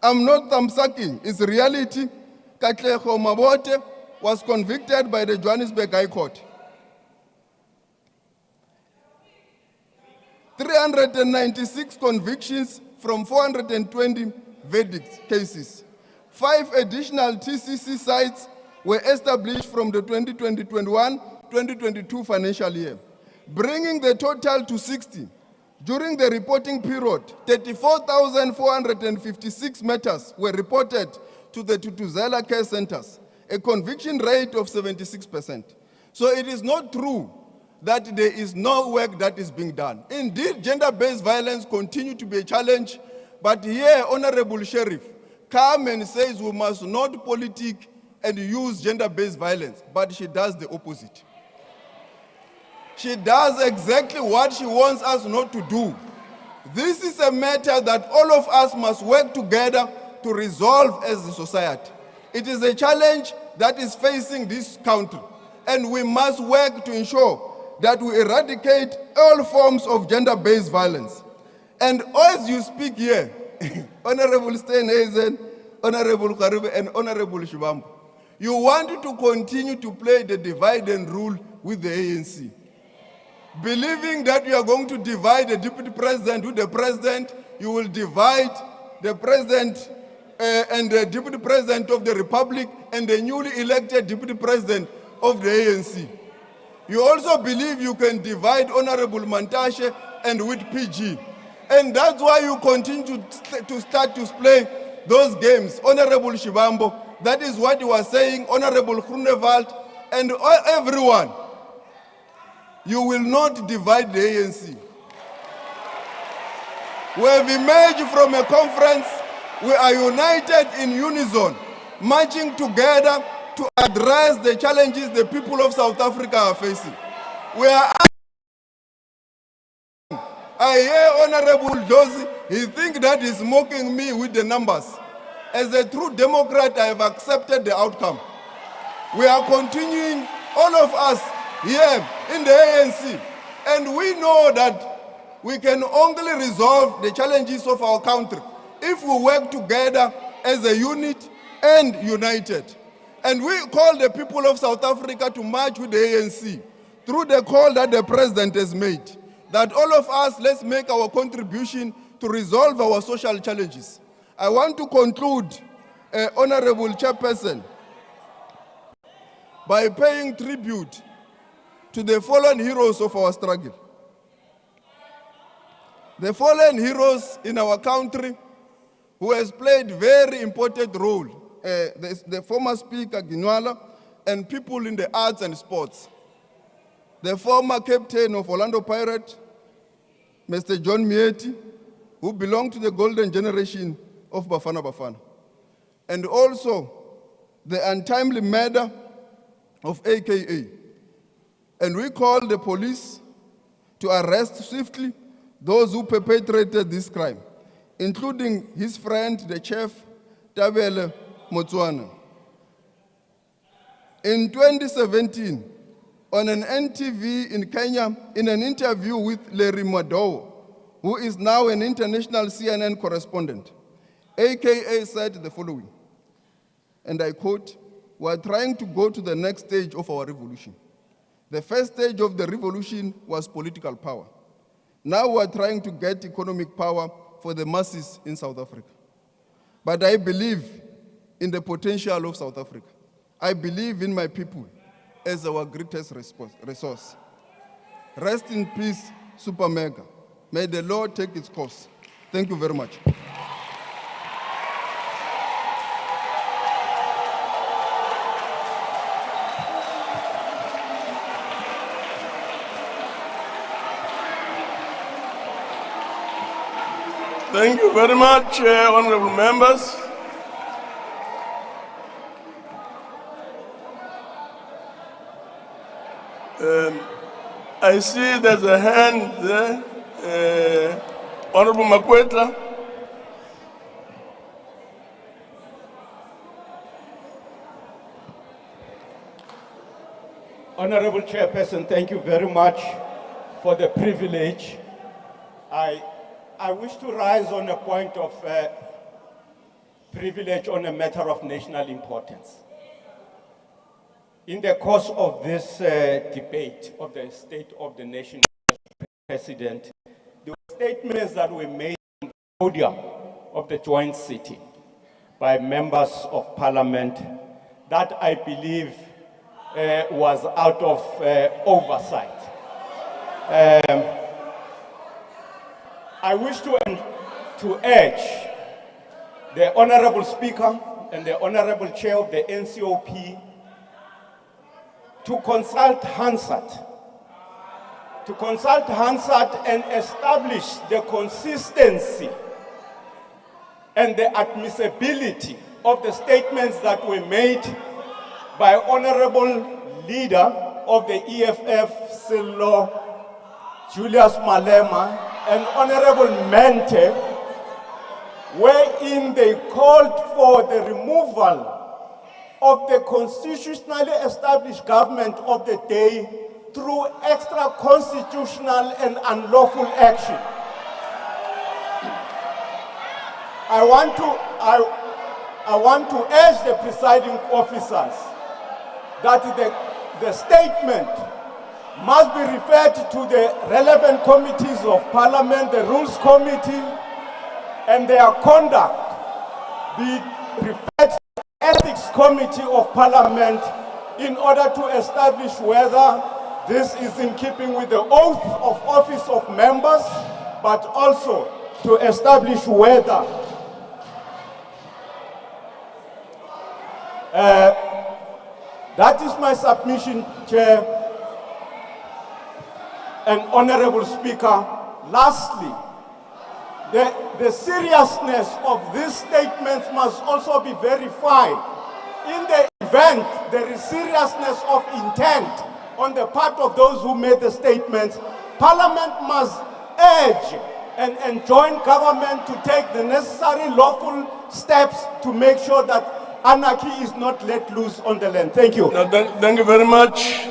[SPEAKER 13] I'm not thumbsucking, it's reality. Katlego Mabote was convicted by the Johannesburg High Court. 396 convictions from 420 verdict cases. 5 additional TCC sites were established from the 2020-21-2022 financial year, bringing the total to 60. During the reporting period, 34,456 matters were reported to the Tutuzela care centers, a conviction rate of 76%. So it is not true that there is no work that is being done. Indeed, gender-based violence continues to be a challenge, but here, Honorable Sheriff come and says we must not politic and use gender-based violence, but she does the opposite. She does exactly what she wants us not to do. This is a matter that all of us must work together to resolve as a society. It is a challenge that is facing this country, and we must work to ensure that we eradicate all forms of gender-based violence. And as you speak here, Honorable Steenhuisen, Honorable Karibe, and Honorable Shibambo, you want to continue to play the divide and rule with the ANC. Believing that you are going to divide the deputy president with the president, you will divide the president and the deputy president of the republic and the newly elected deputy president of the ANC. You also believe you can divide Honorable Mantashe and with PG. And that's why you continue to start to play those games. Honorable Shibambo, that is what you are saying, Honorable Grunewald, and everyone. You will not divide the ANC. We have emerged from a conference. We are united in unison, marching together to address the challenges the people of South Africa are facing. We are I hear Honorable Josie, he think that he's mocking me with the numbers. As a true Democrat, I have accepted the outcome. We are continuing, all of us here in the ANC, and we know that we can only resolve the challenges of our country if we work together as a unit and united. And we call the people of South Africa to march with the ANC through the call that the President has made, that all of us, let's make our contribution to resolve our social challenges. I want to conclude, Honorable Chairperson, by paying tribute to the fallen heroes of our struggle. The fallen heroes in our country who has played very important role, the former Speaker Ginwala and people in the arts and sports. The former captain of Orlando Pirates, Mr. John Mieti, who belonged to the golden generation of Bafana Bafana. And also the untimely murder of AKA. And we call the police to arrest swiftly those who perpetrated this crime, including his friend, the chef, Tabele Motswana. In 2017, on an NTV in Kenya, in an interview with Larry Madowo, who is now an international CNN correspondent, AKA said the following, and I quote, "We are trying to go to the next stage of our revolution. The first stage of the revolution was political power. Now we are trying to get economic power for the masses in South Africa. But I believe in the potential of South Africa. I believe in my people as our greatest resource. Rest in peace, Super Mega. May the Lord take its course." Thank you very much.
[SPEAKER 18] Thank you very much, honorable members. I see there's a hand there. Honorable Makwetla.
[SPEAKER 15] Honorable Chairperson, thank you very much for the privilege. I wish to rise on a point of privilege on a matter of national importance. In the course of this debate of the State of the Nation, President, there were statements that were made on the podium of the joint sitting by members of Parliament that I believe was out of oversight. I wish to urge the Honorable Speaker and the Honorable Chair of the NCOP to consult Hansard and establish the consistency and the admissibility of the statements that were made by Honorable Leader of the EFF, Silo Julius Malema, and Honorable Mente, wherein they called for the removal of the constitutionally established government of the day through extra-constitutional and unlawful action. I want to urge the presiding officers that the statement must be referred to the relevant committees of Parliament, the Rules Committee, and their conduct be referred to the Ethics Committee of Parliament in order to establish whether this is in keeping with the oath of office of members, but also to establish whether that is my submission, Chair. And Honorable Speaker, lastly, the seriousness of these statements must also be verified. In the event there is seriousness of intent on the part of those who made the statements, Parliament must urge and join government to take the necessary lawful steps to make sure that anarchy is not let loose on the land. Thank you.
[SPEAKER 18] No, thank you very much.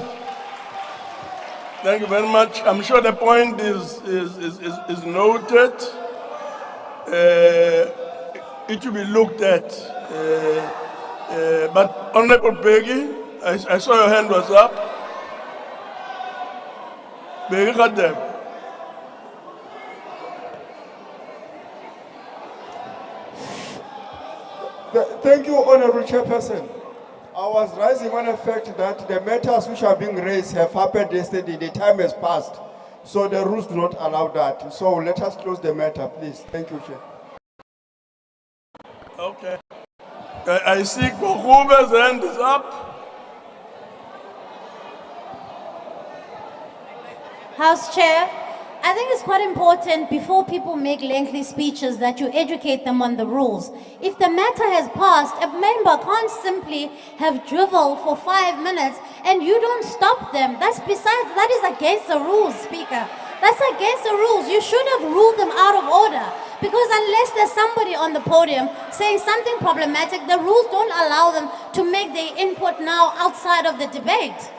[SPEAKER 18] Thank you very much. I'm sure the point is noted. It should be looked at. But Honorable Peggy, I saw your hand was up. Peggy Khadem.
[SPEAKER 13] Thank you, Honorable Chairperson. I was rising on the fact that the matters which are being raised have happened yesterday. The time has passed. So the rules do not allow that. So let us close the matter, please. Thank you, Chair.
[SPEAKER 18] Okay. I see Kokube's hand is up.
[SPEAKER 12] House Chair, I think it's quite important before people make lengthy speeches that you educate them on the rules. If the matter has passed, a member can't simply have drivel for 5 minutes and you don't stop them. That is against the rules, Speaker. That's against the rules. You should have ruled them out of order. Because unless there's somebody on the podium saying something problematic, the rules don't allow them to make their input now outside of the debate.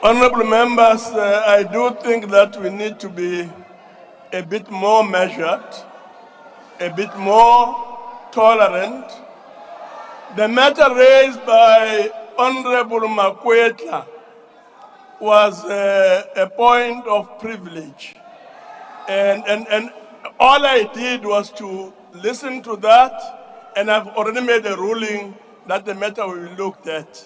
[SPEAKER 18] Honorable members, I do think that we need to be a bit more measured, a bit more tolerant. The matter raised by Honorable Makwetla was a point of privilege. And all I did was to listen to that, and I've already made a ruling that the matter will be looked at.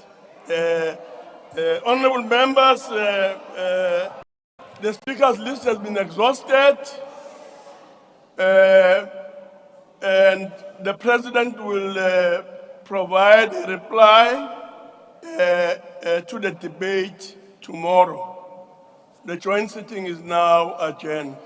[SPEAKER 18] Honorable members, the speaker's list has been exhausted, and the president will provide a reply to the debate tomorrow. The joint sitting is now adjourned.